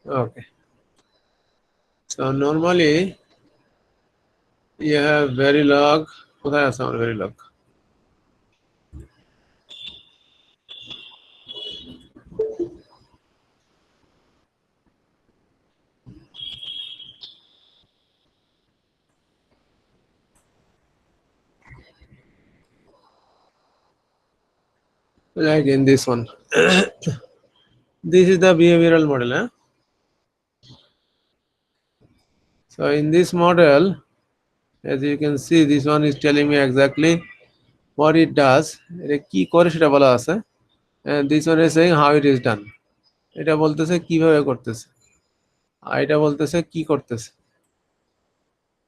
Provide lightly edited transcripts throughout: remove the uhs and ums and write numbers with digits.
Okay. So normally you have Verilog. কোথায় আছে আমার Verilog? Like in this one. This is the behavioral model. So in this model, as you can see, this one is telling me exactly what it does. এটা কি করে সেটা বলা আছে। And this one is saying how it is done. এটা বলতেছে কিভাবে করতেছে। আর এটা বলতেছে কি করতেছে।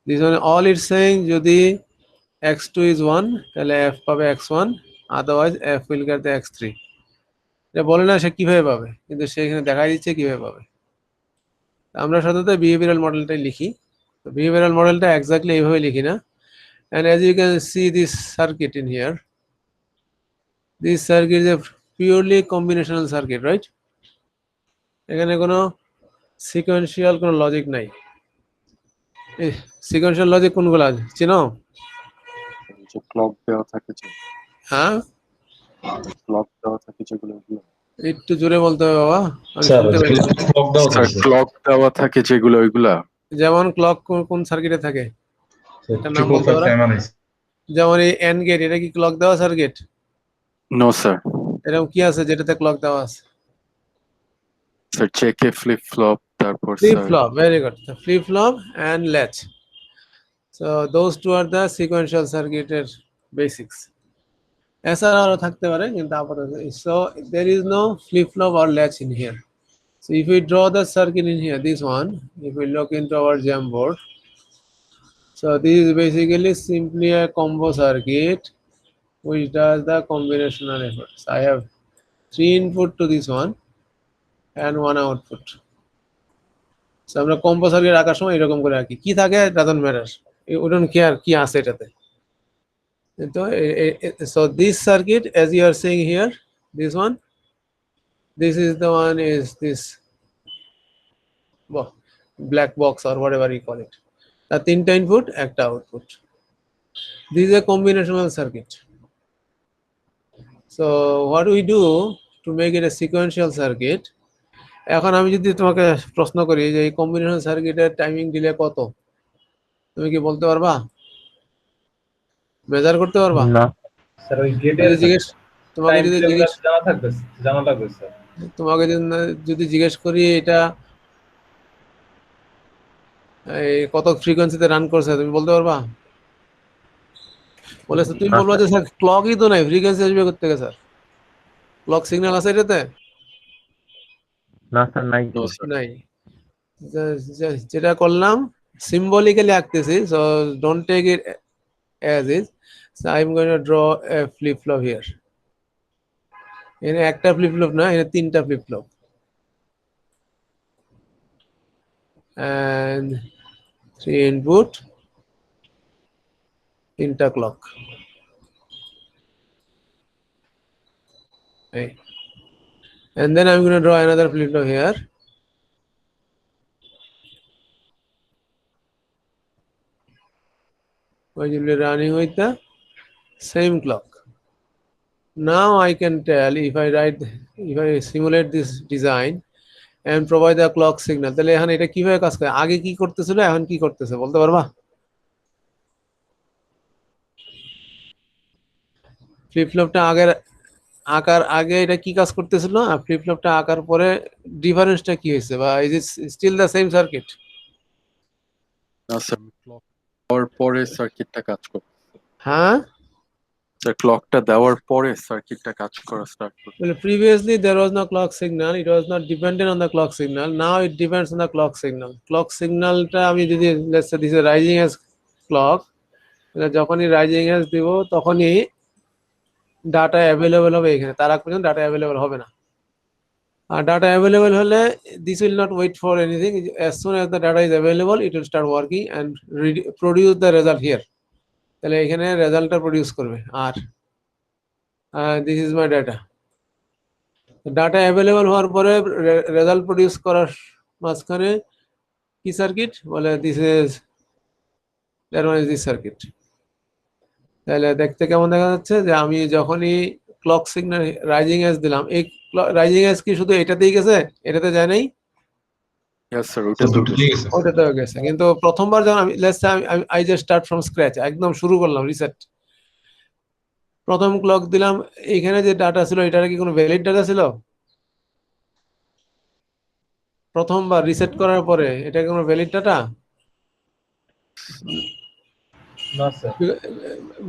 This one all it's saying যদি x2 is 1 তাহলে f পাবে x1, otherwise f will get the x3. এটা বলে না সে কিভাবে পাবে, কিন্তু সে এখানে দেখাই দিচ্ছে কিভাবে পাবে। আমরা সাধারণত বিহেভিয়ারাল মডেলটাই লিখি। তো বিহেভিয়ারাল মডেলটা এক্স্যাক্টলি এইভাবে লিখি না। And as you can see this circuit in here, this circuit is a purely combinational circuit, right? এখানে কোনো সিকোয়েন্সিয়াল কোনো লজিক নাই। সিকোয়েন্সিয়াল লজিক কোনগুলো আছে চিনো? যে ক্লক দেওয়া থাকে, যে হ্যাঁ, ক্লক দেওয়া থাকে যেগুলো, একটু জোরে বলতে হবে বাবা, আমি স্যার শুনতে পাই না। ক্লক দেওয়া থাকে যেগুলো, ওইগুলা। যেমন ক্লক কোন সার্কিটে থাকে এটা নাম বলতে পারো? যেমন এই এন্ড গেট, এটা কি ক্লক দেওয়া সার্কিট? No sir. এরকম কি আছে যেটাতে ক্লক দেওয়া আছে? স্যার চেকে ফ্লিপ ফ্লপ, তারপর flip flop, very good, flip flop and latch. So those two are the sequential সার্কিটের বেসিক্স। এছাড়া আরো থাকতে পারে কিন্তু আপাতত। So there is no flip flop or latch in here. So if we draw the circuit in here, this one, if we look into our Jamboard, so this is basically simply a combo circuit which does the combinational efforts. I have 3 input to this one and 1 output. So আমরা combo circuit আঁকার সময় এরকম করে আঁকি, কি থাকে doesn't matter, we don't care কি আছে এটাতে। So this circuit, as you are seeing here, this one, this is the one, is this black box or whatever you call it. The 3টা input, একটা output. This is a combinational circuit. So what we do to make it a sequential circuit? এখন আমি যদি তোমাকে প্রশ্ন করি যে এই কম্বিনেশন সার্কিটের টাইমিং ডিলে কত, তুমি কি বলতে পারবা? মেজার করতে পারবা? না স্যার ওই গেটের তোমাকে যদি জিজ্ঞেস জানা লাগবে স্যার। তোমাকে যদি জিজ্ঞেস করি এটা এই কত ফ্রিকোয়েন্সিতে রান করছে, তুমি বলতে পারবা? বলে তুমি বলবা যে স্যার ক্লকই তো নাই, ফ্রিকোয়েন্সি আসবে কোথা থেকে স্যার? ক্লক সিগন্যাল আছে এটাতে? না স্যার, নাই। নাই। যেটা করলাম সিম্বলিক্যালি আঁকতেছি, so don't take it as is. So I am going to draw a flip flop here. এখানে একটা ফ্লিপ ফ্লপ না, এখানে 3টা ফ্লিপ ফ্লপ and 3 input, 3টা clock. Okay. And then I'm going to draw another flip flop here. Which will be running with the same clock. Now I can tell if I simulate this design and provide the clock signal, তাহলে এখন এটা কিভাবে কাজ করে, আগে কি করতেছিল এখন কি করতেছে বলতে পারবা? ফ্লিপ ফ্লপটা আকার আগে এটা কি কাজ করতেছিল, আর ফ্লিপ ফ্লপটা আকার পরে ডিফারেন্সটা কি হয়েছে, বা is it still the same circuit? না স্যার, ক্লক দেওয়ার পরে সার্কিটটা কাজ করে। হ্যাঁ স্যার ক্লকটা দেওয়ার পরে সার্কিটটা কাজ করা স্টার্ট করে। Well, previously there was no clock signal, it was not dependent on the clock signal. Now it depends on the clock signal. Clock signalটা আমি যদি let's say this is rising as clock, যখনই rising age দিব তখনই data available হবে এখানে, তার আগ পর্যন্ত ডাটা অ্যাভেলেবল হবে না। আর ডাটা অ্যাভেলেবল হলে this will not wait for anything. As soon as the data is available, it will start working and produce the result here. তাহলে এখানে রেজাল্টটা প্রডিউস করবে। আর this is my data. Data available হওয়ার পরে result produce করার মাঝখানে কি circuit বলে this is that one is this circuit. তাহলে দেখতে কেমন দেখা যাচ্ছে যে আমি যখনই ক্লক সিগন্যাল রাইজিং এজ দিলাম, এই রাইজিং এজ কি শুধু এটাতেই গেছে, এটাতে যায় নাই? Yes, sir. ওটা স্যার দুটোতেই গেছে স্যার। ওটাতেও গেছে, কিন্তু প্রথমবার যখন আমি let's say I just start from scratch, একদম শুরু করলাম রিসেট, প্রথম ক্লক দিলাম, এইখানে যে ডাটা ছিল এটার কি কোনো ভ্যালিড ডাটা ছিল? প্রথমবার রিসেট করার পরে এটা কি কোনো ভ্যালিড ডাটা? না স্যার।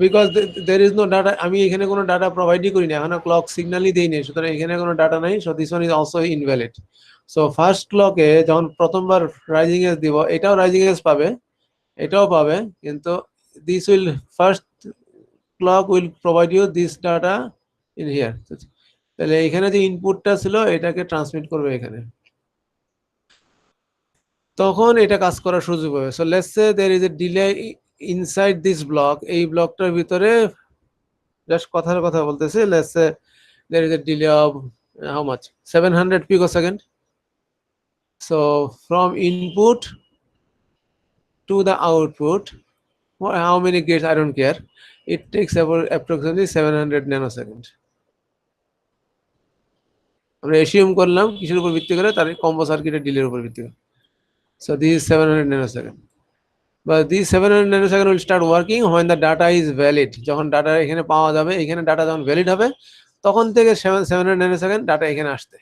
Because there is no data, আমি এখানে কোনো ডাটা প্রোভাইডই করি না, এখনো ক্লক সিগন্যালই দেই নাই, সুতরাং এখানে কোনো ডাটা নাই, so this one is also invalid. So first ক্লকে যখন প্রথমবার রাইজিং এজ দিব, এটাও রাইজিং এজ পাবে, এটাও পাবে, কিন্তু this will first clock will provide you this data in here. তাহলে এখানে যে ইনপুটটা ছিল এটাকে ট্রান্সমিট করবে এখানে, তখন এটা কাজ করার সুযোগ পাবে। So let's say there is a delay inside this block, এই ব্লকটার ভিতরে জাস্ট কথার কথা বলতেছি, let's say there is a delay of how much 700 picosecond. So from input to the output, how many gates I don't care, it takes about approximately 700 nanosecond. আমরা assume করলাম কিসের উপর ভিত্তি করে, তার কম্বো সার্কিটের ডিলের উপর ভিত্তি করে। So this is 700 nanosecond. But these 700 nanosecond will start working when the data is valid. যখন ডাটা এখানে পাওয়া যাবে, এখানে ডাটা যখন ভ্যালিড হবে, তখন থেকে 700 nanosecond ডাটা এখানে আসতে।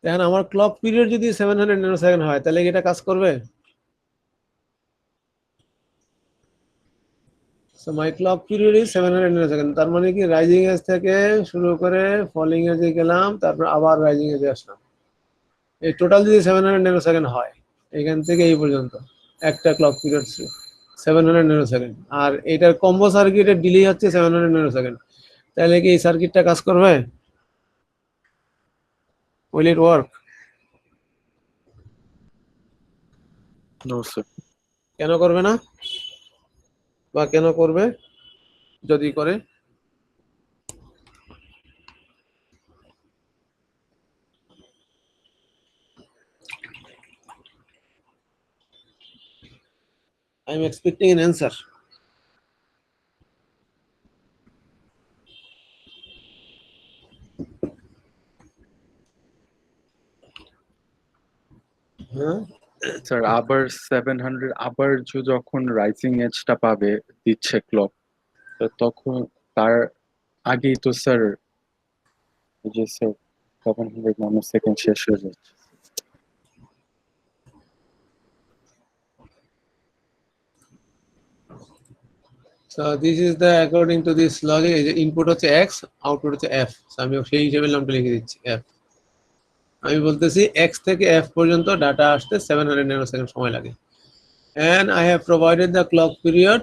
এখন আমার ক্লক পিরিয়ড যদি 700 nanosecond হয়, তাহলে কি এটা কাজ করবে? So my clock period is 700 nanosecond. তার মানে কি রাইজিং এজ থেকে শুরু করে ফলিং এজে গেলাম, তারপর আবার রাইজিং এজে আসলাম। এই টোটাল যদি 700 nanosecond হয়, এখান থেকে এই পর্যন্ত একটা ক্লক পিরিয়ড 700 nanosecond, আর এটার কম্বো সার্কিটের ডিলে হচ্ছে 700 nanosecond, তাহলে কি এই সার্কিটটা কাজ করবে? Will it work? No, sir. কেন করবে না, বা কেন করবে যদি করে? I'm expecting an answer. হ্যাঁ, স্যার আবার 700 আবার যখন রাইজিং এজটা পাবে দিচ্ছে ক্লক, তখন তার আগেই তো স্যার এই যে স্যার 700 নানোসেকেন্ড শেষ হয়ে যাচ্ছে। So this is the according to this logic, input হচ্ছে x, output হচ্ছে f. So আমি সেই হিসেবে নামটা লিখে দিচ্ছি f. আমি বলতেছি x থেকে f পর্যন্ত ডাটা আসতে 700 nanosecond সময় লাগে, and I have provided the clock period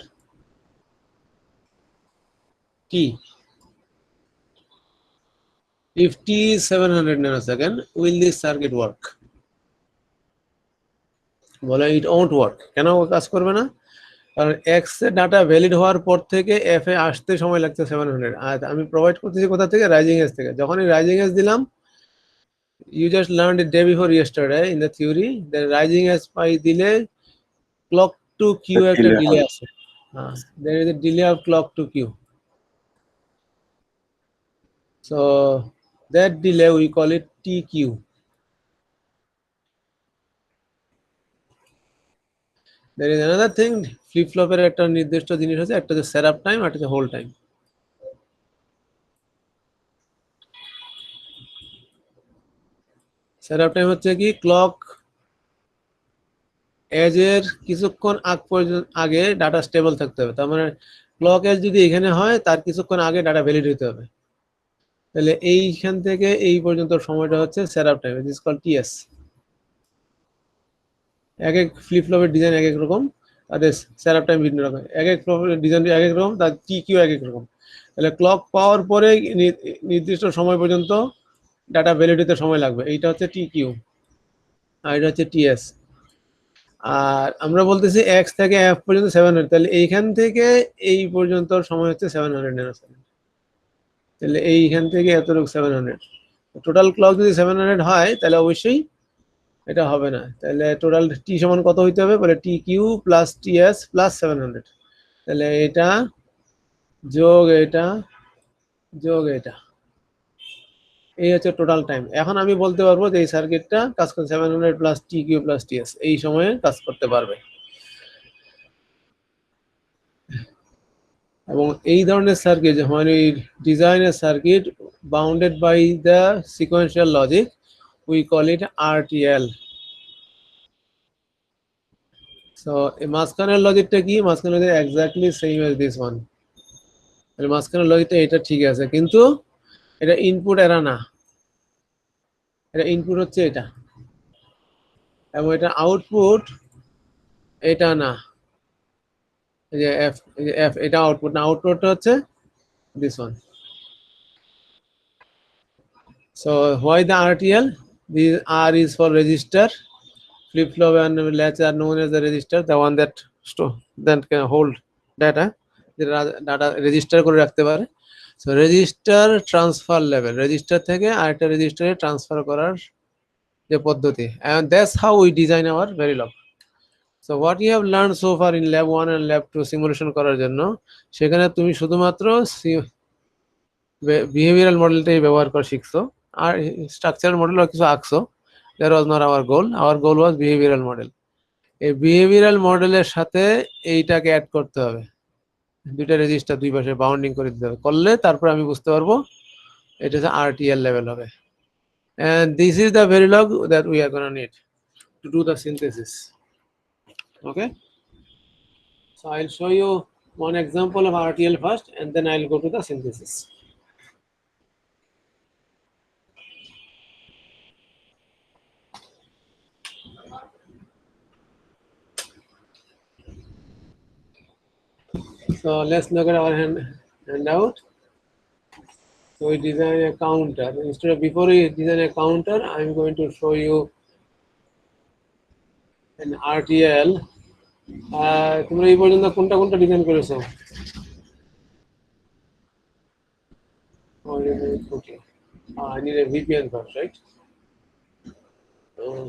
t. If t is 700 nanosecond, will this circuit work? বলে it won't work. কেন কাজ করবে না? কারণ x এর ডাটা ভ্যালিড হওয়ার পর থেকে f এ আসতে সময় লাগছে 700, আর আমি প্রোভাইড করতেছি কোথা থেকে? রাইজিং এজ থেকে। যখনই রাইজিং এজ দিলাম, you just learned it day before yesterday in the theory, the rising edge পাই দিলে clock to q একটা delay delay হয়। আছে, there is a delay of clock to q, so that delay we call it tq. There is another thing, flip flop এর একটা নির্দিষ্ট জিনিস আছে, একটা হচ্ছে সেটআপ টাইম, একটা হচ্ছে হোল্ড টাইম। সেটআপ টাইম হচ্ছে কি, ক্লক এজের কিছুক্ষণ আগে ডাটা স্টেবল থাকতে হবে, তার মানে ক্লক এজ যদি এখানে হয়, তার কিছুক্ষণ আগে ডাটা ভ্যালিড হতে হবে। তাহলে এইখান থেকে এই পর্যন্ত সময়টা হচ্ছে setup time, it is called TS. এক এক ফ্লিপ ফ্লপের ডিজাইন এক এক রকম, তাদের সেটআপ টাইম ভিন্ন রকম, এক এক ফ্লপের ডিজাইন এক এক রকম, তার টি কিউ এক এক রকম। তাহলে ক্লক পাওয়ার পরে নির্দিষ্ট সময় পর্যন্ত ডাটা ভ্যালিড হতে সময় লাগবে, এইটা হচ্ছে টি কিউ, আর এটা হচ্ছে টিএস। আর আমরা বলতেছি এক্স থেকে এফ পর্যন্ত 700, তাহলে এইখান থেকে এই পর্যন্ত সময় হচ্ছে 700 nanosecond। তাহলে এইখান থেকে এতটুকু 700, টোটাল ক্লক যদি 700 হয় তাহলে অবশ্যই এটা হবে না, তাহলে টোটাল টি সমান কত হইতে হবে বলে T Q plus TS plus 700, তাহলে এটা যোগ এটা যোগ এটা, এই হচ্ছে টোটাল টাইম। এখন আমি বলতে পারবো যে এই সার্কিটটা কাজ করছে 700 plus T Q plus TS, এই সময়ে কাজ করতে পারবে। এবং এই ধরনের সার্কিট যখন ওই ডিজাইনের circuit bounded by the sequential logic, we call it RTL. So এই মাঝখানের লজিকটা কি? মাঝখানের logic exactly same as this one. তাহলে মাঝখানের লজিকটা এটা ঠিক আছে, কিন্তু এটা ইনপুট এরা না, এটা ইনপুট হচ্ছে এটা, এবং এটা আউটপুট এটা না, এই যে এফ, এই যে এফ এটা আউটপুট না, আউটপুটটা হচ্ছে this one. So why the RTL? This R is for register. Flip flop and latch are known as the register, the one that store that can hold data. যেটা data register করে রাখতে পারে। So register transfer level, register থেকে আরেকটা রেজিস্টারে transfer করার যে পদ্ধতি, and that's how we design our Verilog. So what you have learned so far in lab 1 and lab 2 simulation করার জন্য, সেখানে তুমি শুধুমাত্র বিহেভিয়ারাল মডেলটাই ব্যবহার করে শিখছো, আর স্ট্রাকচারাল মডেল কিছু আঁকছো। That was not our goal, our goal was behavioural model. এই বিহেভিয়ারাল মডেলের সাথে এইটাকে অ্যাড করতে হবে, দুইটা রেজিস্টার দুই পাশে বাউন্ডিং করে দিতে হবে, করলে তারপর আমি বুঝতে পারবো এটা হচ্ছে আরটিএল লেভেল হবে। And this is the Verilog that we are gonna need to do the synthesis. Okay, so I'll show you one example of RTL first, and then I'll go to the synthesis. So let's look at our handout. So we design a counter. Instead of before we design a counter, I'm going to show you an RTL. তোমরা এই পর্যন্ত কোনটা কোনটা design করেছো? Okay. I need a VPN first, right? Uh,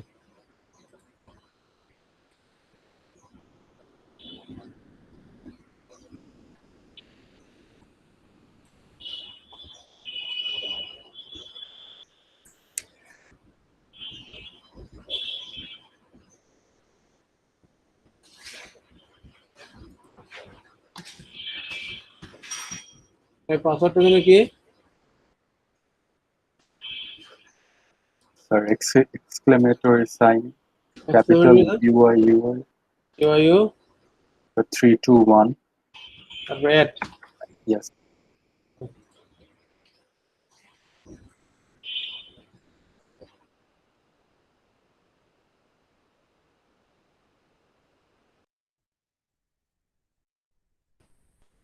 পাসওয়ার্ডটা যেন কি? Sir, exclamatory sign, capital UI, KYU 321. তারপর at. Yes.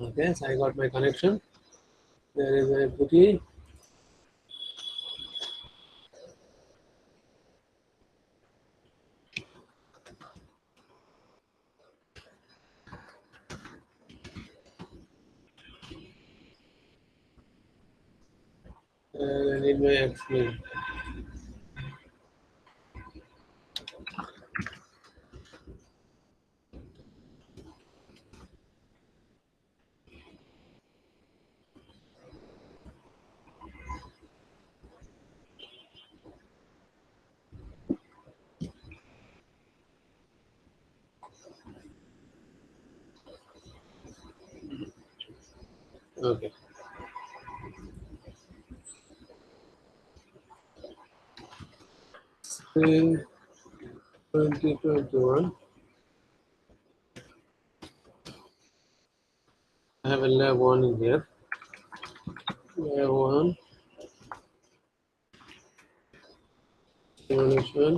Okay, so I got my connection. There is a booty. I need my explain. Okay. Spring 2021. I have a lab 1 in here. Lab 1. Simulation.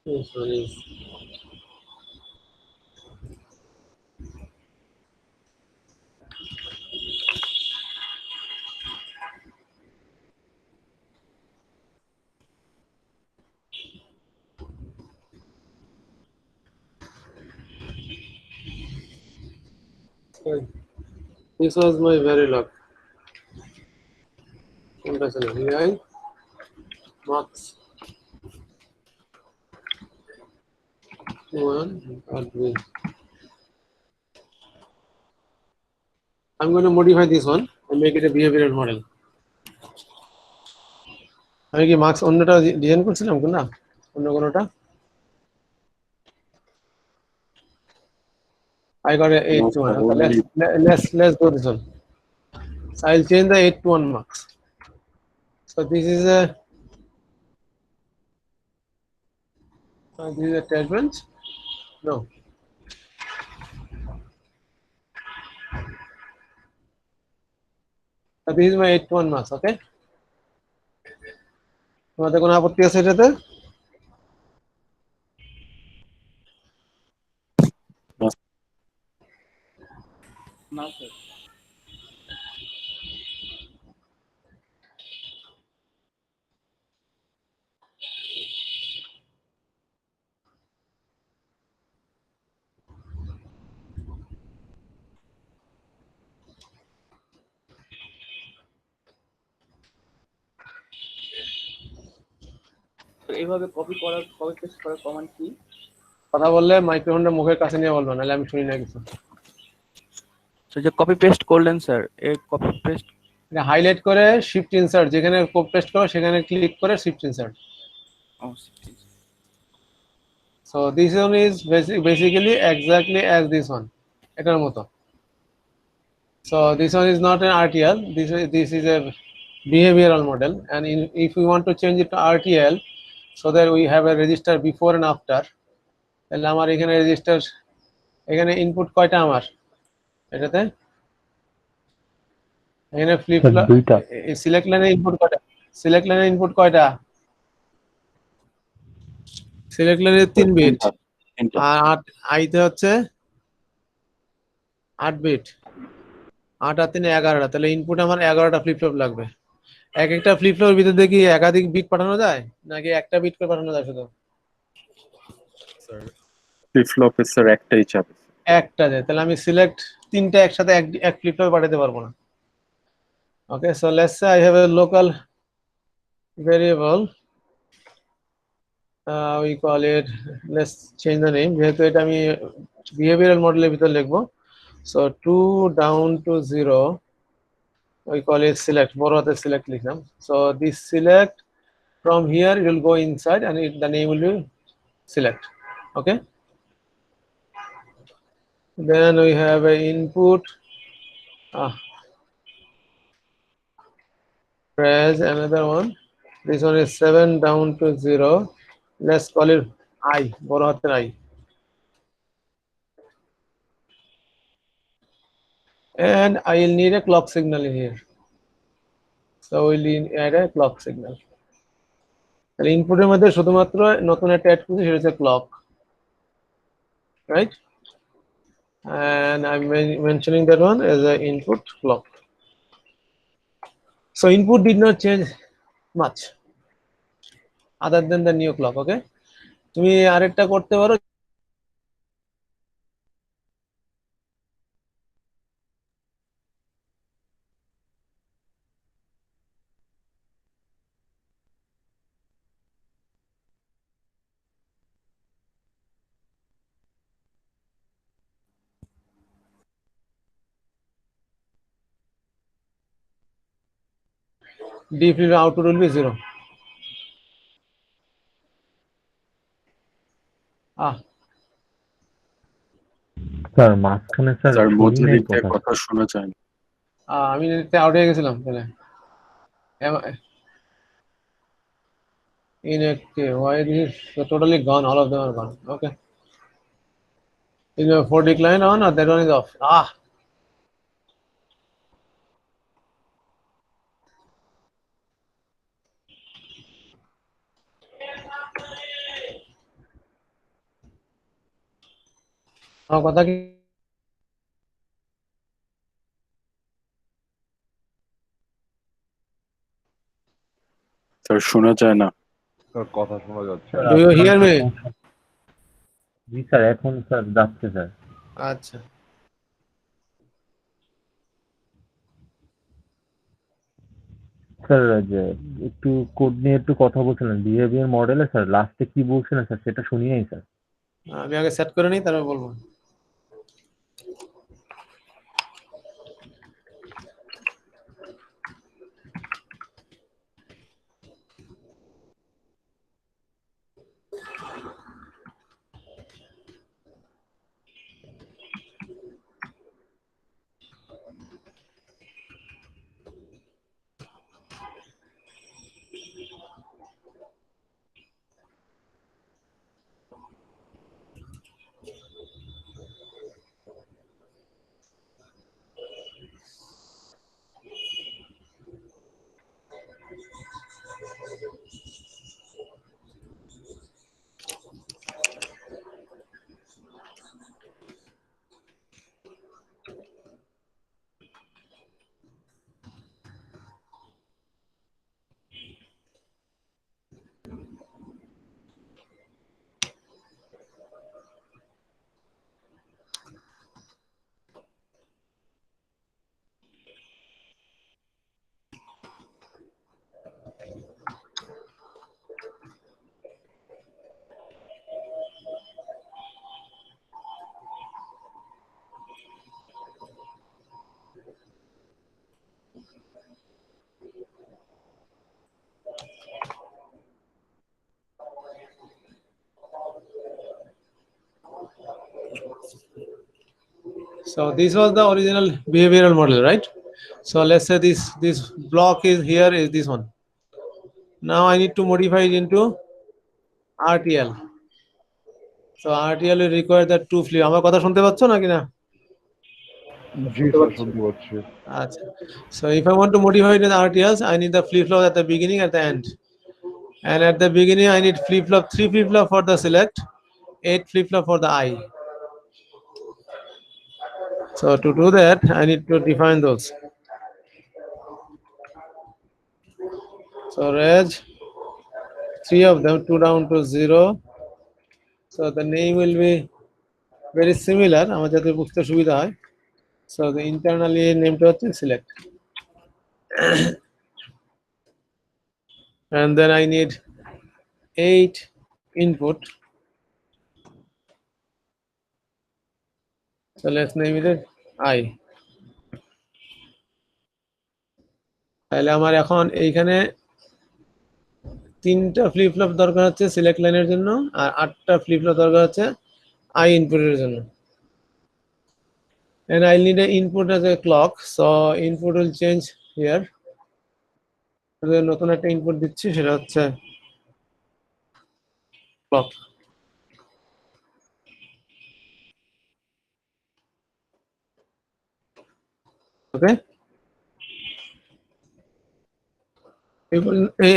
This one is fine. This was my very luck. কোনটা ছিল VI marks 1 or 3. I'm going to modify this one and make it a behavioral model. আমি কি marks অন্যটা design করছিলাম কোনটা অন্য কোনটা I got a 8 to 1. Okay, let's go this one. So I'll change the 8 to 1 marks. So this is a test bench. No. So this is my 8 to 1 marks. Okay. তোমাদের কোনো আপত্তি আছে এটাতে? না স্যার। তো এইভাবে কপি পেস্ট করার command কি? কথা বললে মাইক্রোফোনটা মুখের কাছে নিয়ে বলবো, নাহলে আমি শুনি না কিছু। তো যে কপি পেস্ট করলেন স্যার, এই কপি পেস্ট এটা হাইলাইট করে শিফট ইনসার্ট, যেখানে কপি পেস্ট করো সেখানে ক্লিক করে shift insert. So this one is basically exactly as this one, এটার মতো। So this one is not an RTL, this is a behavioral model, and if we want to change it to RTL so that we have a register before and after, তাহলে আমার এখানে register, এখানে input কয়টা আমার এটাতে, এখানে flip দুইটা। Select লাইনে ইনপুট কয়টা, সিলেক্ট লাইনে ইনপুট কয়টা, সিলেক্ট লাইনে 3 বিট, আর আইতে হচ্ছে 8 বিট, 8 আর 3 11টা, তাহলে ইনপুট আমার 11টা ফ্লিপ ফ্লপ লাগবে। এক একটা ফ্লিপ ফ্লপের ভিতর দিয়ে কি একাধিক বিট পাঠানো যায় নাকি একটা বিট করে পাঠানো যায় শুধু? স্যার ফ্লিপ ফ্লপে স্যার একটাই চাবে। একটা যায়, তাহলে আমি সিলেক্ট 3টা একসাথে এক ফ্লিপ ফ্লপে পাঠাতে পারবো না। Okay, so let's say I have a local variable, we call it, let's change the name, যেহেতু এটা আমি বিহেভিয়ারাল মডেলের ভিতর লিখবো। So 2 down to 0, we call it select, বড় হাতে select লিখলাম। So this select from here it will go inside and the name will be select. Okay, then we have a input, press another one, this one is 7 down to 0, let's call it I, বড় হাতের I, and I will need a clock signal in here, so we'll add a clock signal. তাহলে ইনপুটের মধ্যে শুধুমাত্র নতুন একটা add করছি, সেটা হচ্ছে clock, right, and I'm mentioning that one as a input clock. So input did not change much other than the new clock. Okay, তুমি আরেকটা করতে পারো, D flip output will be 0. Sir মাঝখানে স্যার স্যার শুনি মধ্যে নাই দিক থেকে কথা। কথা শোনা যায় না। আমি আউট হয়ে গেছিলাম তাহলে। Inactive, why this is totally gone, all of them are gone. Okay, is your 4 decline on or that one is off? আমার কথা কি স্যার শোনা যায় না। কথা শোনা যাচ্ছে। do you hear me? G sir, এখন স্যার যাচ্ছে স্যার। আচ্ছা, স্যার যে একটু কোড নিয়ে একটু কথা বলছিলেন বিহেভিয়ার মডেলে স্যার লাস্টে কি বলছিলেন স্যার সেটা শুনিয়েই স্যার। আমি আগে সেট করে নিই তারপর বলবো। So this was the original behavioral model, right? So let's say this block is here is this one. Now I need to modify it into RTL. So RTL will require that two flip. আমার কথা শুনতে পাচ্ছ নাকি না? জি sir শুনতে পাচ্ছি। আচ্ছা। So if I want to modify it in RTLs, I need the flip flop at the beginning, at the end. And at the beginning, I need flip flop, 3 flip flop for the select, 8 flip flop for the I. So to do that, I need to define those. So range 3 of them, 2 down to 0. So the name will be very similar. আমার যাতে বুঝতে সুবিধা হয়. So the internally named হচ্ছে select. And then I need 8 input. So let's name it I. তাহলে আমার এখন এইখানে 3টা ফ্লিপ ফ্লপ দরকার হচ্ছে সিলেক্ট লাইনের জন্য আর 8টা ফ্লিপ ফ্লপ দরকার হচ্ছে I input-এর জন্য। And I need an input as a clock, so input will change here. নতুন একটা ইনপুট দিচ্ছি সেটা হচ্ছে clock. ওকে,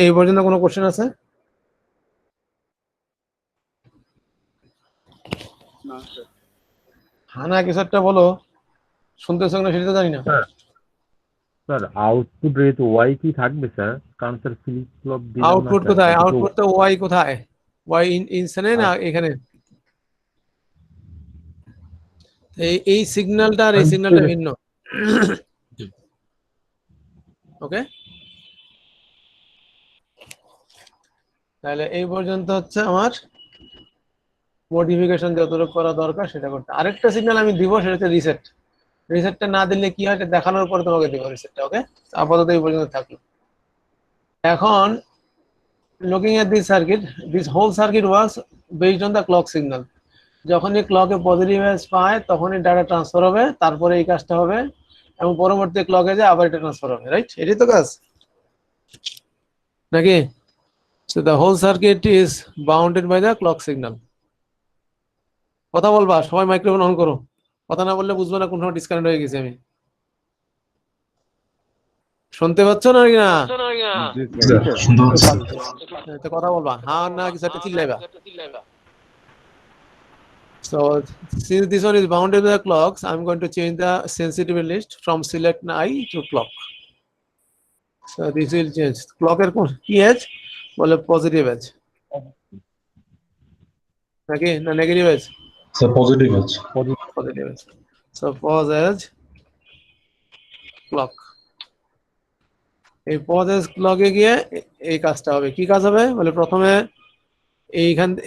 এই পর্যন্ত কোনো কোশ্চেন আছে? না স্যার। হ্যাঁ না কিছু একটা বলো, শুনতেছ না সেটা তো জানি না। স্যার আউটপুট রেট ওয়াই কি থাকবে স্যার? কারণ স্যার ফ্লিপ ফ্লপ দিলাম না আউটপুট স্যার। কোথায়? আউটপুট তো ওয়াই কোথায়? ওয়াই ইনসানে না এখানে? এই সিগন্যালটা আর এই সিগন্যালটা ভিন্ন। ওকে, তাহলে এই পর্যন্ত হচ্ছে আমার মডিফিকেশন যতটুকু করা দরকার সেটা করতে। আরেকটা সিগন্যাল আমি দিব সেটা হচ্ছে রিসেট। রিসেটটা না দিলে কি হয় এটা দেখানোর পরে তোমাকে দিব রিসেটটা। ওকে, আপাতত এই পর্যন্ত থাকলো। এখন looking at this circuit, this whole circuit was based on the clock signal. যখনই ক্লকে পজিটিভ এজ পায় তখনই ডাটা ট্রান্সফার হবে, তারপরে এই কাজটা হবে এবং পরবর্তী ক্লকে যে আবার এটা ট্রান্সফার হবে, রাইট? এটাই তো কাজ নাকি? So the whole circuit is bounded by the clock signal. কথা বলবা, সবাই মাইক্রোফোন অন করো। কথা না বললে বুঝবো না কোন সময় ডিসকানেক্ট হয়ে গেছে। আমি শুনতে পাচ্ছ না কি না? জি স্যার। তো কথা বলবা, হ্যাঁ না কিছু একটা চিল্লাইবা। So since this one is bounded by the clocks, I'm going to change the sensitivity list from select I to clock. So this will change. Clock এর কোন কি edge? বলে পজিটিভ edge নাকি না negative edge? So positive edge. Positive edge. So pause edge clock. এই pauses ক্লকে গিয়ে এই কাজটা হবে। কি কাজ হবে বলে, প্রথমে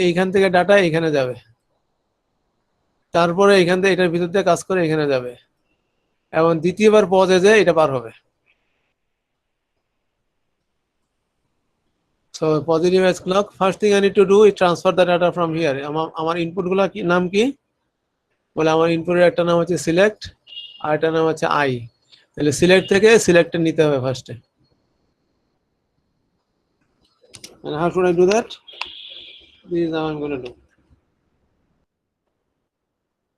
এইখান থেকে ডাটা এইখানে যাবে, তারপরে এইখান থেকে এটার ভিতর দিয়ে কাজ করে এখানে যাবে, এবং দ্বিতীয়বার পজে যে এটা পার হবে। So positive edge clock, first thing I need to do is transfer the data from here. আমার ইনপুট গুলা নাম কি বলে, আমার ইনপুটের একটা নাম হচ্ছে সিলেক্ট আর একটা নাম হচ্ছে আই। তাহলে সিলেক্ট থেকে সিলেক্টে নিতে হবে ফার্স্টে। And how should I do that? This is how I'm going to do.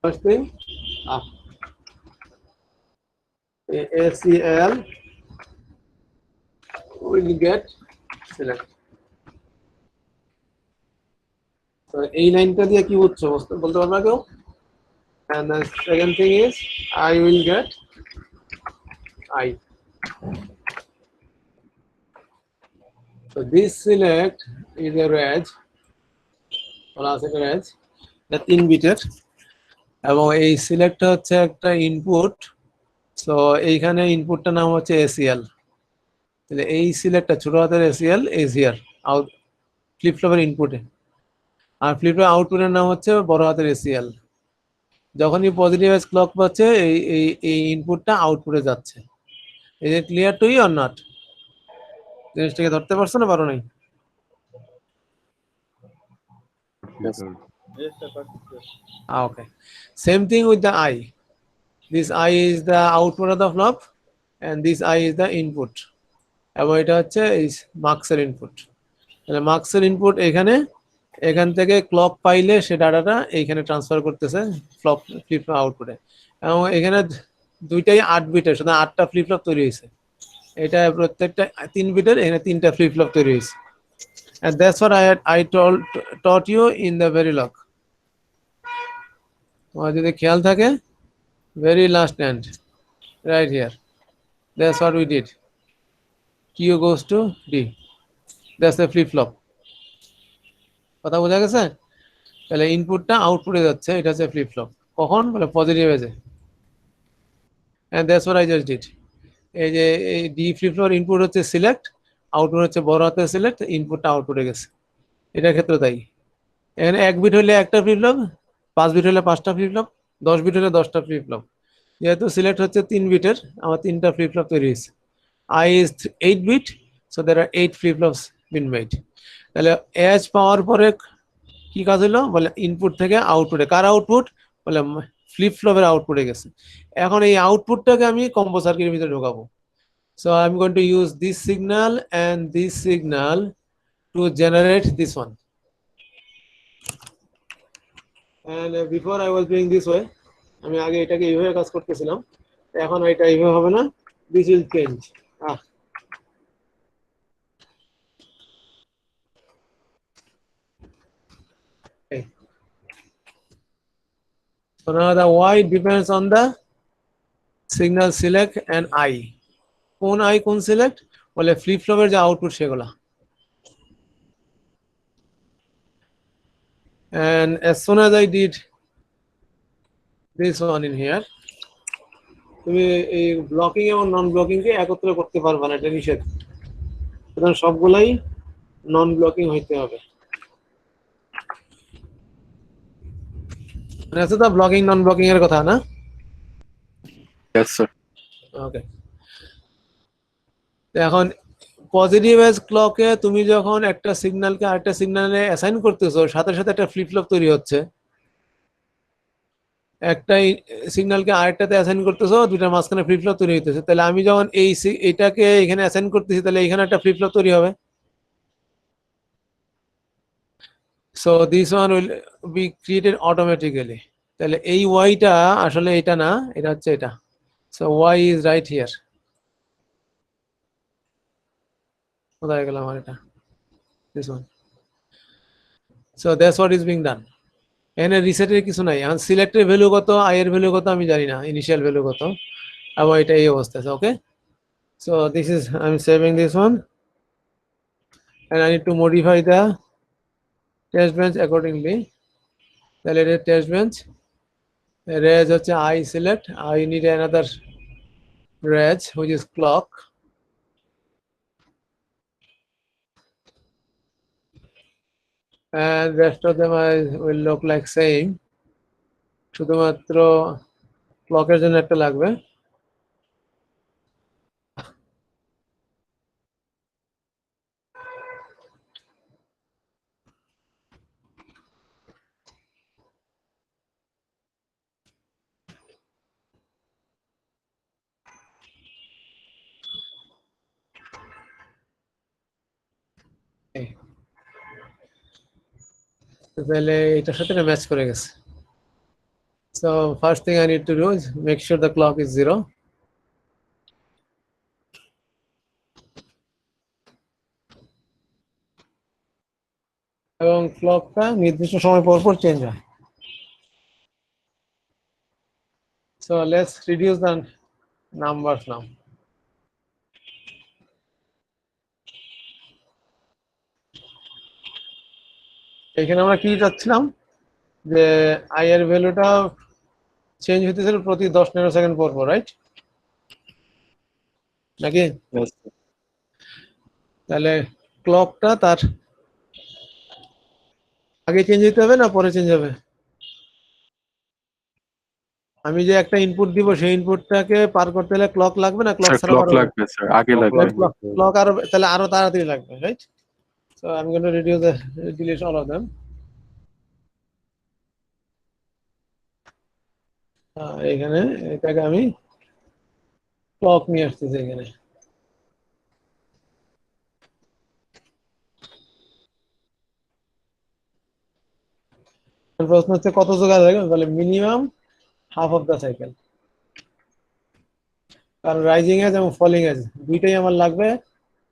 First thing, ACL will get select. So এই লাইনটা দিয়ে কি বুঝছো বলতে পারবা কেউ? And the second thing is I will get I. So this select is a range, plus a range, the 3 বিটের, এবং এই সিলেক্টটা হচ্ছে একটা ইনপুট। সো এইখানে ইনপুটটার নাম হচ্ছে এসিএল। তাহলে এই সিলেক্টটা ছোট হাতের ACL is here out flip ফ্লপের ইনপুটে, আর ফ্লিপ ফ্লপ আউটপুটের নাম হচ্ছে বড় হাতের এসিএল। যখনই পজিটিভ এজ ক্লক পাচ্ছে এই ইনপুটটা আউটপুটে যাচ্ছে। এই যে clear to you or not? জিনিসটাকে ধরতে পারছো না পারো নাই? Yes. Okay. Same thing with the I. This I is the output of the flop and this I is the input. এবং এটা হচ্ছে এই মার্কসের ইনপুট। তাহলে মার্কসের ইনপুট এখান থেকে ক্লক পাইলে সে ডাটাটা এইখানে ট্রান্সফার করতেছে ফ্লিপ ফ্লপ আউটপুটে। এবং এখানে দুইটাই 8 বিটের, সুতরাং 8টা ফ্লিপ ফ্লপ তৈরি হয়েছে। এটা প্রত্যেকটা 3 বিটের, এখানে 3টা ফ্লিপ ফ্লপ তৈরি হয়েছে। And that's what I taught you in the Verilog. তোমার যদি খেয়াল থাকে, very last end right here, that's what we did. Q goes to D, that's the flip flop. কথা বোঝা গেছে? তাহলে ইনপুটটা আউটপুটে যাচ্ছে, এটা হচ্ছে ফ্লিপ ফ্লপ। কখন বলে পজিটিভ এজে। and that's what I just did. এই যে এই ডি ফ্লিপ ফ্লপ ইনপুট হচ্ছে সিলেক্ট, আউটপুট হচ্ছে বড় হাতের সিলেক্ট, ইনপুটটা আউটপুটে গেছে। এটার ক্ষেত্রে তাই। এখানে 1 বিট হলে একটা ফ্লিপ ফ্লপ, 5 বিট হলে 5টা ফ্লিপ ফ্লপ, 10 বিট হলে 10টা ফ্লিপ ফ্লপ। যেহেতু সিলেক্ট হচ্ছে 3 বিটের, আমার 3টা ফ্লিপ ফ্লপ তৈরি হয়েছে। I is 8 bit, so there are 8 flip flops been made. তাহলে এজ পাওয়ার পরে কি কাজ হলো বলে, ইনপুট থেকে আউটপুটে। কার আউটপুট বলে, ফ্লিপ ফ্লপের আউটপুটে গেছে। এখন এই আউটপুটটাকে আমি কম্বো সার্কিটের ভিতরে ঢোকাবো। So I'm going to use this signal and this signal to generate this one. And before I was doing this way, আমি আগে এটাকে এইভাবে কাজ করতেছিলাম, এখন এটা এইভাবে হবে না, this will change. Okay. So now the Y depends on the signal select and I. কোন I কোন select বলে, ফ্লিপ ফ্লপের যে আউটপুট সেগুলা। And as soon as I did this one in here, তুমি এই ব্লকিং এবং নন ব্লকিং কে একত্রে করতে পারবে না, এটা নিষেধ। সুতরাং সবগুলাই নন ব্লকিং হইতে হবে। আচ্ছা, তো ব্লকিং নন ব্লকিং এর কথা না? Yes, sir. ওকে। এখন পজিটিভ এজ ক্লকে তুমি যখন একটা সিগন্যালকে আরেকটা সিগন্যালে অ্যাসাইন করতেছো, সাথে সাথে একটা ফ্লিপ ফ্লপ তৈরি হচ্ছে। একটা সিগন্যালকে আরেকটাতে অ্যাসাইন করতেছো, দুইটার মাঝখানে ফ্লিপ ফ্লপ তৈরি হইতেছে। তাহলে আমি যখন এটাকে এখানে অ্যাসাইন করতেছি, তাহলে এখানে একটা ফ্লিপ ফ্লপ তৈরি হবে। So this one will be created automatically. তাহলে এই ওয়াইটা আসলে এটা না, এটা হচ্ছে এটা। So Y is right here. কোথায় গেল আমার এটা? This one. So that's what is being done. এখানে রিসেটের কিছু নাই। এখন সিলেক্টের ভ্যালু কত, আই এর ভ্যালু কত আমি জানি না, ইনিশিয়াল ভ্যালু কত, এবং এটা এই অবস্থা আছে। Okay, so this is, I am saving this one and I need to modify the test bench accordingly. তাহলে এটা টেস্ট বেঞ্চ রেজ হচ্ছে I select, I need another reg which is clock, and rest of them will look like same. শুধুমাত্র ক্লকের জন্য একটা লাগবে। তাহলে এটার সাথে ম্যাচ করে গেছে। So first thing I need to do is make sure the clock is 0. এবং ক্লকটা নির্দিষ্ট সময় পর পর চেঞ্জ হয়। So let's reduce the numbers now. এখানে আমরা কি চাচ্ছিলাম যে আই এর ভ্যালুটা চেঞ্জ হতেছিল প্রতি 10 ন্যানোসেকেন্ড পর পর, রাইট? নাকি? Yes, sir. তাহলে ক্লকটা তার আগে চেঞ্জ হতে হবে না পরে চেঞ্জ হবে? আমি যে একটা ইনপুট দিব সেই ইনপুটটাকে পার করতে হলে ক্লক লাগবে না ক্লক Sir, ছাড়া clock পারবে? লাগবে স্যার, আগে লাগবে। ক্লক আরো তাহলে আরো তাড়াতাড়ি লাগবে, right? So I'm going to reduce the delete all of them. এখানে এটাকে আমি ক্লক নিয়ে আসতেছি এখানে। প্রশ্ন হচ্ছে কত যোগা লাগবে, বলে minimum half of the cycle. কারণ রাইজিং এজ এবং ফলিং এজ দুইটাই আমার লাগবে।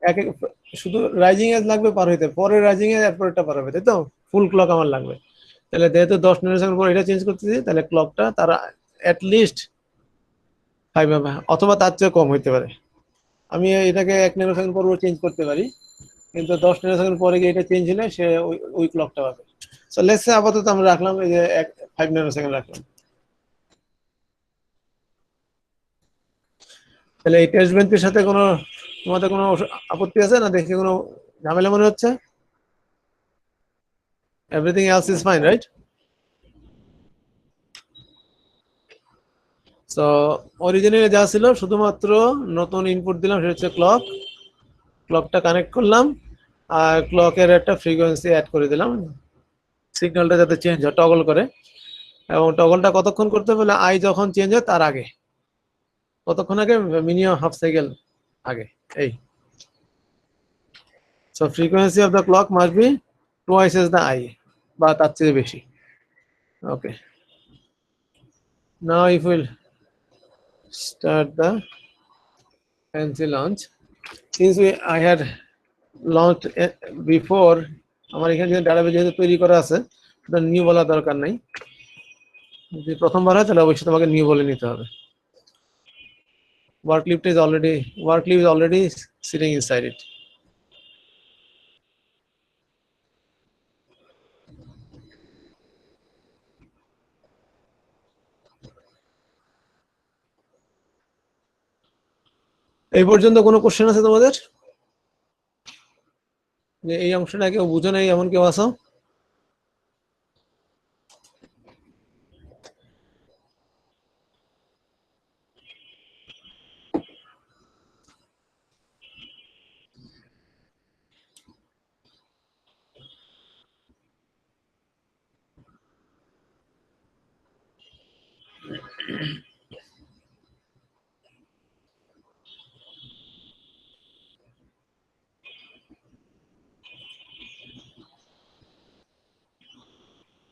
এক শুধু রাইজিং এজ লাগবে পার হইতে, পরে রাইজিং এজ এরপরটা পার হবে, তাই তো? ফুল ক্লক আমার লাগবে। তাহলে যেহেতু 10 ন্যানোসেকেন্ড পর এটা চেঞ্জ করতেছি, তাহলে ক্লকটা তারা অ্যাটলিস্ট 5 হবে অথবা তার চেয়ে কম হইতে পারে। আমি এটাকে 1 ন্যানোসেকেন্ড পর চেঞ্জ করতে পারি, কিন্তু 10 ন্যানোসেকেন্ড পরে গিয়ে এটা চেঞ্জ হলে সে ওই ক্লকটা পাবে। সো লেটস সে আপাতত আমরা রাখলাম এই যে 5 ন্যানোসেকেন্ড রাখলাম। তাহলে এই টেস্ট বেঞ্চের সাথে কোনো তোমাদের কোনো আপত্তি আছে না? দেখে কোনো ঝামেলা মনে হচ্ছে? Everything else is fine, right? So originally যা ছিল শুধুমাত্র নতুন ইনপুট দিলাম, সেটা হচ্ছে ক্লক। ক্লকটা কানেক্ট করলাম আর ক্লকের একটা ফ্রিকোয়েন্সি অ্যাড করে দিলাম, সিগন্যালটা যাতে চেঞ্জ হয় টগল করে। এবং টগলটা কতক্ষণ করতে হবে? আই যখন চেঞ্জ হয় তার আগে। কতক্ষণ আগে? মিনিমাম হাফ সাইকেল আগে। এই so frequency of the clock must be twice as the I, বা তার চেয়ে বেশি। Okay, now if will start the fancy launch. Since I had launched before, আমার এখানে যে ডাটাবেস যেহেতু তৈরি করা আছে, সেটা নিউ বলার দরকার নাই। যদি প্রথমবার হয় তাহলে অবশ্যই তোমাকে নিউ বলে নিতে হবে। work lift is already sitting inside it. এই পর্যন্ত কোনো কোশ্চেন আছে তোমাদের? যে এই অংশটা কেউ বুঝো নাই এমন কেউ আছো?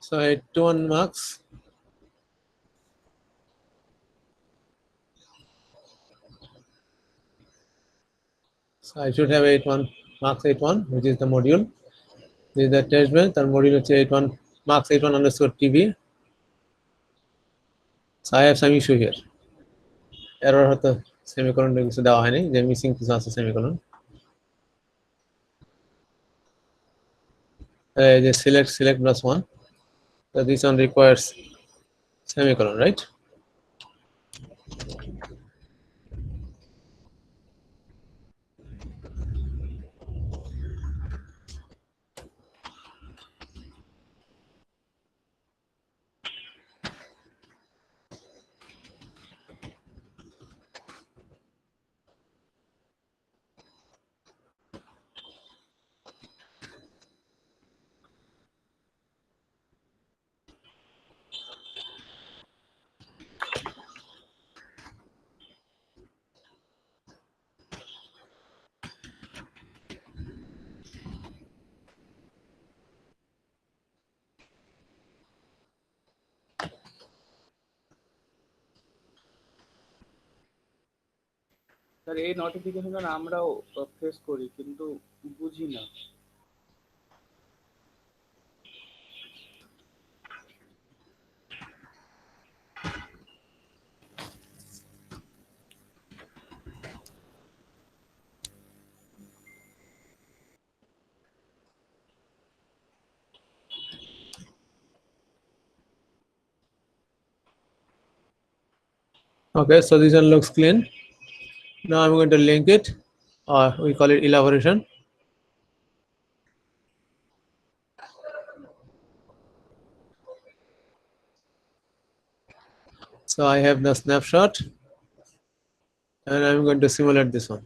So 81 marks. So I should have 81 marks 81, which is the module. This is the test bench. The module is 81 marks 81 underscore TB. So I have some issue here. Error হয়তো সেমিকোলন কিছু দেওয়া হয়নি, যে মিসিং কিছু আছে semicolon. যে select plus 1. So this one requires semicolon, right? Sir এই notification আমরাও ফেস করি কিন্তু বুঝি না। Okay, so this one looks clean. Now I'm going to link it, or we call it elaboration. So I have the snapshot, and I'm going to simulate this one.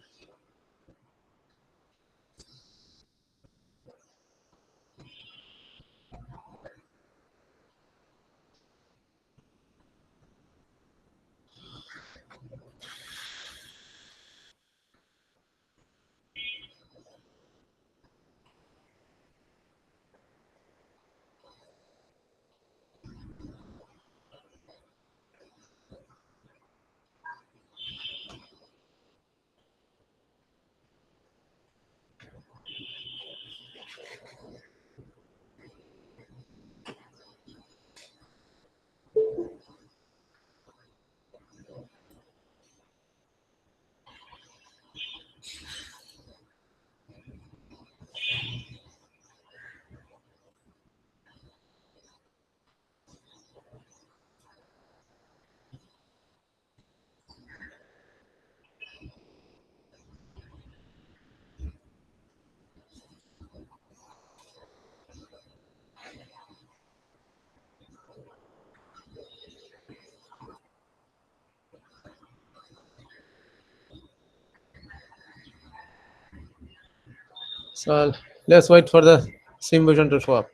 So let's wait for the simulation to show up.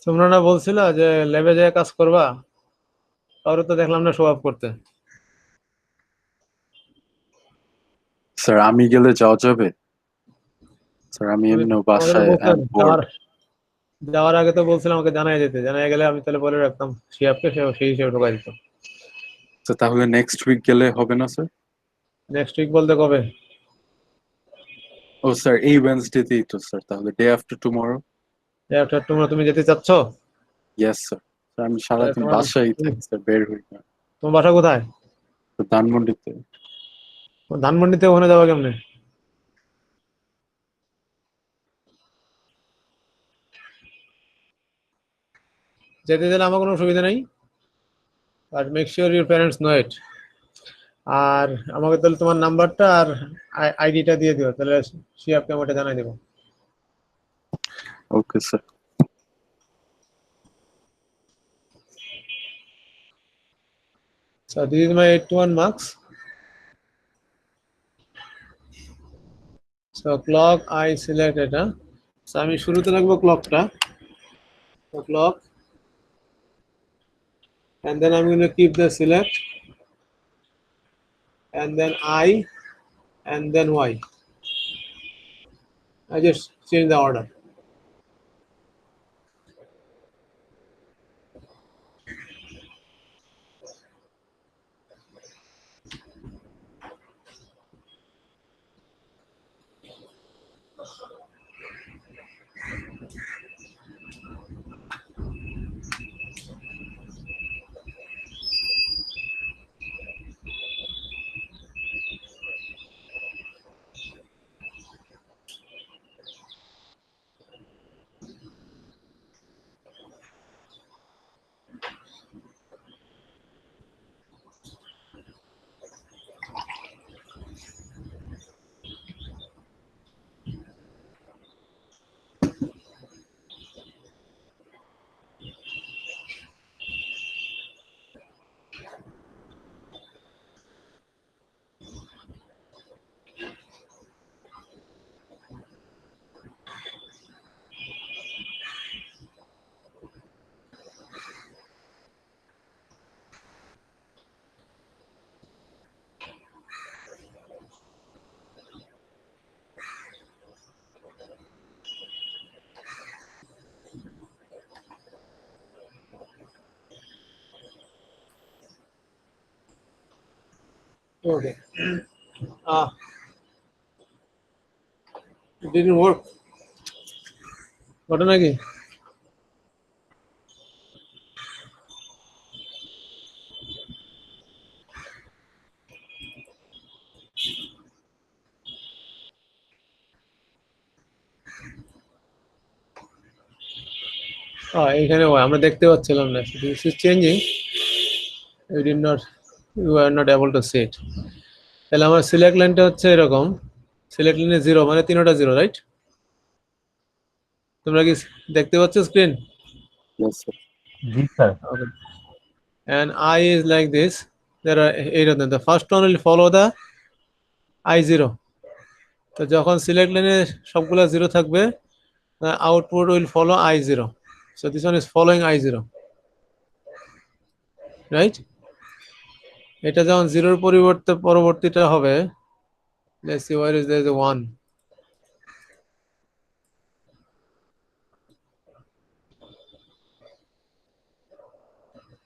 তোমরা না বলছিল যে ল্যাবে যেয়ে কাজ করবা, কারো তো দেখলাম না শো আপ করতে। স্যার আমি গেলে যাওয়া যাবে? স্যার আমি এমনি বাসায় যাওয়ার আগে তো বলছিলাম আমাকে জানাই যেতে, জানাই গেলে আমি তাহলে বলে রাখতাম শিয়াবকে, সেই হিসেবে ঢোকাই দিত। তো তাহলে নেক্সট উইক গেলে হবে না স্যার? নেক্সট উইক বলতে কবে? ও স্যার এই ওয়েডনেসডেতেই তো স্যার, তাহলে ডে আফটার টুমরো। তোমরা তুমি যেতে চাচ্ছ? Yes sir. স্যার আমি সারাদিন বাসায় থাকি স্যার, বের হই না। তোমার বাসা কোথায়? তো ধানমন্ডিতে। ধানমন্ডিতে ওখানে যাওয়া কেমনে? যেতে দিলে আমার কোনো অসুবিধা নেই, but make sure your parents know it. আর আমাকে তাহলে তোমার নাম্বারটা আর আইডিটা দিয়ে দিও, তাহলে শিয়াবকে আমি ওটা জানাই দেবো। Okay sir. So this is my 8 to 1 marks. So clock I select এটা, so আমি শুরুতে রাখবো ক্লকটা, so clock, and then I'm going to keep the select, and then I, and then Y. I just change the order. Okay. It didn't work. ঘটনা কি? এখানে আমরা দেখতে পাচ্ছিলাম না। This is changing. You are not able to see it. তাহলে আমার select লাইনটা হচ্ছে এরকম, সিলেক্ট লাইনে 0 মানে তিনটা 0, রাইট? তোমরা কি দেখতে পাচ্ছ screen? Yes, sir. G sir. Okay. And I is like this. There are 8 of them. The first one will follow the I0. তো যখন সিলেক্ট লাইনে সবগুলা 0 থাকবে, output will follow I0. So this one is following I0. Right? এটা যখন 0 এর পরিবর্তে পরবর্তীটা হবে, let's see where is there is a 1.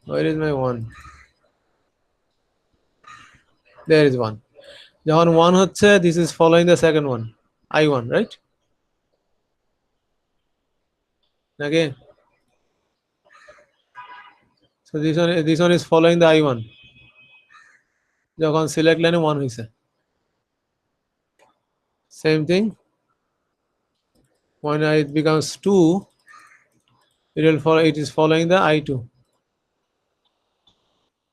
Where is my 1? There is 1. যখন 1 হচ্ছে, this is following the second one, I1, right? Again. So this one is following the I1. যখন select লাইনে 1 হইছে, same thing. When it becomes 2, it is following the I2.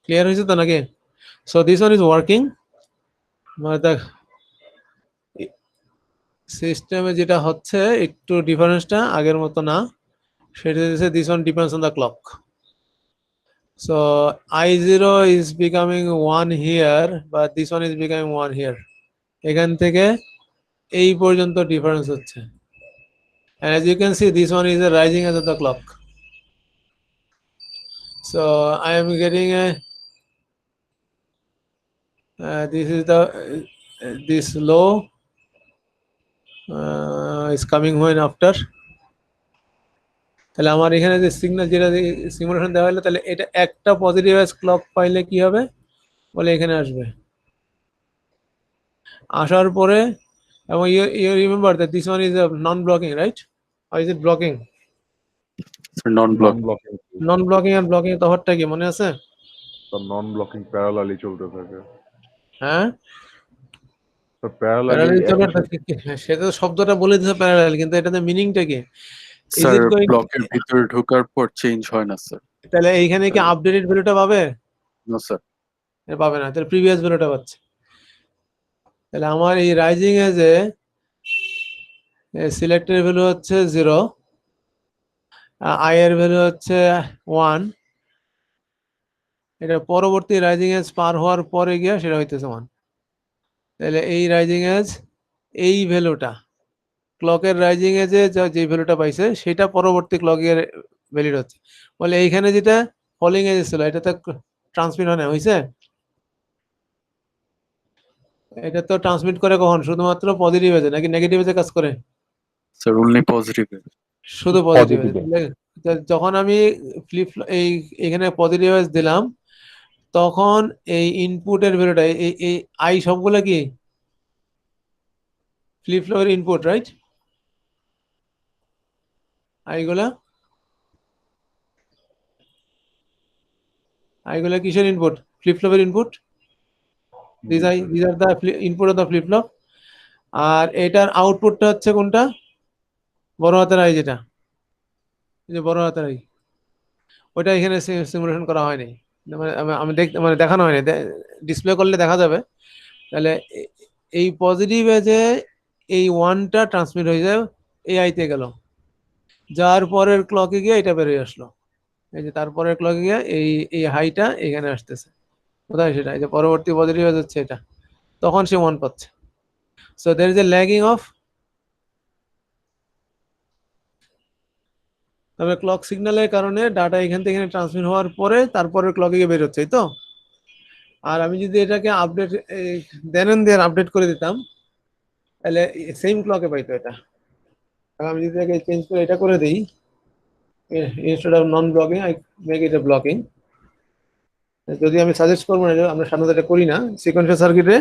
Clear হয়েছে তো নাকি? So this one is working. মানে সিস্টেমে যেটা হচ্ছে একটু ডিফারেন্সটা আগের মতো না, সেটা হচ্ছে this one depends on the clock. So I0 is becoming 1 here, but this one is becoming 1 here. এখান থেকে এই পর্যন্ত ডিফারেন্স হচ্ছে, and as you can see this one is rising as of the clock. So I am getting a this is the this low is coming when after. তাহলে আমার এখানে যে signal যেটা সিমুলেশন দেওয়া হলো, তাহলে এটা একটা পজিটিভ এজ ক্লক পাইলে কি হবে বলে এখানে আসবে, আসার পরে এবং you remember that this one is a non blocking, right? Or is it blocking? Sir, non-block. Non-blocking. Non blocking R blocking তফাৎটা কি মনে আছে? The non-blocking parallelly চলতে থাকে। হ্যাঁ, So parallelly প্যারালাল একই চলার সাথে- সেটা তো শব্দটা বলে দিয়েছে প্যারালাল, কিন্তু এটাতে মিনিংটা কি? Is স্যার it going- ব্লকের ভিতরে ঢোকার পর চেঞ্জ হয় না স্যার। তাহলে এইখানে কি আপডেটেড ভ্যালুটা পাবে? না স্যার। পাবে না, তাহলে প্রিভিয়াস ভ্যালুটা পাচ্ছে। তাহলে আমার এই রাইজিং এজে সিলেক্টের ভ্যালু হচ্ছে 0, আই এর ভ্যালু হচ্ছে 1, এটা পরবর্তী রাইজিং এজ পার হওয়ার পরে গিয়া সেটা হইতেছে 1। তাহলে এই রাইজিং এজ এই ভ্যালুটা ক্লকের রাইজিং এজে যে ভ্যালুটা পাইছে সেটা পরবর্তী ক্লকের ভ্যালিড হচ্ছে, বলে এইখানে যেটা ফলিং এজ ছিল এটা তো ট্রান্সমিট হয় না, হইছে? এটা তো ট্রান্সমিট করে কখন? শুধুমাত্র পজিটিভ এজে নাকি নেগেটিভ এজে কাজ করে? Sir only positive. শুধু পজিটিভ। Positive যখন আমি এখানে পজিটিভ এজ দিলাম, তখন এই ইনপুটের ভ্যালুটা এই আই সবগুলা কি ফ্লিপ ফ্লপের ইনপুট, রাইট? আইগুলা কিসের ইনপুট? ফ্লিপ ফ্লপের input. these are the input of the flip flop, আর এটার আউটপুটটা হচ্ছে কোনটা? বড় হাতের আই, যেটা এই যে বড় হাতের আই, ওটা এখানে সিমুলেশন করা হয়নি, মানে আমি মানে দেখানো হয়নি, ডিসপ্লে করলে দেখা যাবে। তাহলে এই পজিটিভ এজে এই 1টা ট্রান্সমিট হয়ে যায় এই আইতে গেল, যার পরের ক্লকে গিয়ে এটা বেরিয়ে আসলো, এই যে তারপরের ক্লকে গিয়ে এই হাইটা এখানে আসতেছে, কোথায় সেটা? এই যে পরবর্তী পজিটিভ এজ হচ্ছে এটা, তখন সে 1 পাচ্ছে। So there is a lagging of, তবে ক্লক সিগন্যালের কারণে ডাটা এখান থেকে এখানে ট্রান্সমিট হওয়ার পরে তারপরে ক্লকে গিয়ে বের হচ্ছে, তো। আর আমি যদি এটাকে আপডেট দেন আপডেট করে দিতাম, তাহলে সেম ক্লকে পাইতো এটা। আমি যদি এটাকে চেঞ্জ করে এটা করে দিই, instead of non blocking I make it a blocking, যদি আমি সাজেস্ট করবো না, আমরা সাধারণত এটা করি না সিকোয়েন্সিয়াল সার্কিটে,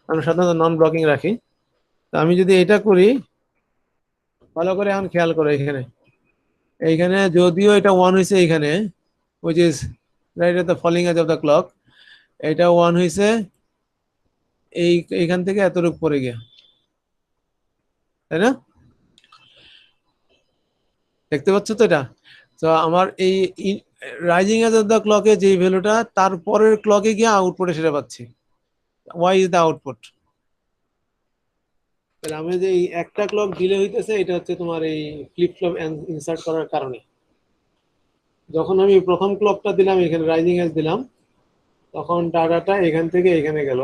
আমরা সাধারণত নন ব্লকিং রাখি। তো আমি যদি এটা করি, ভালো করে এখন খেয়াল করো এখানে, এইখানে যদিও এটা 1 হয়েছে এইখানে, which is right at the falling edge of the clock, এটা 1 হয়েছে এইখান থেকে এতটুকু পরে গিয়া, তাই না? দেখতে পাচ্ছ তো এটা? তো আমার এই রাইজিং এজ অফ দ্য ক্লকে যে ভ্যালুটা, তার পরের ক্লকে গিয়ে আউটপুটে সেটা পাচ্ছি। Y is the output. তাহলে আমি যে এই একটা ক্লক ডিলে হইতেছে, এটা হচ্ছে তোমার এই ফ্লিপ ফ্লপ ইনসার্ট করার কারণে। যখন আমি প্রথম ক্লকটা দিলাম, এখানে রাইজিং এজ দিলাম, তখন ডাটাটা এখান থেকে এখানে গেল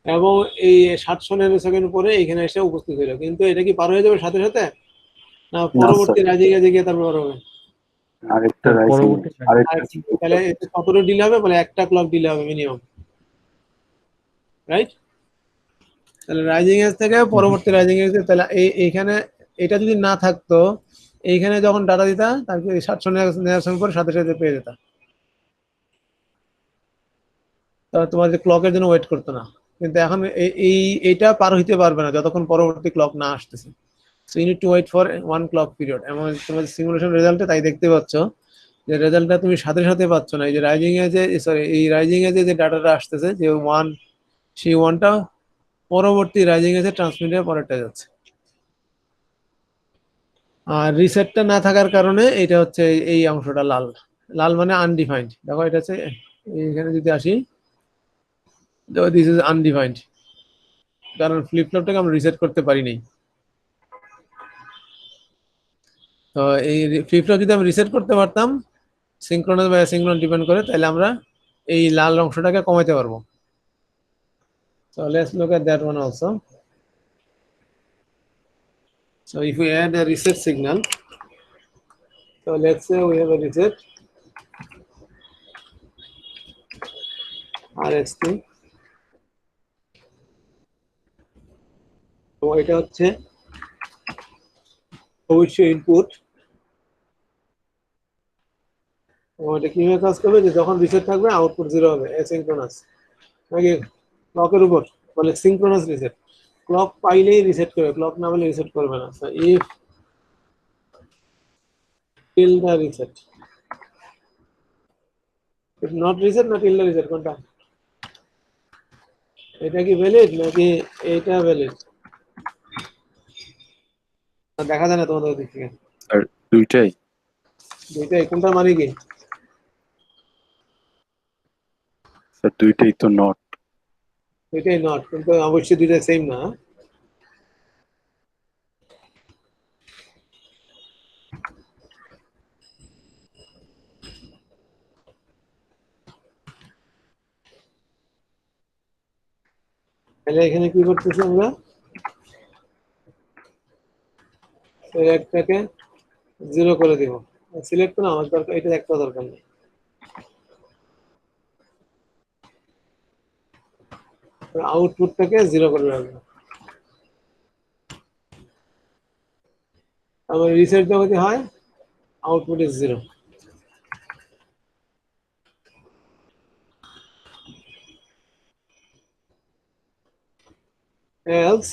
এবং এই 700 ন্যানোসেকেন্ড পরে এখানে এসে উপস্থিত হলো। কিন্তু এটা কি পার হয়ে যাবে সাথে সাথে, না পরবর্তী রাইজিং এজে গিয়ে তারপর হবে? আরেকটা স্যার, রাইজিং পরবর্তী আরেকটা তাহলে এতে কতটা ডিলে হবে? বলে একটা ক্লক ডিলে হবে মিনিমাম, রাইট? তাহলে রাইজিং এজ থেকে পরবর্তী রাইজিং এজ, তাহলে এইখানে এটা যদি না থাকতো, এইখানে যখন ডাটা দিতা, তারপরে 700 ন্যানোসেকেন্ড পরে সাথে সাথে পেয়ে যেতা, তাহলে তোমার যে ক্লকের জন্য ওয়েট করতো না। কিন্তু এখন এইটা পার হইতে পারবে না যতক্ষণ পরবর্তী ক্লক না আসতেছে। So you need to wait for 1 clock period. এবং তোমাদের সিমুলেশন রেজাল্টে তাই দেখতে পাচ্ছ যে রেজাল্টটা তুমি সাথে সাথে পাচ্ছ না। এই যে রাইজিং এজে, সরি, এই রাইজিং এজে যে ডাটাটা আসতেছে যে 1, সেই 1টা পরবর্তী রাইজিং এজে ট্রান্সমিটের পরেরটা যাচ্ছে। আর রিসেটটা না থাকার কারণে এটা হচ্ছে এই অংশটা লাল। লাল মানে আনডিফাইন্ড। দেখো এটা হচ্ছে, এইখানে যদি আসি, দিস ইজ আনডিফাইন্ড, কারণ ফ্লিপ ফ্লপটাকে আমরা রিসেট করতে পারি নাই। তো এই ফ্লিপ ফ্লপ যদি আমি রিসেট করতে পারতাম, সিঙ্ক্রোনাস বা অ্যাসিঙ্ক্রোনাস ডিপেন্ড করে, তাহলে আমরা এই লাল অংশটাকে কমাইতে পারবো। So let's look at that one also. So if we add a reset signal, so let's say we have a reset RST. তো এটা হচ্ছে অবশ্যই ইনপুট। এটা কিভাবে কাজ করবে, যে যখন রিসেট থাকবে আউটপুট 0 হবে, অ্যাসিঙ্ক্রোনাস নাকি ক্লকের উপর বলে সিঙ্ক্রোনাস রিসেট। ক্লক পাইলেই রিসেট করবে, ক্লক না পেলে রিসেট করবে না। So if till the reset, if not reset না টিল দ্য রিসেট, কোনটা? এটা কি ভ্যালিড নাকি এটা ভ্যালিড? দেখা যায় না তোমাদের দিক থেকে। আর দুইটাই দুইটাই, কোনটা মানে কি? স্যার, দুইটাই তো নট। দুইটাই নট, কিন্তু অবশ্যই দুইটা সেম না। তাহলে এখানে কি করতেছি আমরা, একটাকে 0 করে দিব। সিলেক্ট না আমার দরকার, এটা একটা দরকার নেই। আউটপুটটাকে 0 করে রাখবো। আমার রিসেট যদি হয়, output is 0। else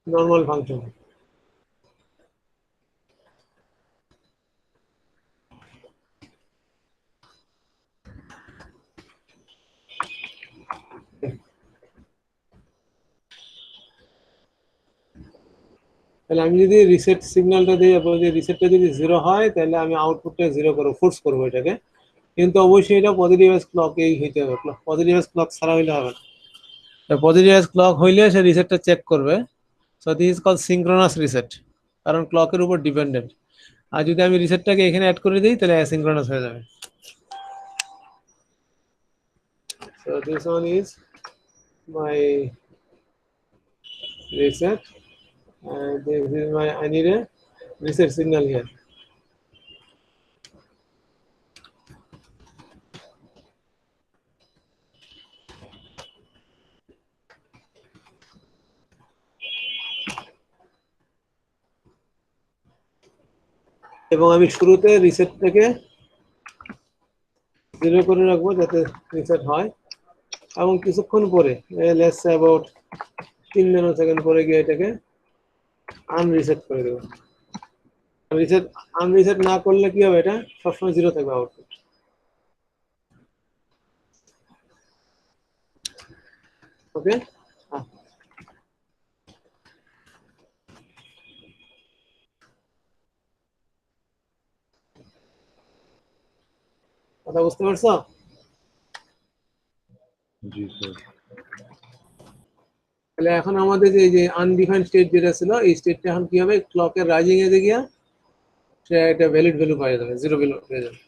normal function। তাহলে আমি যদি রিসেট সিগন্যালটা দিই, যদি রিসেটটা যদি 0 হয়, তাহলে আমি আউটপুটটা 0 করবো, ফোর্স করবো এটাকে। কিন্তু অবশ্যই এটা পজিটিভ এজ ক্লকেই হইতে হবে, পজিটিভ এজ ক্লক ছাড়া হইলে হবে না। পজিটিভ এজ ক্লক হইলে সে রিসেটটা চেক করবে। So this is call synchronous reset, কারণ ক্লকের উপর ডিপেন্ডেন্ট। আর যদি আমি রিসেটটাকে এখানে অ্যাড করে দিই, তাহলে অ্যাসিঙ্ক্রোনাস হয়ে যাবে। So this one is my reset, and this is my, I need a reset signal here. এবং আমি শুরুতে রিসেট থেকে 0 করে রাখবো যাতে রিসেট হয়, এবং কিছুক্ষণ পরে let's say about 3 nano second পরে গিয়ে এটাকে আনরিসেট করে দেবো। আনরিসেট না করলে কি হবে, এটা সবসময় 0 থাকবে আউটপুট। ওকে, কথা বুঝতে পারছো? জি স্যার। তাহলে এখন আমাদের যে আনডিফাইন্ড স্টেট যেটা ছিল, এই স্টেটটা এখন কি হবে, ক্লকের রাইজিং এজে গিয়া সে একটা ভ্যালিড ভ্যালু পাওয়া যাবে, 0 ভ্যালু পেয়ে যাবে।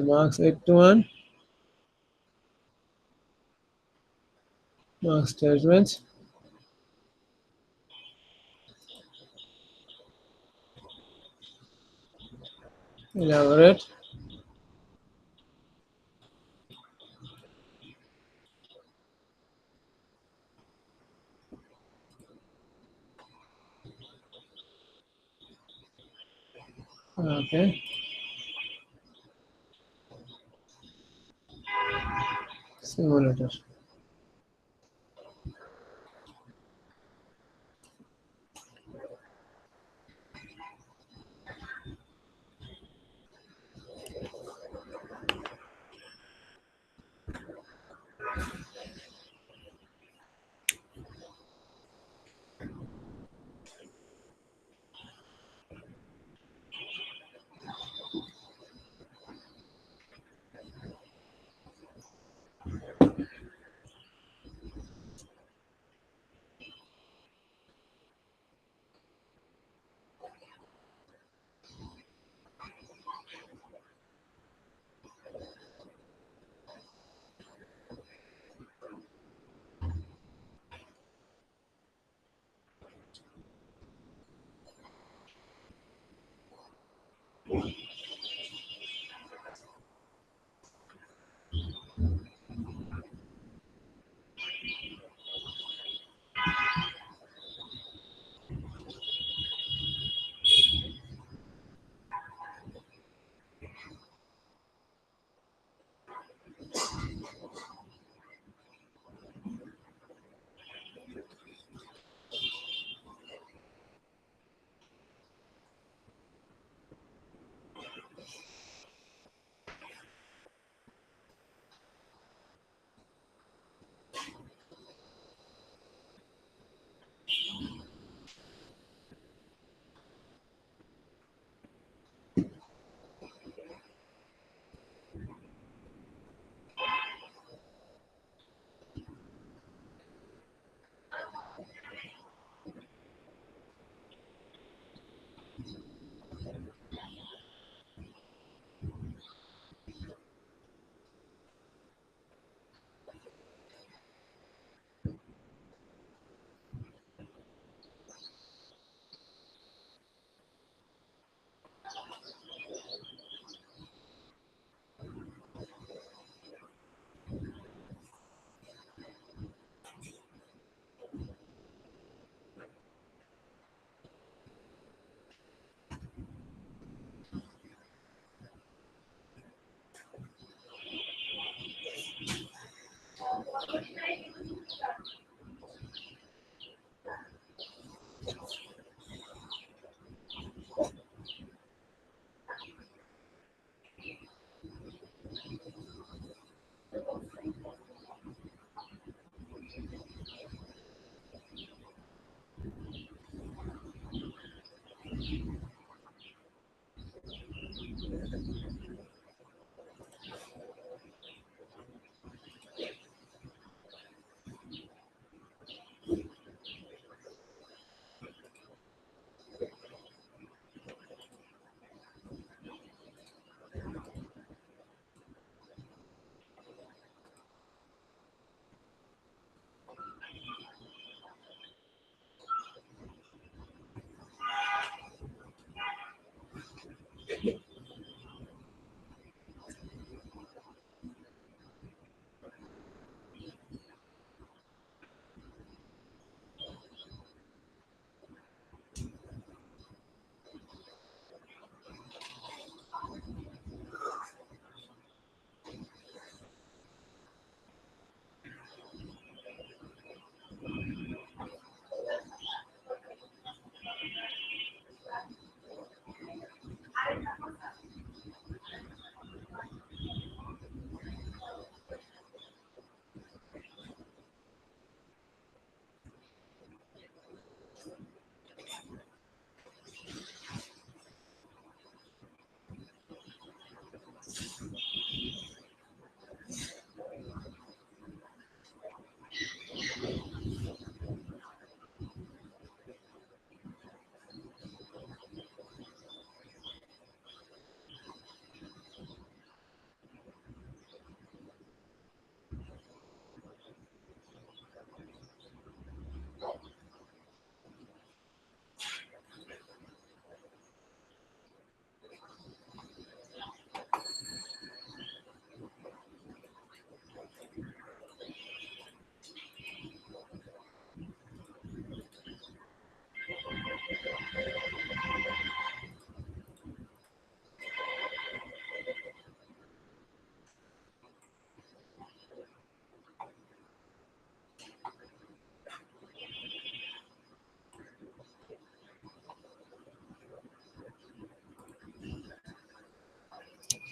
Marks 8 to 1 mark statements, elaborate, okay, simulator.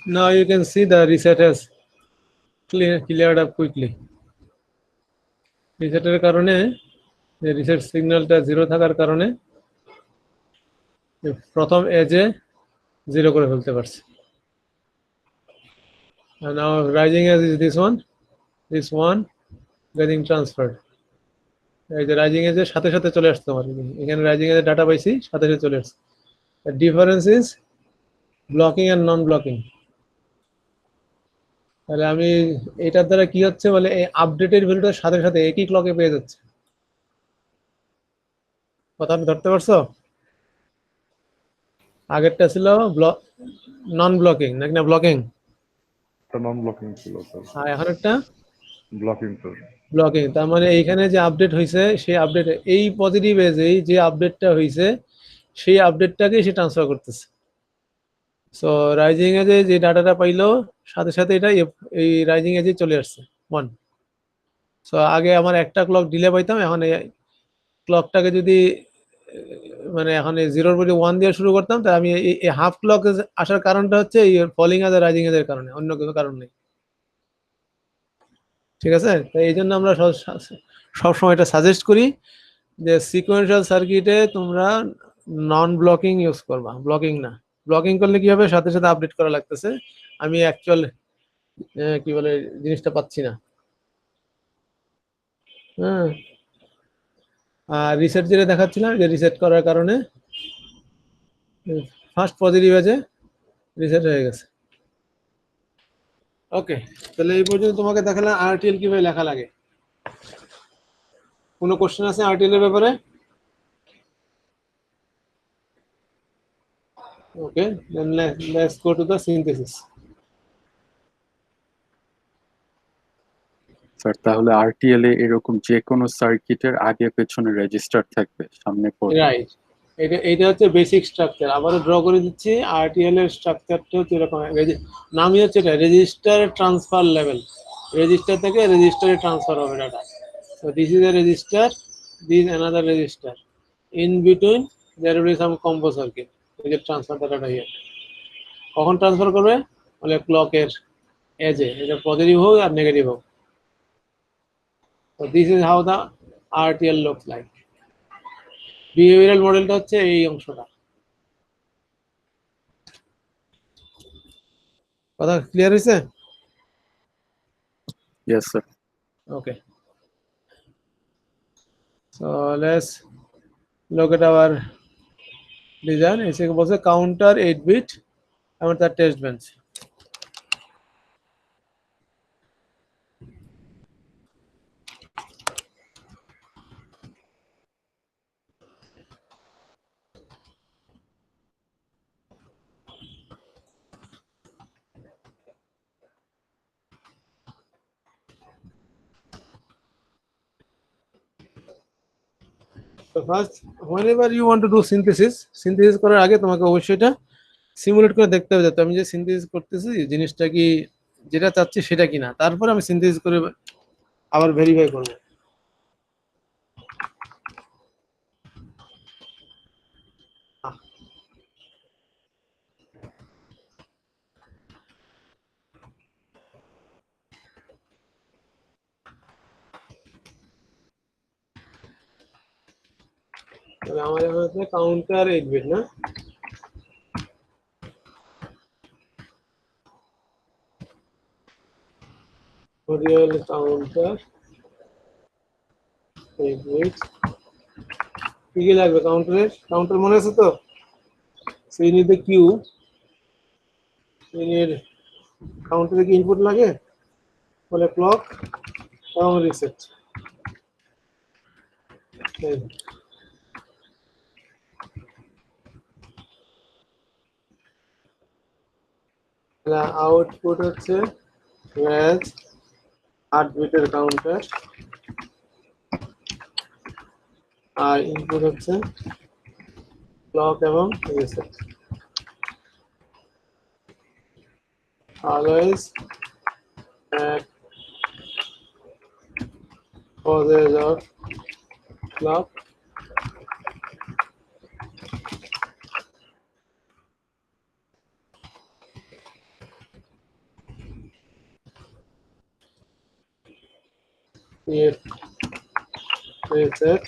Now you can see the reset has cleared up quickly. রিসেটের কারণে রিসেট সিগন্যালটা জিরো থাকার কারণে প্রথম এজে জিরো করে ফেলতে পারছে। And now rising edge is this one getting transferred. এই যে রাইজিং এজের সাথে সাথে চলে আসছে আমার এখানে রাইজিং এজের ডাটা পাইছি সাথে সাথে চলে আসছে। The difference is blocking and non blocking. তাহলে আমি এটার দ্বারা কি হচ্ছে বলে এই আপডেটের ভ্যালুটা সাথে সাথে একই ক্লকে পেয়ে যাচ্ছে। কথা ধরতে পারছো? আগেরটা ছিল নন ব্লকিং নাকি না ব্লকিং, The non-blocking ছিল স্যার, আর এখন একটা ব্লকিং স্যার। ব্লকিং। তার মানে এইখানে যে আপডেট হয়েছে সেই আপডেট এই পজিটিভ এজেই যে আপডেটটা হয়েছে সেই আপডেটটাকে সে ট্রান্সফার করতেছে। সো রাইজিং এজে যে ডাটাটা পাইলো সাথে সাথে এটা এই রাইজিং এজে চলে আসছে 1। সো আগে আমার একটা ক্লক ডিলে পাইতাম, এখন এই ক্লকটাকে যদি মানে এখন 0-র বদলে 1 দিয়ে শুরু করতাম তাহলে আমি এই হাফ ক্লক আসার কারণটা হচ্ছে এই ফলিং এজ আর রাইজিং এজের কারণে, অন্য কোনো কারণ নেই। ঠিক আছে? তাই এই জন্য আমরা সবসময় এটা সাজেস্ট করি যে সিকোয়েন্সিয়াল সার্কিটে তোমরা নন ব্লকিং ইউজ করবা, ব্লকিং না। ব্লকিং করলে কি হবে, সাথে সাথে আপডেট করা লাগতেছে, আমি অ্যাকচুয়াল কি বলে জিনিসটা পাচ্ছি না। হ্যাঁ, আর রিসেট যেটা দেখাচ্ছিলাম যে রিসেট করার কারণে ফার্স্ট পজিটিভ আছে রিসেট হয়ে গেছে। ওকে, তাহলে এই পর্যন্ত তোমাকে দেখালাম আরটিএল কিভাবে লেখা লাগে। কোনো কোশ্চেন আছে আরটিএল এর ব্যাপারে? Okay, then let's go to the synthesis. Sir তাহলে আরটিএল এ এরকম যে কোনো সার্কিটের আগে পেছনে রেজিস্টার থাকবে, সামনে পরে। রাইট, এটা হচ্ছে বেসিক স্ট্রাকচার। আবারও ড্র করে দিচ্ছি। আরটিএল এর স্ট্রাকচারটা হচ্ছে এরকম, নামই হচ্ছে এটা রেজিস্টার ট্রান্সফার লেভেল। রেজিস্টার থেকে রেজিস্টারে ট্রান্সফার হবে ডাটা। So this is a register, this another register, in between there will be some combo circuit. এই যে ট্রান্সফার ডাটাটা হিয়ার কখন ট্রান্সফার করবে বলে ক্লকের এজে, এটা পজিটিভ হোক আর নেগেটিভ হোক। So this is how the RTL looks like. Behavioural মডেলটা হচ্ছে এই অংশটা। কথা ক্লিয়ার হয়েছে? Yes sir. Okay. So let's look at our design. এসে বলছে কাউন্টার 8 বিট এবং তার test bench. So first, whenever you want to do synthesis করার আগে তোমাকে অবশ্যই এটা সিমুলেট করে দেখতে হবে যাতে আমি যে সিনথেসিস করতেছি জিনিসটা কি যেটা চাচ্ছি সেটা কিনা, তারপর আমি সিনথেসিস করে আবার ভেরিফাই করব। তাহলে আমাদের হচ্ছে কাউন্টার 8 বিট না, রিয়েল কাউন্টার 8 বিট। কি কি লাগবে কাউন্টার মনে আছে তো? So you need the Q, you need কাউন্টারে কি ইনপুট লাগে বলে ক্লক এবং রিসেট। আউটপুট হচ্ছে রেজ 8 বিটের কাউন্টার, আর ইনপুট হচ্ছে ক্লক এবং reset. Always at causes of clock create reset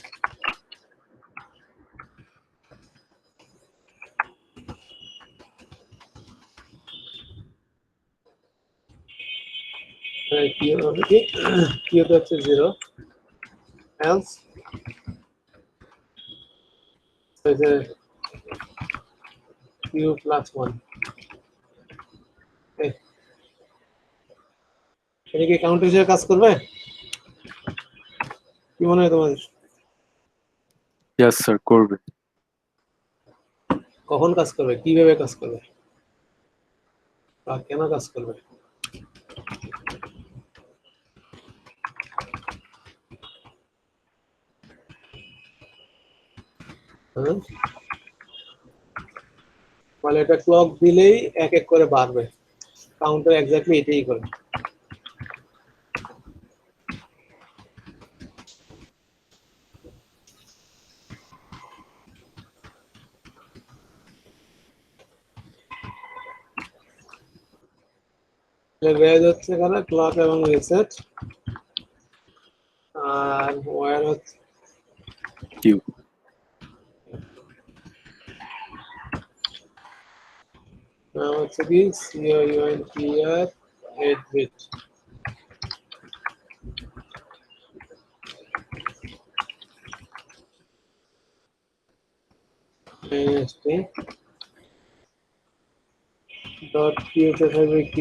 q হচ্ছে 0 else q plus 1 এটা কি কাউন্টার হিসেবে কাজ করবে কি মনে হয় তোমাদের ইয়েস স্যার করবে। কখন কাজ করবে কিভাবে কাজ করবে বা কেন কাজ করবে হ্যাঁ? মানে এটা ক্লক দিলেই এক এক করে বাড়বে কাউন্টার এক্স্যাক্টলি এটাই করে রেজ হচ্ছে এখানে ক্লক এবং রিসেট আর ওয়্যার হচ্ছে কিউ হচ্ছে কি COUNTR 8 bit NST dot Q তে থাকবে Q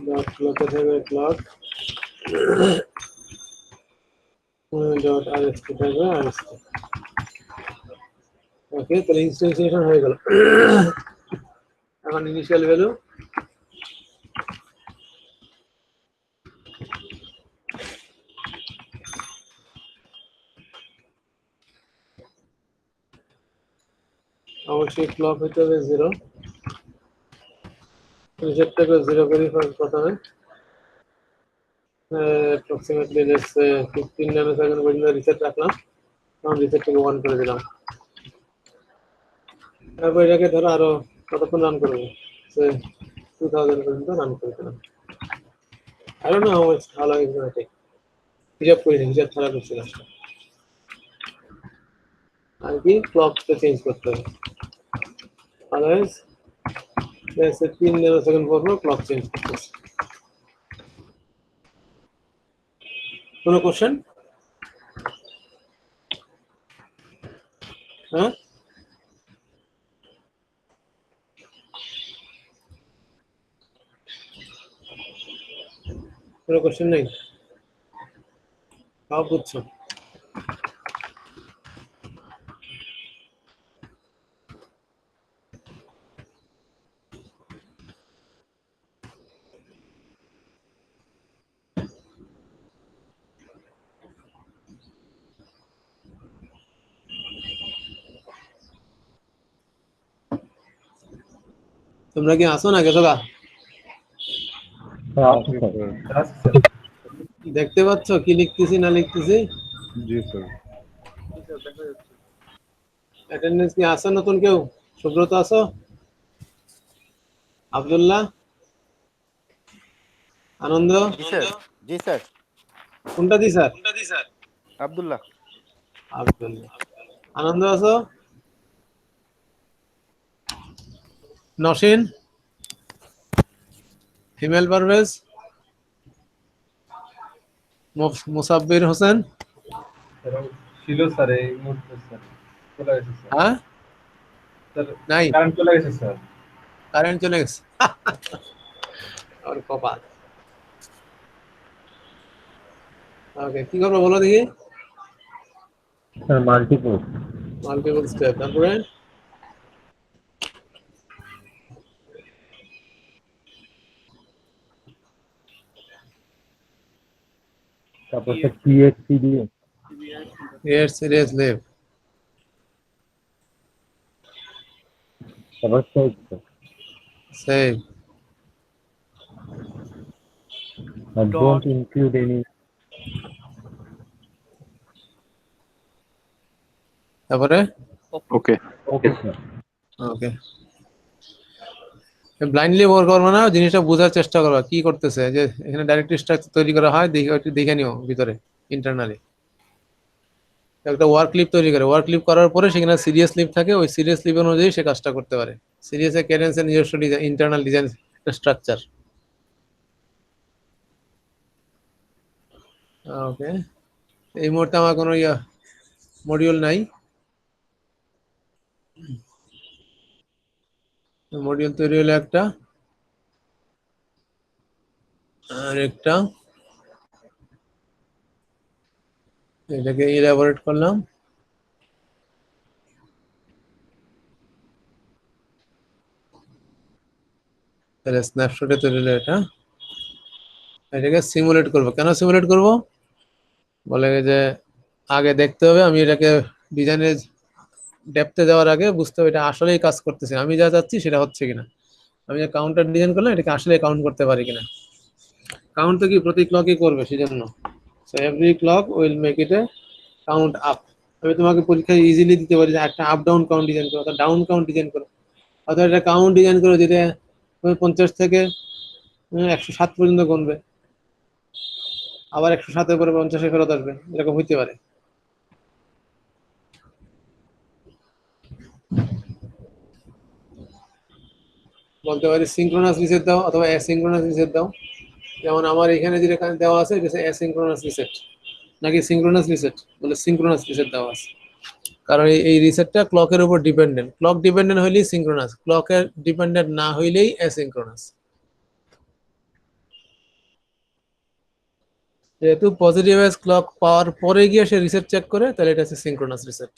dot clock তে থাকবে clock dot RST থাকবে RST ওকে তাহলে ইনস্ট্যান্সিয়েশন হয়ে গেল এখন ইনিশিয়াল ভ্যালু অবশ্যই ক্লক হতে হবে 0 রিসেটটাকে 0 করি প্রথমে অ্যাপ্রক্সিমেটলি লেটস 15 ন্যানোসেকেন্ড পর্যন্ত রিসেট রাখলাম তখন রিসেটটাকে 1 করে দিলাম তারপর এটাকে ধরো আরো কতক্ষণ রান করবো 2000 পর্যন্ত রান করে দিলাম I don't know how long it's gonna take হিসাব করিনি হিসাব ছাড়া করছি লাস্টে আর কি ক্লকটা চেঞ্জ করতে হবে আদারওয়াইজ লেটস 3 ন্যানোসেকেন্ড পর ক্লক চেঞ্জ করতেছি কোনো কোশ্চেন হ্যাঁ কোনো কোশ্চেন নেই সব বুঝছো তোমরা কি আসো না গেছো গা আচ্ছা স্যার আচ্ছা স্যার দেখতে পাচ্ছ কি লিখতেছি না লিখতেছি জি স্যার অ্যাটেন্ডেন্স কি আসো নতুন কেউ সুব্রত আসো আব্দুল্লাহ আনন্দ জি স্যার জি স্যার কোনটা দি স্যার আব্দুল্লাহ আব্দুল্লাহ আনন্দ আছো নসীন হিমেল পারভেজ মুসাব্বির হোসেন স্যার ছিল স্যার এই মুহূর্তে স্যার চলে গেছে স্যার হ্যাঁ স্যার নাই কারেন্ট চলে গেছে স্যার কারেন্ট চলে গেছে আর কপাল ওকে কি করবো বলো দেখি স্যার মাল্টিপল মাল্টিপল স্টেপ তারপরে তারপর sir TXCD create serious leave তারপর save save don't include any তারপরে okay okay sir okay blindly work করবে না, জিনিসটা বোঝার চেষ্টা করো কি করতেছে। যে এখানে ডাইরেক্ট স্ট্রাকচার তৈরি করা হয়, দেখে একটু দেখে নিও ভিতরে ইন্টারনালি। একটা ওয়ার্ক লিপ তৈরি করে, ওয়ার্ক লিপ করার পরে সেখানে সিরিয়াস লিপ থাকে, ওই সিরিয়াস লিপ অনুযায়ী সে কাজটা করতে পারে। সিরিয়াসের ক্যাডেন্সের নিজস্ব ডিজাইন, ইন্টারনাল ডিজাইন স্ট্রাকচার। ওকে, এই মুহূর্তে আমার কোনো মডিউল নাই। মডিউল তৈরি হলো একটা, আর একটা এটাকে ইলাবোরেট করলাম। তাহলে স্ন্যাপশটে তৈরি হলো এটা। এটাকে সিমুলেট করব। কেন সিমুলেট করব? বলে যে আগে দেখতে হবে, আমি এটাকে ডিজাইনের ডেপথে যাওয়ার আগে বুঝতে হবে এটা আসলেই কাজ করতেছে, আমি যা চাচ্ছি সেটা হচ্ছে কিনা। আমি যে কাউন্টার ডিজাইন করলাম, এটাকে আসলে কাউন্ট করতে পারি কিনা। কাউন্ট তো কি প্রতি ক্লকই করবে, সেজন্য so every clock will make it A count up. আমি তোমাকে পরীক্ষায় ইজিলি দিতে পারি যে একটা আপ ডাউন কাউন্ট ডিজাইন করো, অথবা ডাউন কাউন্ট ডিজাইন করো, অথবা একটা কাউন্ট ডিজাইন করো যেটা তুমি 50 থেকে 107 পর্যন্ত গুনবে, আবার 107-এর পরে 50-এ ফেরত আসবে, এরকম হইতে পারে। বলতে পারি সিঙ্ক্রোনাস রিসেট দাও অথবা অ্যাসিঙ্ক্রোনাস রিসেট দাও। যেমন আমার এখানে যেটা দেওয়া আছে এটা হচ্ছে অ্যাসিঙ্ক্রোনাস রিসেট, নাকি সিঙ্ক্রোনাস রিসেট? বলে সিঙ্ক্রোনাস রিসেট দেওয়া আছে, কারণ এই রিসেটটা ক্লকের উপর ডিপেন্ডেন্ট। ক্লক ডিপেন্ডেন্ট হইলেই সিঙ্ক্রোনাস, ক্লকের ডিপেন্ডেন্ট না হইলেই অ্যাসিঙ্ক্রোনাস। যেহেতু পজিটিভ এজ ক্লক পাওয়ার পরে গিয়ে সে রিসেট চেক করে, তাহলে এটা হচ্ছে সিঙ্ক্রোনাস রিসেট।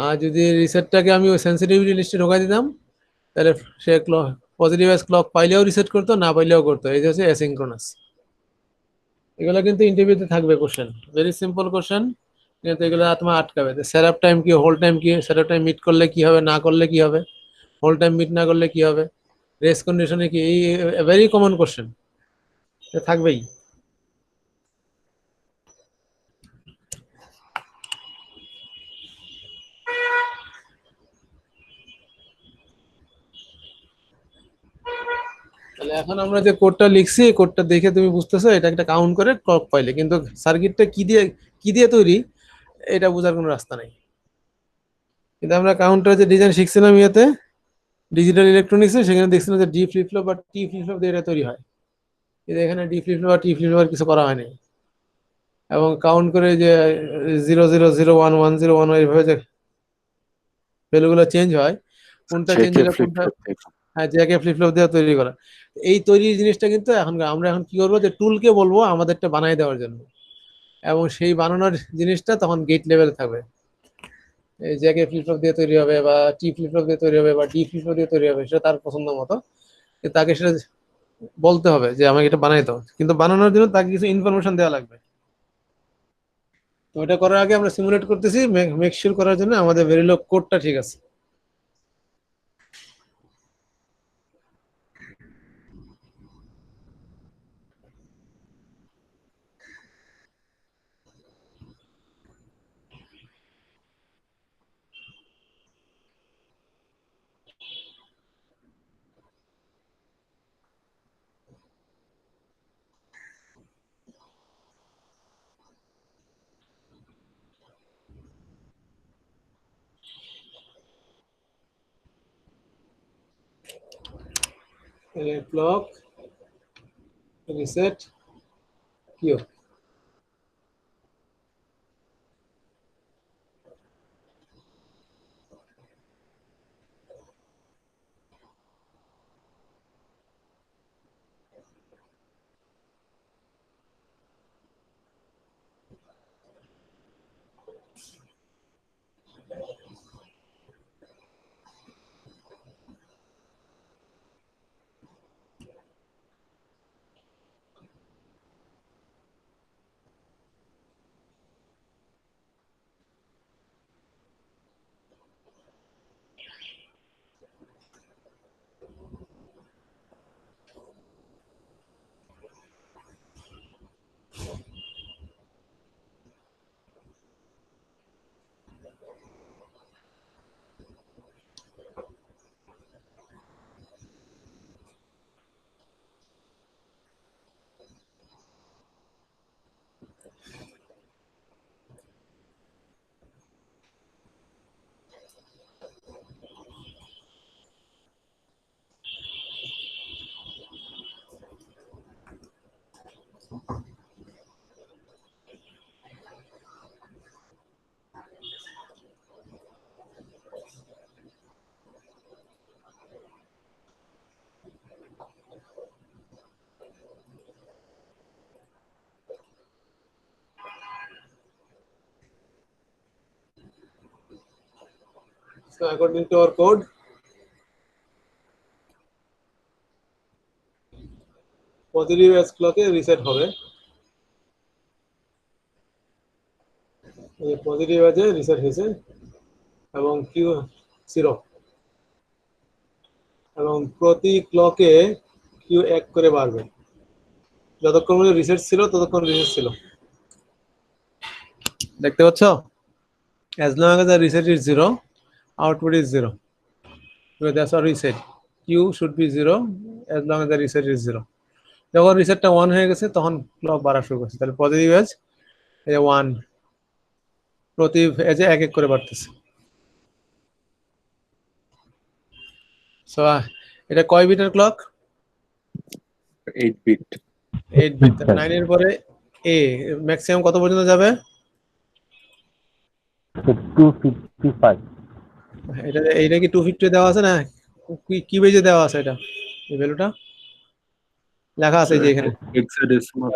আর যদি রিসেটটাকে আমি ওই সেন্সিটিভিটি লিস্টে ঢোকাই দিতাম, তাহলে সে পজিটিভ এজ ক্লক পাইলেও রিসেট করতো, না পাইলেও করতো। এই যে হচ্ছে অ্যাসিঙ্ক্রোনাস। এগুলো কিন্তু ইন্টারভিউতে থাকবে কোশ্চেন, ভেরি সিম্পল কোশ্চেন, কিন্তু এগুলো তোমার আটকাবে। সেটআপ টাইম কি, হোল্ড টাইম কি, সেটআপ টাইম মিট করলে কি হবে, না করলে কি হবে, হোল্ড টাইম মিট না করলে কি হবে, রেস কন্ডিশনে কি, এই ভেরি কমন কোশ্চেন থাকবেই। তাহলে এখন আমরা যে কোডটা লিখছি, এই কোডটা দেখে তুমি বুঝতেছো এটা একটা কাউন্ট করে ক্লক পাইলে, কিন্তু সার্কিটটা কি দিয়ে তৈরি এটা বোঝার কোনো রাস্তা নাই। কিন্তু আমরা কাউন্টার যে ডিজাইন শিখছিলাম ইয়েতে, ডিজিটাল ইলেকট্রনিক্সে, সেখানে দেখছিলাম যে ডি ফ্লিপ ফ্লপ বা টি ফ্লিপ ফ্লপ দিয়ে এটা তৈরি হয়। কিন্তু এখানে ডি ফ্লিপ ফ্লপ বা টি ফ্লিপ ফ্লপ কিছু করা হয়নি। এবং কাউন্ট করে যে 0 0 0 1 1 0 1 এইভাবে যে ভ্যালুগুলো চেঞ্জ হয়, কোনটা চেঞ্জ জেকে হলে ফ্লিপ কোনটা। ফ্লপ থেকে। হ্যাঁ, জ্যাকে ফ্লিপ ফ্লপ দিয়ে তৈরি করা। এই তৈরির জিনিসটা কিন্তু আমরা এখন কি করবো, যে টুলকে বলবো আমাদেরটা বানাই দেওয়ার জন্য, এবং সেই বানানোর জিনিসটা তখন গেট লেভেলে থাকবে। এই জ্যাকে ফ্লিপ ফ্লপ দিয়ে তৈরি হবে, বা টি ফ্লিপ ফ্লপ দিয়ে তৈরি হবে, বা ডি ফ্লিপ ফ্লপ দিয়ে তৈরি হবে, সেটা তার পছন্দ মতো। তাকে সেটা বলতে হবে যে আমাকে এটা বানাই দাও, কিন্তু বানানোর জন্য তাকে কিছু ইনফরমেশন দেওয়া লাগবে। তো এটা করার আগে আমরা সিমুলেট করতেছি, মেক শিওর করার জন্য আমাদের ভেরিলগ কোডটা ঠিক আছে। Clock reset Q. So according to our code, positive edge ক্লকে রিসেট হবে, পজিটিভ এজে রিসেট হয়েছে এবং কিউ 0 এবং প্রতি ক্লকে কিউ 1 করে বাড়বে, যতক্ষণ পর্যন্ত রিসেট ছিল ততক্ষণ রিসেট ছিল। দেখতে পাচ্ছ? as long as the reset is 0, output is 0. So that's what we said, q should be 0 as long as the reset is 0. যখন রিসেটটা 1 হয়ে গেছে তখন ক্লক বাড়া শুরু করছে, তাহলে পজিটিভ এজ এই 1 প্রতি এজে এক এক করে বাড়তেছে। সো এটা কয় বিটের ক্লক? 8 বিট। 8 বিট। 9 এর পরে এ ম্যাক্সিমাম কত পর্যন্ত যাবে? 255। এইটা কি 250 দেওয়া আছে না কি বেজে দেওয়া আছে? এটা এই ভ্যালুটা লেখা আছে যে এখানে হেক্সাডেসিমাল।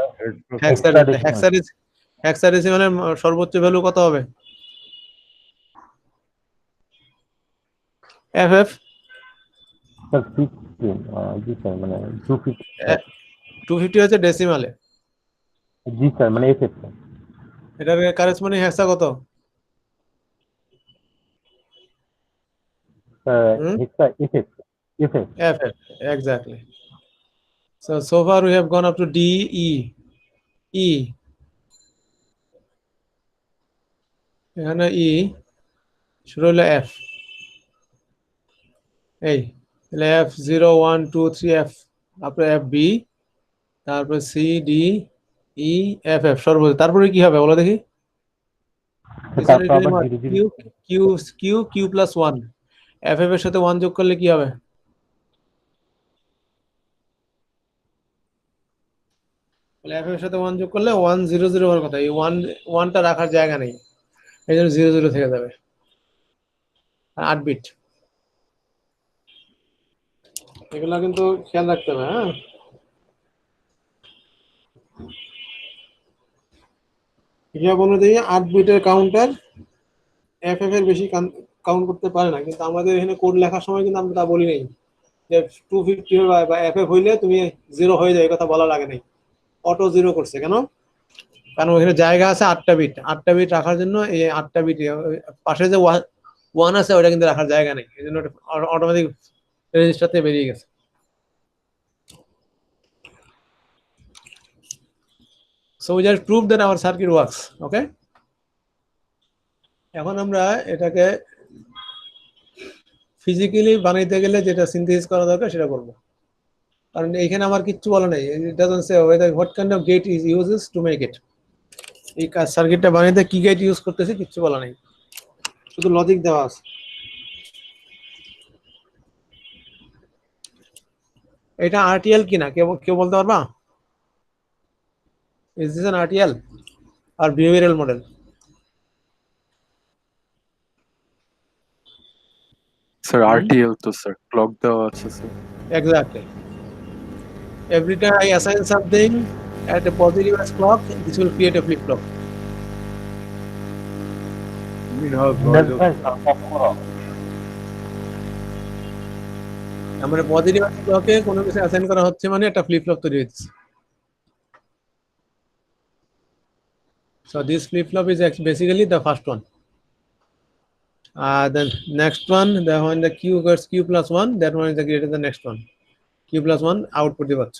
হেক্সাডেসিমালের সর্বোচ্চ ভ্যালু কত হবে? এফএফ স্যার 16 জি স্যার মানে 250 250 হচ্ছে ডেসিমালে। জি স্যার মানে এফএফ এটার কারেসপন্ডিং হেক্সা কত? Hexa FF FF exactly. So far we have gone up to D, E, E এখানে E শুরু হলো F, এই F 0 1 2 3 F, তারপরে FB, তারপরে C D E F F সর্বোচ্চ, তারপরে কি হবে বলো দেখি? তারপর আবার ধীরে ধীরে Q প্লাস 1, FF এর সাথে 1 যোগ করলে কি হবে? FF এর সাথে 1 যোগ করলে 100 হওয়ার কথা, এই 1টা রাখার জায়গা নেই, এই জন্য 00 থেকে যাবে। 8 বিট, এগুলা কিন্তু খেয়াল রাখতে হবে। হ্যাঁ, হিসাব অনুযায়ী 8 বিটের কাউন্টার এফএফ এর বেশি কাউন্ট করতে পারে না, কিন্তু আমাদের এখানে কোড লেখার সময় কিন্তু আমরা তা বলি নাই যে 250 বা এফএফ হইলে তুমি 0 হয়ে যায়, এই কথা বলা লাগে নাই, অটো 0 করছে। কেন? কারণ ওখানে জায়গা আছে 8টা বিট, 8টা বিট রাখার জন্য এই 8টা বিট পাশে যে 1 আছে ওটা কিন্তু রাখার জায়গা নেই, এই জন্য অটোমেটিক রেজিস্টারতে বেরিয়ে গেছে। So we just proved that our circuit works. Okay, এখন আমরা এটাকে ফিজিক্যালি বানাইতে গেলে যেটা সিনথেসিস করা দরকার সেটা করব, কারণ এখানে আমার কিচ্ছু বলা নেই, it doesn't say whether what kind of gate is uses to make it, এই সার্কিটটা বানাইতে কি গেট ইউজ করতেছে কিচ্ছু বলা নেই, শুধু লজিক দেওয়া আছে। এটা আরটিএল কিনা কেউ বলতে পারবা? Is this an RTL or behavioral model? Sir RTL তো স্যার ক্লক দেওয়া আছে sir. Exactly. Every time I assign something at a positive as clock, this will create a flip flop. আমরা পজিটিভ ক্লকে কোনো কিছু অ্যাসাইন করা হচ্ছে মানে একটা ফ্লিপ ফ্লপ তৈরি হচ্ছে। So this flip flop is basically the first one. The next one, when the Q gets Q plus 1, that one is the greater than the next one. Q plus 1 output দিয়ে পাচ্ছ।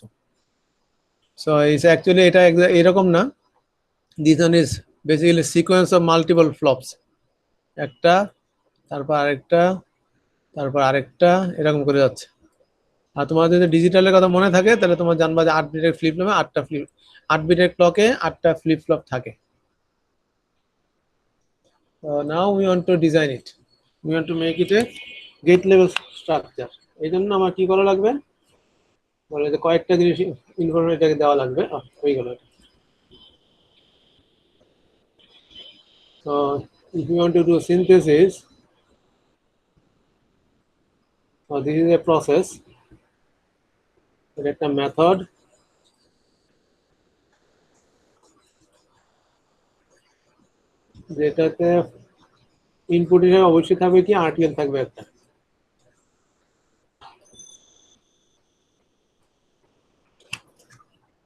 So it's actually এটা এরকম না, this one is basically sequence of multiple flops, একটা তারপর আরেকটা তারপর আরেকটা এরকম করে যাচ্ছে। আর তোমার যদি ডিজিটালের কথা মনে থাকে তাহলে তোমার জানবা যে 8 বিটের ফ্লিপ ফ্লপে 8 বিটের ক্লকে 8টা ফ্লিপ ফ্লপ থাকে। Now we want to design it, we want to make it a gate level structure. এই জন্য আমার কি করা লাগবে বলে যে কয়েকটা জিনিস ইনফরমেশন এটাকে দেওয়া লাগবে। হয়ে গেল। So if you want to do synthesis, so this is a process, এটা একটা মেথড, যেটাতে ইনপুট হিসেবে অবশ্যই থাকবে কি আরটিএল থাকবে একটা।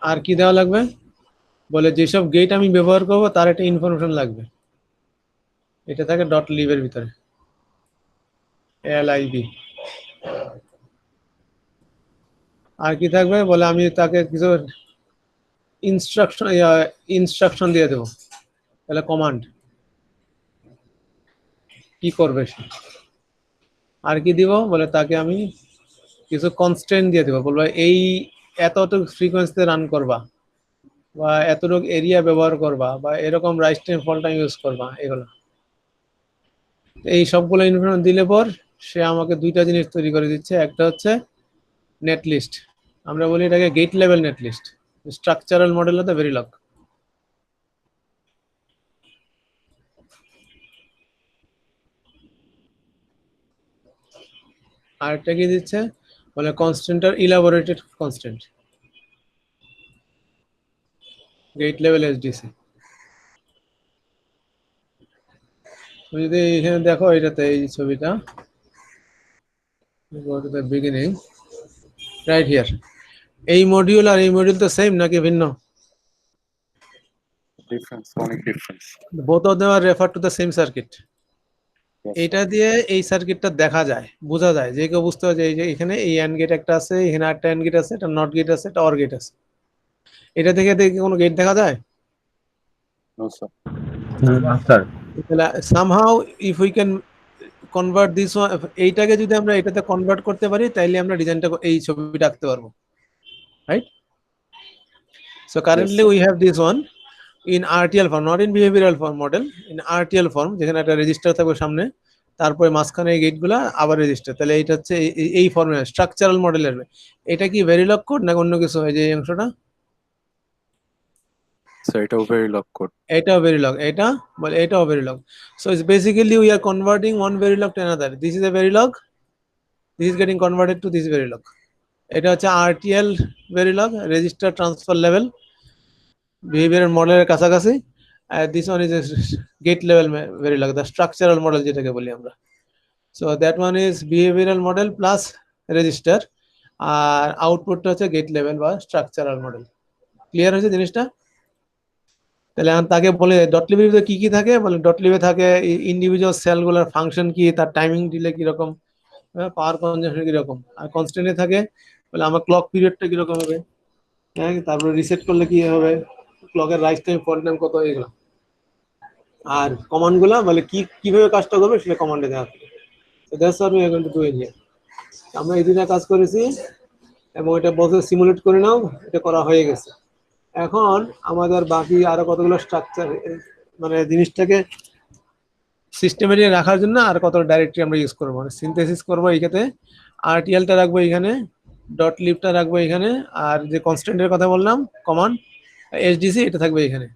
আর কি দেওয়া লাগবে বলে যেসব গেট আমি ব্যবহার করব তার একটা ইনফরমেশন লাগবে, এটা থাকে ডট লিভের ভিতরে এলআইবি। আর কি থাকবে বলে আমি তাকে কিছু ইনস্ট্রাকশন দিয়ে দেবো, তাহলে কমান্ড কি করবে সে। আর কি দিব বলে তাকে আমি কিছু কনস্ট্রেন্ট দিয়ে দেবো, বলবো এই এতটুকু ফ্রিকোয়েন্সিতে রান করবা বা এতটুকু এরিয়া ব্যবহার করবা বা এরকম rice time fall time use করবা, এগুলো এই সবগুলো ইনফরমেশন দিলে পর সে আমাকে দুইটা জিনিস তৈরি করে দিচ্ছে। একটা হচ্ছে নেট লিস্ট, আমরা বলি এটাকে gate level net list, structural model হতে ভেরিলগ। আরেকটা কি দিচ্ছে বলে কনস্ট্যান্ট আর elaborated constant, gate level SDC. তুমি যদি এখানে দেখো এটাতে এই ছবিটা go to the beginning right here, এই মডিউল আর এই মডিউল তো সেম নাকি ভিন্ন? ডিফারেন্স, অনেক difference. both of them are referred to the same circuit. এটা দিয়ে এই সার্কিটটা দেখা যায়, বোঝা যায়, যে কেউ বুঝতে পারে যে এই যে এখানে এই অ্যান্ড গেট একটা আছে, এখানে একটা অ্যান্ড গেট আছে, এটা নট গেট আছে, এটা অর গেট আছে। এটা থেকে দেখে কোনো গেট দেখা যায়? No sir. না স্যার। তাহলে somehow if we can convert this one, এইটাকে যদি আমরা এটাতে কনভার্ট করতে পারি তাইলে আমরা ডিজাইনটা এই ছবিটা আঁকতে পারবো, right? So currently we have this one in RTL form, not in behavioral form model, in RTL form, যেখানে একটা রেজিস্টার থাকবে সামনে, তারপরে মাঝখানে এই গেটগুলা আবার রেজিস্টার। তাহলে এইটা হচ্ছে এই ফর্মে স্ট্রাকচারাল মডেলের। এটা কি ভেরিলগ কোড না অন্য কিছু হয় যে এই অংশটা? স্যার এটাও ভেরিলগ কোড। এটাও ভেরিলগ, এটা বলে এটাও Verilog. So it's basically we are converting one Verilog to another. This is a Verilog, this is getting converted to this Verilog. এটা হচ্ছে RTL Verilog, register transfer level, behaviour মডেলের কাছাকাছি। আর this one is gate level Verilog, the structural model যেটাকে বলি আমরা। So that one is behavioural model plus register, আর আউটপুটটা হচ্ছে গেট লেভেল বা স্ট্রাকচারাল মডেল। ক্লিয়ার হয়েছে জিনিসটা? তাহলে এখন তাকে বলে ডট লিভের ভিতরে কি কি থাকে বলে, ডট লিভে থাকে ইন্ডিভিজুয়াল সেলগুলোর ফাংশন কি, তার টাইমিং ডিলে কিরকম, পাওয়ার কনজাম্পশন কিরকম, আর কনস্ট্যান্টে থাকে বলে আমার ক্লক পিরিয়ডটা কিরকম হবে, হ্যাঁ, তারপরে রিসেট করলে কি হবে, ক্লকের রাইস টাইম ফল টাইম কত, এগুলো। আর কমান্ডগুলো বলে কি কিভাবে কাজটা করবে সেটা কমান্ডে দেওয়া থাকে। So that's what we are going to do in here. আমরা এই দুইটা কাজ করেছি এবং এটা বলতে সিমুলেট করে নাও, এটা করা হয়ে গেছে। এখন আমাদের বাকি আরো কতগুলো স্ট্রাকচার মানে জিনিসটাকে সিস্টেমেটিক রাখার জন্য আর কত ডাইরেক্টরি আমরা ইউজ করবো, মানে সিনথেসিস করবো। এইখানে আরটিএলটা রাখবো এখানে, ডট লিভটা রাখবো এখানে, আর যে কনস্ট্যান্টের কথা বললাম কমান্ড এসডিসি এটা থাকবে এখানে।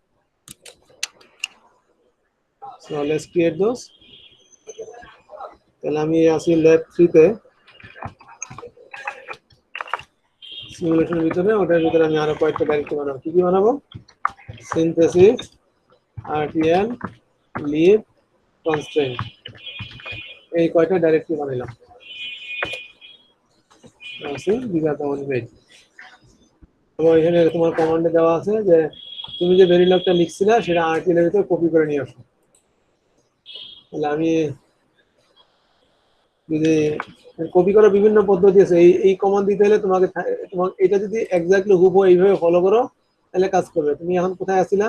সো লেটস ক্রিয়েট দোস। তাহলে আমি আসি ল্যাব 3 তে, সিমুলেশনের ভিতরে, ওটার ভিতরে আমি আরো কয়েকটা ডাইরেক্টরি বানাবো। কি কি বানাবো? সিনথেসিস, আরটিএল, লিভ, কনস্ট্রেন্ট, এই কয়টা ডাইরেক্টরি বানাইলাম। এখানে তোমার কমান্ডে দেওয়া আছে যে তুমি যে ভেরিলগটা লিখছিলে সেটা আরটিএল এর ভিতরে কপি করে নিয়ে আসো। তাহলে আমি যদি কপি করার বিভিন্ন পদ্ধতি আছে, এই কমান্ড দিতে হলে তোমাকে এটা যদি এক্স্যাক্টলি হুবহু এইভাবে ফলো করো তাহলে কাজ করবে। তুমি এখন কোথায় আছিলা?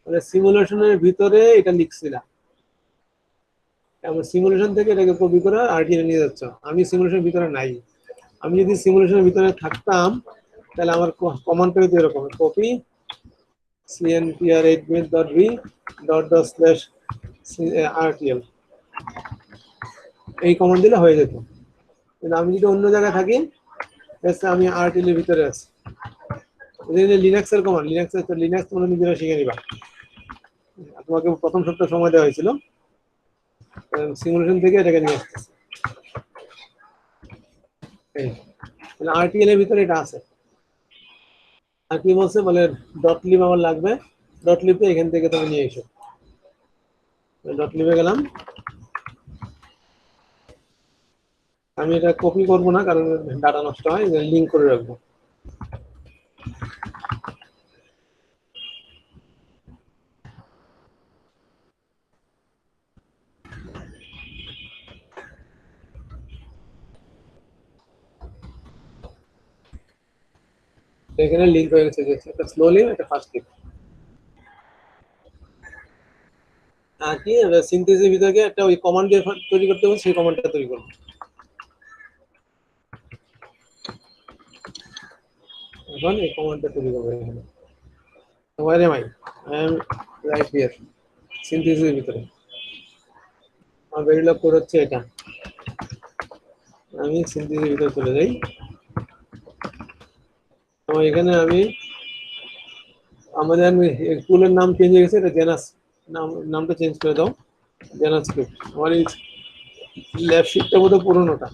মানে সিমুলেশনের ভিতরে এটা লিখছিলা, সিমুলেশন থেকে এটাকে কপি করে আরটিএল নিয়ে যাচ্ছ। আমি সিমুলেশনের ভিতরে নাই। আমি যদি সিমুলেশনের ভিতরে থাকতাম তাহলে আমার কমান্ডটা হতো এরকম, কপি cnpr8bit.v.rtl, এই কমান্ড দিলে হয়ে যেত। কিন্তু আমি যদি অন্য জায়গায় থাকি, আমি আরটিএল এর ভিতরে আছি, লিনাক্স এর কমান্ড, লিনাক্স তোমরা নিজেরা শিখে নিবা। তোমাকে প্রথম সপ্তাহ সময় দেওয়া হয়েছিল, সিমুলেশন থেকে এটাকে নিয়ে আসতেছে। আরটিএল এর ভিতরে এটা আছে। আর কি বলছে বলে ডট লিভ আমার লাগবে, ডট লিভে এখান থেকে তুমি নিয়ে এসো। ডট লিভে গেলাম, আমি এটা কপি করব না, কারণ ডাটা নষ্ট হয়, লিংক করে রাখবো। এখানে লিংক হয়ে গেছে, একটা স্লোলি একটা ফাস্ট লিঙ্ক। আর কি সিনথেসিসের ভিতরে একটা ওই কমান্ড দিয়ে তৈরি করতে হবে, সেই কমান্ডটা তৈরি করব। এখন এই কমান্ডটা তৈরি করব এখানে। Where am I? I am right here. সিনথেসিসের ভিতরে আমার ভেরিলগ কোড হচ্ছে এটা। আমি সিনথেসিসের ভিতরে চলে যাই। আমার এখানে আমি আমাদের টুলের নাম চেঞ্জ হয়ে গেছে, এটা জেনাস নামটা চেঞ্জ করে দাও, জেনাস স্ক্রিপ্ট। আমার এই ল্যাব শিটটা বোধহয় পুরোনোটা।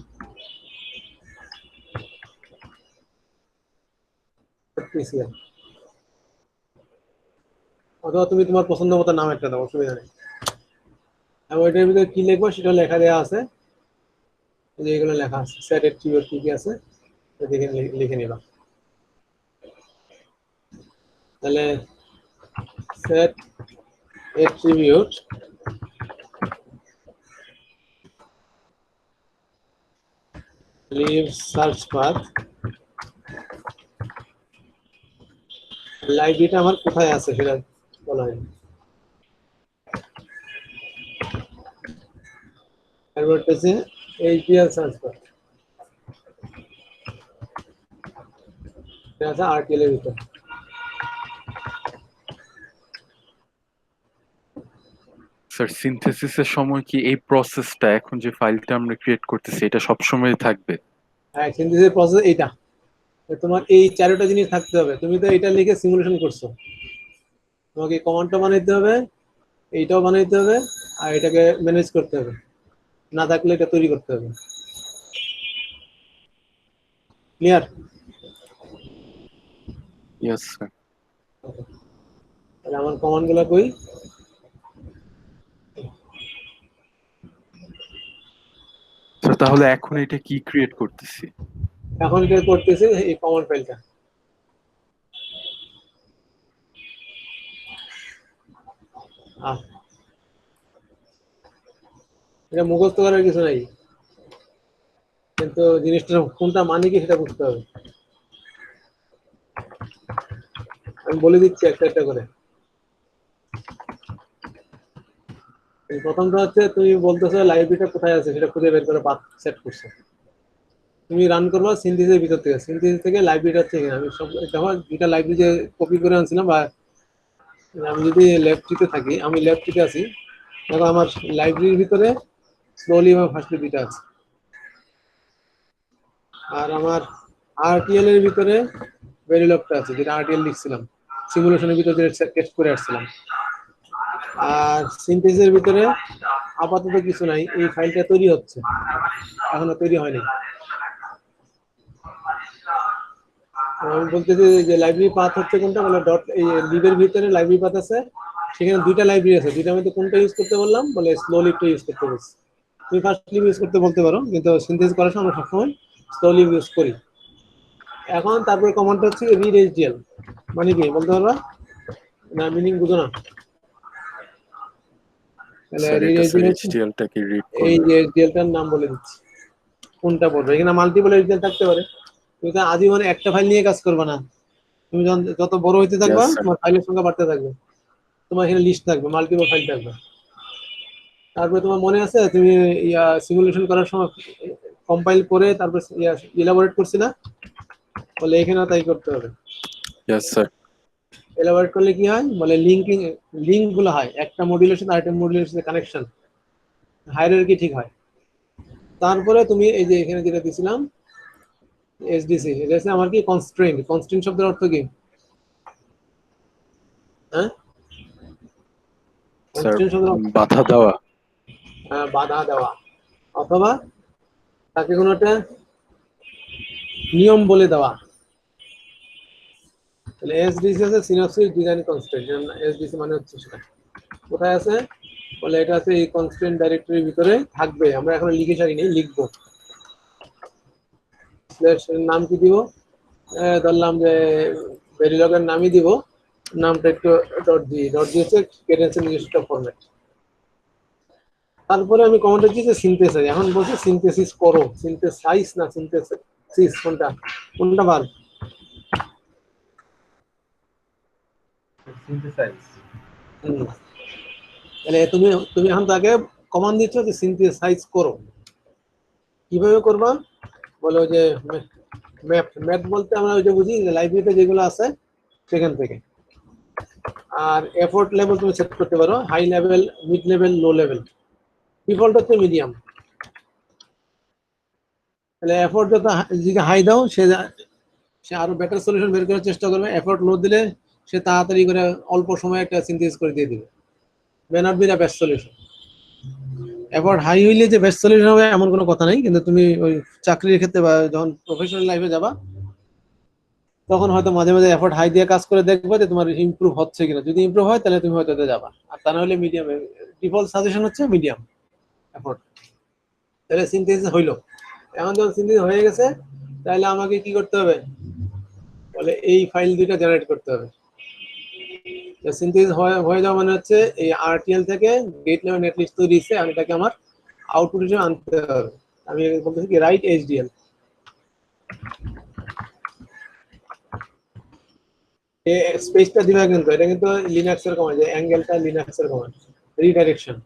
অথবা তুমি তোমার পছন্দ মতো নাম একটা দাও, অসুবিধা নেই। এবং এটার ভিতরে কি লিখবো সেটা লেখা দেওয়া আছে, যেগুলো লেখা আছে সেট অ্যাট্রিবিউট কি কি আছে দেখে লিখে নিলাম। তাহলে set attribute leave search path, লাইব্রেরিটা আমার কোথায় আছে সেটা বলা হয়নি। তারপর হচ্ছে HDL সার্চ পাথ, এটা আছে RTL এর ভিতর। স্যার সিনথেসিসের সময় কি এই প্রসেসটা এখন যে ফাইলটা আমরা ক্রিয়েট করতেছি এটা সবসময় থাকবে? হ্যাঁ, সিনথেসিস প্রসেস এইটা, তোমার এই চারটা জিনিস থাকতে হবে। তুমি তো এটা লিখে সিমুলেশন করছো, তোমাকে কমান্ডটা বানাইতে হবে, এইটাও বানাইতে হবে, আর এটাকে ম্যানেজ করতে হবে। না থাকলে এটা তৈরি করতে হবে। ক্লিয়ার? Yes sir. তাহলে আমার কমান্ডগুলো কই? স্যার তাহলে এখন এটা কি ক্রিয়েট করতেছি? এখন এটা করতেছি এই কমান্ড ফাইলটা। এটা মুখস্থ করার কিছু নাই, কিন্তু জিনিসটা কোনটা মানে কি সেটা বুঝতে হবে। আমি বলে দিচ্ছি একটা একটা করে। প্রথমটা হচ্ছে তুমি বলতেছো লাইব্রেরিটা কোথায় আছে সেটা খুঁজে বের করে পাথ সেট করছো। তুমি রান করবা সিনথেসিসের ভিতর থেকে, সিনথেসিস থেকে লাইব্রেরিটা হচ্ছে এখানে। আমি সব দেখো যেটা লাইব্রেরি যে কপি করে আনছিলাম, বা আমি যদি ল্যাব ট্রিতে থাকি, আমি ল্যাব ট্রিতে আছি, দেখো আমার লাইব্রেরির ভিতরে স্লোলি এবং ফাস্টলি দুইটা আছে। আর আমার RTL এর ভিতরে ভেরিলগটা আছে, যেটা RTL লিখছিলাম সিমুলেশনের ভিতরে টেস্ট করে আসছিলাম। আর সিনথেসিসের ভিতরে আপাতত কিছু নাই, এই ফাইলটা তৈরি হচ্ছে, এখনো তৈরি হয়নি। আমি বলতেছি যে লাইব্রেরি পাথ হচ্ছে কোনটা, বলে ডট এই লিভের ভিতরে লাইব্রেরি পাথ আছে, সেখানে দুইটা লাইব্রেরি আছে, দুইটার মধ্যে কোনটা ইউজ করতে বললাম, বলে স্লো লিভটা ইউজ করতে বলছি। তুমি ফার্স্ট লিভ ইউজ করতে বলতে পারো, কিন্তু সিনথেসিস করার সময় আমরা সবসময় স্লো লিভ ইউজ করি। এখন তারপরে কমান্ডটা হচ্ছে রিড HDL, মানে কি বলতে পারবা না? মিনিং বুঝো না? তাহলে স্যার রিড এটা স্যার HDL HDL টাকে রিড এই করবে। যে HDL-টার নাম বলে দিচ্ছি, কোনটা পড়বে। এখানে মাল্টিপল HDL থাকতে পারে, তুমি তো আজীবনে একটা ফাইল নিয়ে কাজ করবে না। তুমি যত বড় হইতে থাকবা, Yes, sir. তোমার ফাইলের সংখ্যা বাড়তে থাকবে, তোমার এখানে লিস্ট থাকবে, মাল্টিপল ফাইল থাকবে। তারপরে তোমার মনে আছে তুমি সিমুলেশন করার সময় কম্পাইল করে তারপর ইলাবোরেট করছি না, বলে এখানেও তাই করতে হবে। Yes, sir. এলাবোরেট করলে কি হয়, বলে লিঙ্ক গুলো হয়, একটা মডিউলের সাথে আরেকটা মডিউলের সাথে কানেকশন, হায়ারার্কি ঠিক হয়। তারপরে তুমি এই যে এখানে যেটা দিছিলাম SDC, এটা হচ্ছে আমার কি কনস্ট্রেইন। কনস্ট্রেইন শব্দের অর্থ কি? হ্যাঁ, স্যার কনস্ট্রেইন শব্দের অর্থ বাধা দেওয়া। বাধা দেওয়া, অথবা তাকে কোনো একটা নিয়ম বলে দেওয়া। তাহলে SDC আছে সিনপসিস ডিজাইন কনস্ট্রেইন। SDC মানে হচ্ছে সেটা কোথায় আছে, বলে এটা আছে এই কনস্ট্রেইন ডাইরেক্টরির ভিতরে থাকবে। আমরা এখন লিখে সারি নেই, লিখবো। স্ল্যাশ নাম কি দিব, ধরলাম যে ভেরিলগের নামই দিব, নামটা একটু ডট জি হচ্ছে কেডেন্সের নিজস্ব ফরম্যাট। তারপরে আমি কমান্ডে দিয়েছি সিনথেসাইজ, এখন বলছি সিনথেসিস করো, সিনথেসাইজ না সিনথেসিস, কোনটা কোনটা ভার্ব? সিনথেসাইজ। তাহলে তুমি তুমি এখন তাকে কমান্ড দিচ্ছ যে সিনথেসাইজ করো। কিভাবে করবা? বলো যে ম্যাপ, ম্যাপ বলতে আমরা ওই যে বুঝি লাইব্রেরিতে যেগুলো আছে সেখান থেকে। আর এফোর্ট লেভেল তুমি সেট করতে পারো, high level, mid level, low level. Default হচ্ছে মিডিয়াম। তাহলে এফোর্ট যত যদি হাই দাও সে আরো বেটার সলিউশন বের করার চেষ্টা করবে। এফোর্ট লো দিলে সে তাড়াতাড়ি করে অল্প সময়ে একটা সিনথেসিস করে দিয়ে দিবে। May not be the best solution. Effort high হইলে যে বেস্ট সলিউশন হবে এমন কোনো কথা নাই, কিন্তু তুমি ওই চাকরির ক্ষেত্রে বা যখন প্রফেশনাল লাইফে যাবা তখন হয়তো মাঝে মাঝে এফোর্ট হাই দিয়ে কাজ করে দেখবে যে তোমার ইমপ্রুভ হচ্ছে কিনা। যদি ইমপ্রুভ হয় তাহলে তুমি হয়তো যাবা, আর তা না হলে মিডিয়াম। ডিফল্ট সাজেশন হচ্ছে মিডিয়াম এফোর্ট। তাহলে সিনথেসিস হইলো। এখন যখন সিনথেসিস হয়ে গেছে তাহলে আমাকে কি করতে হবে? বলে এই ফাইল দুইটা জেনারেট করতে হবে। সিনথেসিস হয়ে যাওয়া মানে হচ্ছে এই আরটিএল থেকে গেট লেভেল নেটলিস্ট তৈরি হয়েছে, আমি এটাকে আমার আউটপুট হিসেবে আনতে হবে। আমি বলতেছি কি রাইট এইচডিএল। এই স্পেসটা দিবা, কিন্তু এটা কিন্তু লিনাক্সের কমান্ড, যে অ্যাঙ্গেলটা লিনাক্সের কমান্ড। রিডাইরেকশন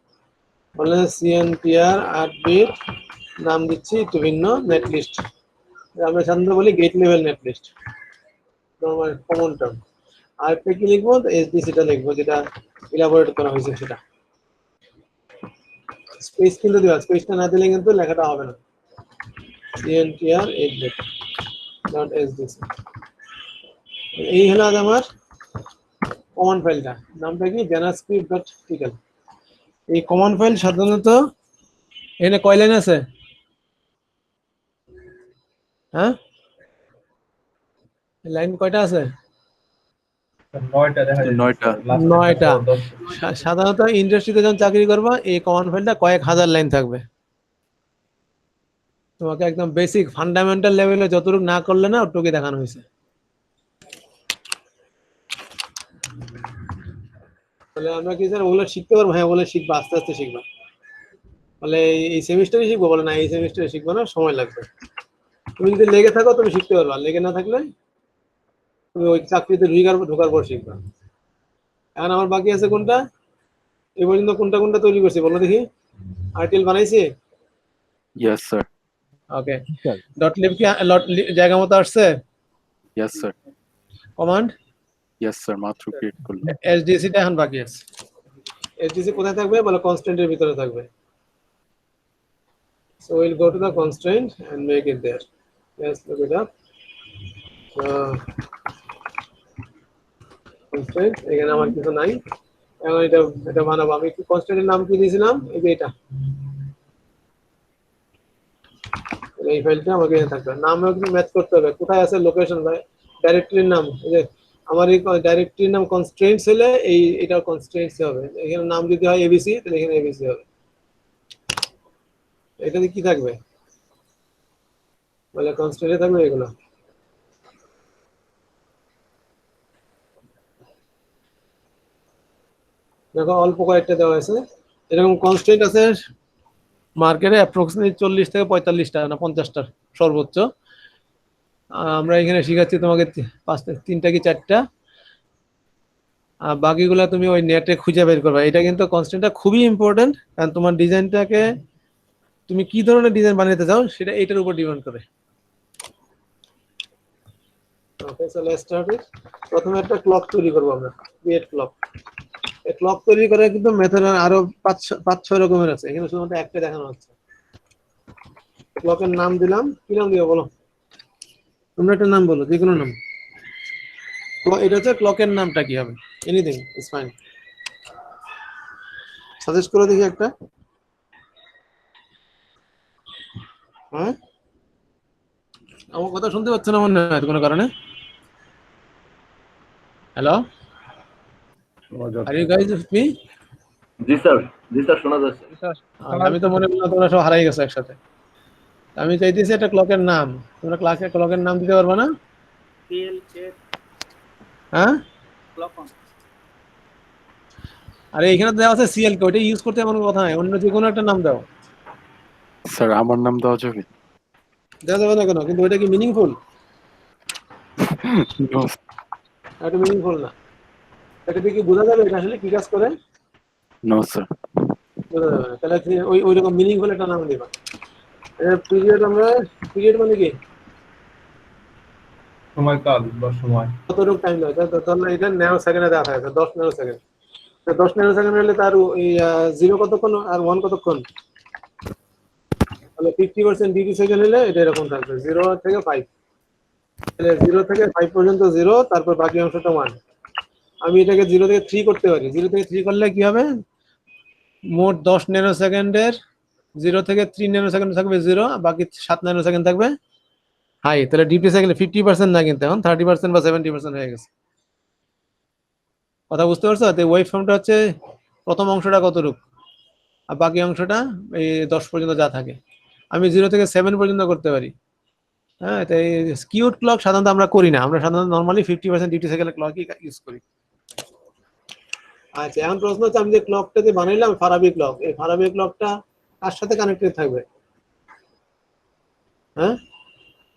বলে সিএনপিআর 8 বিট, নাম দিচ্ছি একটু ভিন্ন, নেটলিস্ট। আমরা সাধারণত বলি gate level netlist, normal common term. আর একটা কি লিখবো? এসডিসিটা লিখবো, যেটা ইলাবোরেট করা হয়েছে সেটা। স্পেস কিন্তু দিবা, স্পেসটা না দিলে কিন্তু লেখাটা হবে না। cntr 8bit.sdc, এই হলো আজ আমার কমান্ড ফাইলটা। নামটা কি? janascript.tcl। এই কমান্ড ফাইল সাধারণত এখানে কয় লাইন আছে? হ্যাঁ, লাইন কয়টা আছে? 9টা দেখা যায়। 9টা। 9টা। সাধারণত ইন্ডাস্ট্রিতে যখন চাকরি করবা এই কমান্ড ফাইলটা কয়েক হাজার লাইন থাকবে। তোমাকে একদম বেসিক ফান্ডামেন্টাল লেভেলে যতটুকু না করলে না ওটুকুই দেখানো হয়েছে। তাহলে আমরা কি স্যার ওগুলো শিখতে পারবো? হ্যাঁ, ওগুলো শিখবো, আস্তে আস্তে শিখবা। বলে এই সেমিস্টারে শিখবো? বলে না, এই সেমিস্টারে শিখবো না, সময় লাগবে। তুমি যদি লেগে থাকো তুমি শিখতে পারবা, লেগে না থাকলে তুমি ওই চাকরিতে ঢোকার পর শিখবা। এখন আমার বাকি আছে কোনটা? এই পর্যন্ত কোনটা কোনটা তৈরি করছি বলো দেখি। আরটিএল বানাইছি। Yes, sir. ওকে, ডট লিভ কি জায়গা মতো আসছে? Yes, sir. Command Yes, sir. মাত্র ক্রিয়েট করলাম। এসডিসি টা এখন বাকি আছে। এসডিসি কোথায় থাকবে? বলে কনস্ট্যান্টের ভিতরে থাকবে। So we'll go to the constraint and make it there. Let's look it up. So constraint, এখানে আমার কিছু নাই। এখন এটা বানাবো। আমি কনস্ট্যান্টের নাম কি দিয়েছিলাম? এই যে এটা, এই ফাইলটা আমাকে এখানে থাকবে। নামও কিন্তু ম্যাচ করতে হবে। কোথায় আছে লোকেশন বা ডাইরেক্টরির নাম? এই যে আমার এই ডাইরেক্টরির নাম কনস্ট্রেন্টস হলে এটা কনস্ট্রেন্টস হবে। এখানে নাম যদি হয় এবিসি তাহলে এখানে এবিসি হবে। এটাতে কি থাকবে? বলে কনস্ট্রেন্টে থাকবে এগুলো। দেখো অল্প কয়েকটা দেওয়া আছে। এরকম কনস্ট্রেন্ট আছে মার্কেটে অ্যাপ্রক্সিমেটলি 40 থেকে 45টা না 50টা সর্বোচ্চ। আমরা এখানে শিখাচ্ছি তোমাকে 3টা কি 4টা, আর বাকিগুলো তুমি ওই নেটে খুঁজে বের করবে। এটা কিন্তু কনস্ট্রেন্টটা খুবই ইম্পর্টেন্ট, কারণ তোমার ডিজাইনটাকে তুমি কি ধরনের ডিজাইন বানাতে চাও সেটা এটার উপর ডিপেন্ড করে। ওকে, সো লেটস স্টার্ট ইট। প্রথমে একটা ক্লক তৈরি করব আমরা, ক্রিয়েট ক্লক। এই ক্লক তৈরি করে কিন্তু মেথড আরো 5-6 রকমের আছে, এখানে শুধুমাত্র একটা দেখানো হচ্ছে। ক্লকের নাম দিলাম, কি নাম দিব বলো? তোমরা একটা নাম বলো, যে কোনো নাম। এটা হচ্ছে ক্লকের নামটা কি হবে? Anything is fine. সাজেস্ট করে দেখি একটা। হ্যাঁ, আমার কথা শুনতে পাচ্ছ না মনে হয় কোনো কারণে? Hello, are you guys with me? জি স্যার শোনা যাচ্ছে। আমি তো মনে করলাম তোমরা সব হারাই গেছো একসাথে। আমি চাইতেছি একটা ক্লকের নাম, তোমরা ক্লকের নাম দিতে পারবে না? হ্যাঁ, আরে এখানে দেওয়া আছে সিএল কে, ওইটা ইউজ করতে এমন কথা নাই, অন্য যে কোনো একটা নাম দাও। স্যার আমার নাম দেওয়া যাবে? দেওয়া যাবে না কেন? কিন্তু ওইটা কি মিনিংফুল? No, এটা মিনিংফুল না। এটা দিয়ে কি বোঝা যাবে এটা আসলে কি কাজ করে? no, sir. বোঝা যাবে না। তাহলে ওই রকম মিনিংফুল একটা নাম দিবা। পিরিয়ড, আমরা পিরিয়ড মানে কি সময়কাল বা সময়। কতটুকু টাইম লাগে, ধরুন এটা ন্যানো সেকেন্ডে দেওয়া থাকে 10 ন্যানো সেকেন্ড। 10 ন্যানো সেকেন্ড হলে তার ওই 0 কতক্ষণ আর 1 কতক্ষণ? তাহলে 50% ডিউটি সাইকেল হলে এটা এরকম থাকবে 0 থেকে 5। তাহলে 0 থেকে 5 পর্যন্ত 0, তারপর বাকি অংশটা 1। আমি এটাকে 0 থেকে 3 করতে পারি। 0 থেকে 3 করলে কি হবে? মোট 10 ন্যানো সেকেন্ডের 0 থেকে 3 ন্যানো সেকেন্ড থাকবে 0, বাকি 7 ন্যানো সেকেন্ড থাকবে হাই। তাহলে ডিউটি সাইকেলে 50% না, কিন্তু এখন 30% বা 70% হয়ে গেছে। কথা বুঝতে পারছো? তো ওয়েভ ফর্মটা হচ্ছে প্রথম অংশটা কতটুকু আর বাকি অংশটা এই 10 পর্যন্ত যা থাকে। আমি 0 থেকে 7 পর্যন্ত করতে পারি। হ্যাঁ, তাই স্কিউড ক্লক সাধারণত আমরা করি না, আমরা সাধারণত নর্মালি 50% ডিউটি সাইকেলের ক্লকই ইউজ করি। আচ্ছা, এখন প্রশ্ন হচ্ছে আমি যে ক্লকটা যে বানাইলাম ফারাবি ক্লক, এই ফারাবি ক্লকটা কার সাথে কানেক্টেড থাকবে? হ্যাঁ,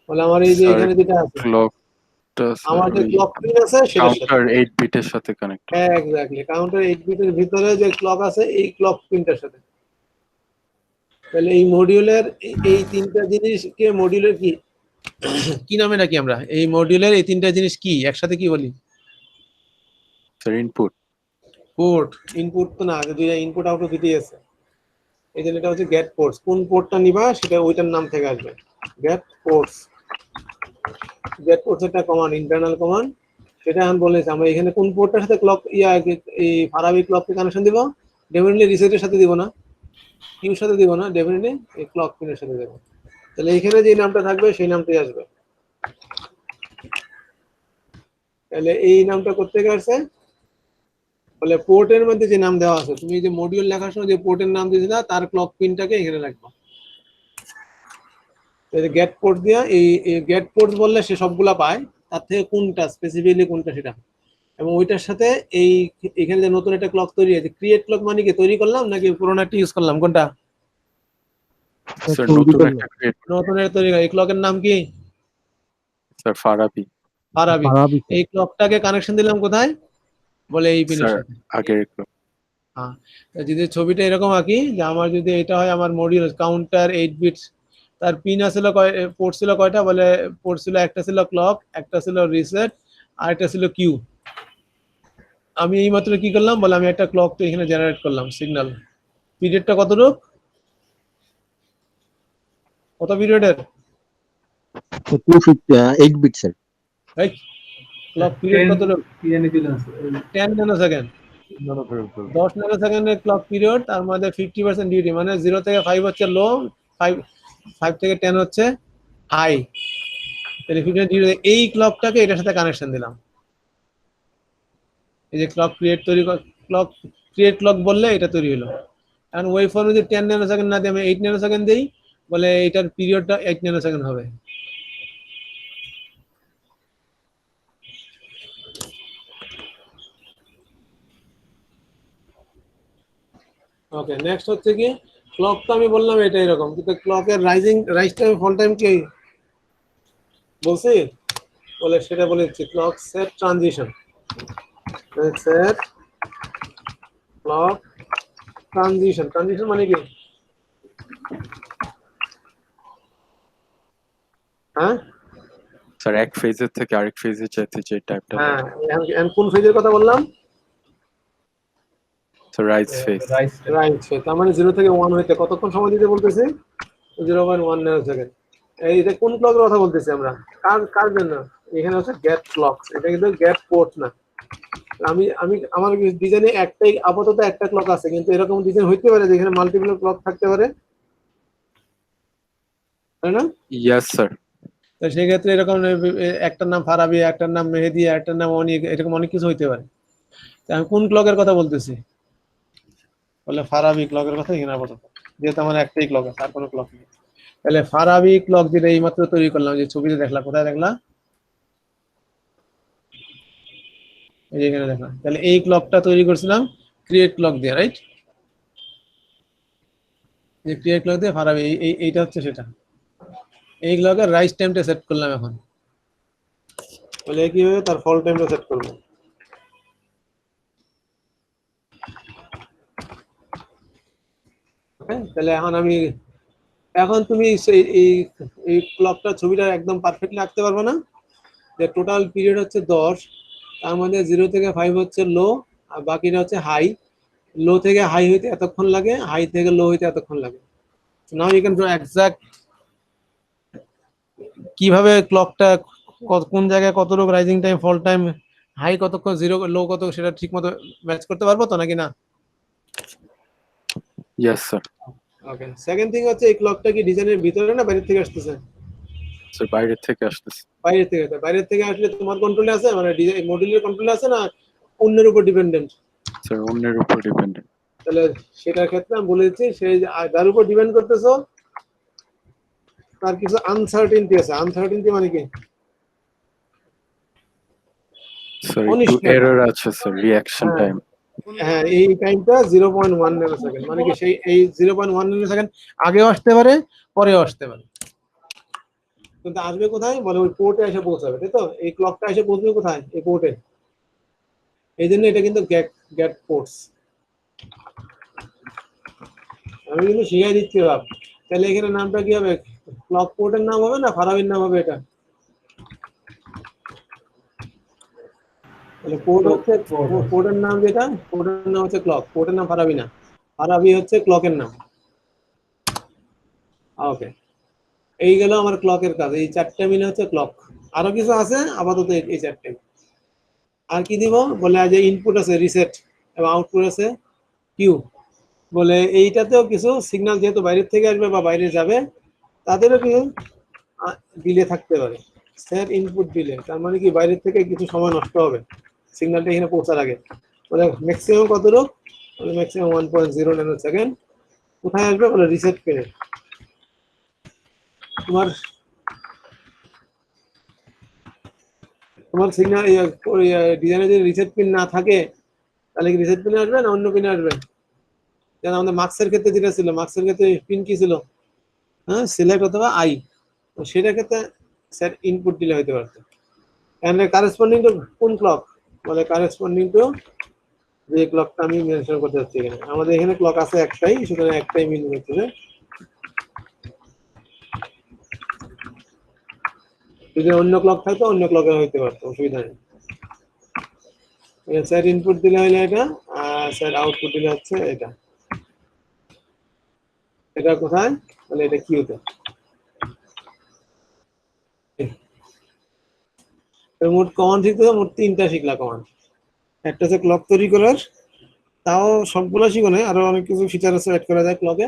বলে আমার এই যে স্যার এখানে যেটা আছে, ক্লকটা আমার যে ওই ক্লক পিন আছে সেটার সাথে। কাউন্টার 8 বিটের সাথে কানেক্ট। এক্স্যাক্টলি, কাউন্টার 8 বিটের ভিতরে যে ক্লক আছে এই ক্লক পিনটার সাথে। তাহলে এই মডিউলের এই তিনটা জিনিসকে মডিউলের কি কি নামে ডাকি আমরা? এই মডিউলের এই তিনটা জিনিস কি একসাথে কি বলি? Sir input. পোর্ট। ইনপুট তো না, দুইটা ইনপুট আউটপুট দিতেই আছে। এই জন্য এটা হচ্ছে গেট পোর্টস। কোন পোর্টটা নিবা সেটা ওইটার নাম থেকে আসবে, গেট পোর্টস। গেট পোর্টস একটা কমান্ড, ইন্টারনাল কমান্ড। সেটা আমি বলেছি আমরা এখানে কোন পোর্টটার সাথে ক্লক এই ফারাবি ক্লককে কানেকশন দিব। ডেফিনেটলি রিসেটের সাথে দিব না, কিউর সাথে দিব না, ডেফিনেটলি এই ক্লক পিনের সাথে দেব। তাহলে এখানে যে নামটা থাকবে সেই নামটাই আসবে। তাহলে এই নামটা কোত্থেকে আসছে? বলে পোর্টের মধ্যে যে নাম দেওয়া আছে, তুমি যে মডিউল লেখার সময় যে পোর্টের নাম দিয়েছে না তার ক্লক পিনটাকে এখানে রাখবা। গেট পোর্ট দিয়া এই গেট পোর্ট বললে সে সবগুলা পায়, তার থেকে কোনটা স্পেসিফিকলি কোনটা সেটা। এবং ওইটার সাথে এই এখানে যে নতুন একটা ক্লক তৈরি হয়েছে, ক্রিয়েট ক্লক মানে কি তৈরি করলাম নাকি পুরোনো একটা ইউজ করলাম, কোনটা? স্যার নতুন একটা ক্রিয়েট। নতুন একটা তৈরি, এই ক্লকের নাম কি? স্যার ফারাবি। ফারাবি। ফারাবি এই ক্লকটাকে কানেকশন দিলাম কোথায়? বলে এই পিনের স্যার সাথে। আগের ক্লক। হ্যাঁ, যদি ছবিটা এরকম আঁকি যে আমার যদি এটা হয় আমার মডিউল কাউন্টার 8 বিট, তার পিন আছিল পোর্ট ছিল কয়টা? বলে পোর্ট ছিল একটা ছিল ক্লক, একটা ছিল রিসেট, আর একটা ছিল কিউ। আমি এই মাত্র কি করলাম? বলে আমি একটা ক্লক তো এখানে জেনারেট করলাম সিগন্যাল। পিরিয়ডটা কতটুকু? কত পিরিয়ডের? 8 বিট স্যার। এই ক্লক পিরিয়ড 10 কতটুকু? পিএনএ দিলেন 10 ন্যানো সেকেন্ড। 10 ন্যানো সেকেন্ডের ক্লক পিরিয়ড, তার মধ্যে 50% ডিউটি, মানে 0 থেকে 5 হচ্ছে লো, 5 থেকে 10 হচ্ছে হাই। তাহলে 50% ডিউটি, এই ক্লকটাকে এটার সাথে কানেকশন দিলাম। এই যে ক্লক ক্লক ক্রিয়েট ক্লক বললে এটা তৈরি হলো। এখন ওয়েভ ফর্মে যদি 10 ন্যানো সেকেন্ড না দিই, আমি 8 ন্যানো সেকেন্ড দিই, বলে এটার পিরিয়ডটা 8 ন্যানো সেকেন্ড হবে। ওকে, নেক্সট হচ্ছে কি ক্লক, তো আমি বললাম এটা এরকম, কিন্তু ক্লকের রাইজ টাইম ফল টাইম কি বলছি? বলে সেটা বলেছি clock set transition. Set clock transition. Transition মানে কি? হ্যাঁ স্যার এক ফেজের থেকে আরেক ফেজে যেতে যে টাইপটা। হ্যাঁ, এখন কোন ফেজের কথা বললাম? Sir rise phase. Right phase. তার মানে 0 থেকে 1 হইতে কতক্ষণ সময় দিতে বলতেছে? 0.1 ন্যানো সেকেন্ড। এই যে কোন ক্লকের কথা বলতেছি আমরা? কার কার জন্য? এখানে হচ্ছে গেট ক্লক, এটা কিন্তু গেট পোর্ট না। আমি আমি আমার ডিজাইনে একটাই আপাতত একটা ক্লক আছে, কিন্তু এরকম ডিজাইন হইতে পারে যেখানে মাল্টিপল ক্লক থাকতে পারে, তাই না? Yes sir. তো সেই ক্ষেত্রে এরকম একটার নাম ফারাবি, একটার নাম মেহেদি, একটার নাম অনিক, এরকম অনেক কিছু হইতে পারে। আমি কোন ক্লকের কথা বলতেছি? বলে ফারাবি ক্লকের কথা এখানে আপাতত, যেহেতু আমার একটাই ক্লক আছে, আর কোনো ক্লক নেই। তাহলে ফারাবি ক্লক যেটা এইমাত্র তৈরি করলাম, যে ছবিতে দেখলা, কোথায় দেখলা? এই যে এখানে দেখলাম। তাহলে এই ক্লকটা তৈরি করছিলাম ক্রিয়েট ক্লক দিয়ে, রাইট? যে ক্রিয়েট ক্লক দিয়ে ফারাবি এইটা হচ্ছে সেটা। এই ক্লকের রাইস টাইমটা সেট করলাম এখন। বলে কিভাবে তার ফল টাইমটা সেট করবো। ওকে, তাহলে এখন তুমি এই ক্লকটা ছবিটা একদম পারফেক্টলি আঁকতে পারবে না। যে টোটাল পিরিয়ড হচ্ছে 10, তার মধ্যে 0 থেকে 5 হচ্ছে লো, আর বাকিটা হচ্ছে হাই। লো থেকে হাই হইতে এতক্ষণ লাগে, হাই থেকে লো হইতে এতক্ষণ লাগে। Now you can draw exact কিভাবে ক্লকটা কোন জায়গায় কতটুকু rising time, fall time, high কতক্ষণ, জিরো লো কত, সেটা ঠিক মতো ম্যাচ করতে পারবো তো নাকি না? Yes sir. Okay, second thing হচ্ছে এই ক্লকটা কি ডিজাইনের ভিতরে না বাইরে থেকে আসতেছে? স্যার বাইরে থেকে আসতেছে। বাইরে থেকে। বাইরে থেকে আসলে তোমার কন্ট্রোলে আছে, মানে ডিজাইন মডেলের কন্ট্রোলে আছে না অন্যের উপর ডিপেন্ডেন্ট? স্যার অন্যের উপর ডিপেন্ডেন্ট। তাহলে সেটার ক্ষেত্রে আমি বলে দিচ্ছি, সেই যার উপর ডিপেন্ড করতেছো তার কিছু আনসার্টেনটি আছে। আনসার্টেনটি মানে কি? স্যার একটু অনিশ্চয়তা। এরর আছে স্যার, রিঅ্যাকশন হ্যাঁ। টাইম। হ্যাঁ, এই টাইমটা 0.1 ন্যানো সেকেন্ড। মানে কি এই 0.1 ন্যানো সেকেন্ড আগেও আসতে পারে, পরেও আসতে পারে। কিন্তু আসবে কোথায়? বলে ওই পোর্টে এসে পৌঁছাবে, তাই তো? এই ক্লকটা এসে পৌঁছবে কোথায়? এই পোর্টে। এই জন্য এটা কিন্তু গেট পোর্টস। আমি কিন্তু শিখাই দিচ্ছি বাপ। তাহলে এখানে নামটা কি হবে? ক্লক পোর্টের নাম হবে না ফারাবির নাম হবে এটা? তাহলে পোর্ট হচ্ছে পোর্টের নাম, যেটা পোর্টের নাম হচ্ছে ক্লক, পোর্টের নাম ফারাবি না। ফারাবি হচ্ছে ক্লকের নাম। ওকে, এই গেল আমার ক্লকের কাজ। এই 4টা মিলে হচ্ছে ক্লক। আরো কিছু আছে, আপাতত এই 4টে। আর কি দিব? বলে যে ইনপুট আছে রিসেট এবং আউটপুট আছে কিউ। বলে এইটাতেও কিছু সিগন্যাল যেহেতু বাইরের থেকে আসবে বা বাইরে যাবে, তাদেরও কিছু ডিলে থাকতে পারে। সেট ইনপুট ডিলে, তার মানে কি বাইরের থেকে কিছু সময় নষ্ট হবে সিগন্যালটা এখানে পৌঁছার আগে। বলে ম্যাক্সিমাম কতটুকু? বলে ম্যাক্সিমাম 1.0 ন্যানো সেকেন্ড। কোথায় আসবে? বলে রিসেট পেয়ে। তোমার সিগন্যাল ডিজাইনে যদি রিসেট পিন না থাকে, তাহলে কি রিসেট পিনে আসবে না অন্য পিনে আসবে? যেন আমাদের মার্কসের ক্ষেত্রে যেটা ছিল, মার্কসের ক্ষেত্রে পিন কি ছিল? হ্যাঁ, সিলেক্ট অথবা আই। সেটার ক্ষেত্রে স্যার ইনপুট দিলে হইতে পারতো। এন্ড কারেসপন্ডিং টু কোন ক্লক? বলে কারেসপন্ডিং টু যে ক্লকটা আমি মেনশন করতে যাচ্ছি এখানে। আমাদের এখানে ক্লক আছে একটাই, সুতরাং একটাই মিন হচ্ছে। যদি অন্য ক্লক থাকতো অন্য ক্লকে হইতে পারতো, অসুবিধা নেই। স্যার ইনপুট দিলে হইলে এটা, আর স্যার আউটপুট দিলে হচ্ছে এটা। এটা কোথায়? মানে এটা কিউতে। মোট কমান্ড শিখতে মোট 3টা শিখলা কমান্ড। একটা হচ্ছে ক্লক তৈরি করার, তাও সবগুলো শিখো না, আরো অনেক কিছু ফিচার আছে অ্যাড করা যায় ক্লকে।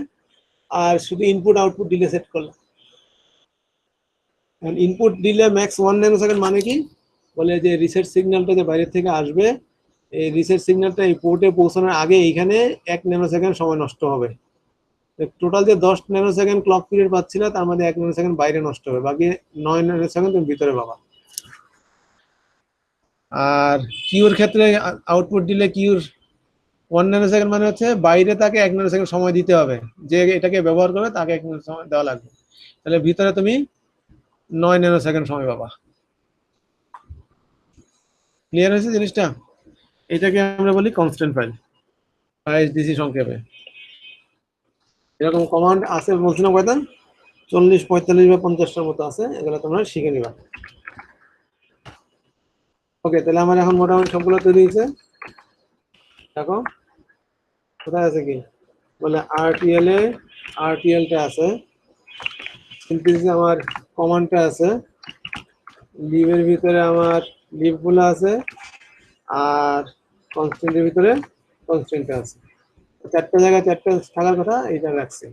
আর শুধু ইনপুট আউটপুট ডিলে সেট করলাম। Input delay max 1 nano second মানে কি? বলে যে রিসেট সিগন্যালটা যে বাইরে থেকে আসবে, এই রিসেট সিগন্যালটা এই পোর্টে পৌঁছানোর আগে এইখানে 1 ন্যানো সেকেন্ড সময় নষ্ট হবে। টোটাল যে 10 ন্যানো সেকেন্ড ক্লক পিরিয়ড পাচ্ছিল, তার মধ্যে 1 ন্যানো সেকেন্ড বাইরে নষ্ট হবে, বাকি 9 ন্যানো সেকেন্ড তুমি ভিতরে পাবা। আর কিউর ক্ষেত্রে আউটপুট দিলে কিউর 1 ন্যানো সেকেন্ড মানে হচ্ছে বাইরে তাকে 1 ন্যানো সেকেন্ড সময় দিতে হবে, যে এটাকে ব্যবহার করবে তাকে 1 ন্যানো সময় দেওয়া লাগবে। তাহলে ভিতরে তুমি 9 ন্যানো সেকেন্ড সময় পাবা। ক্লিয়ার হয়েছে জিনিসটা? এটাকে আমরা বলি কনস্ট্যান্ট ফাইল, এসডিসি সংক্ষেপে। এরকম কমান্ড আছে বলছিলাম কয়টা? 40, 45 বা 50টার মতো আছে, এগুলো তোমরা শিখে নিবা। ওকে, তাহলে আমার এখন মোটামুটি সবগুলো তৈরি হয়েছে। দেখো কোথায় আছে কি? বলে আরটিএলটা আছে, সিনথেসিসে আমার কমান্ডটা আছে, লিভের ভিতরে আমার লিভগুলো আছে, আর কনস্ট্যান্টের ভিতরে কনস্ট্যান্টটা আছে। 4টা জায়গায় 4টা থাকার কথা, এইটা রাখছি।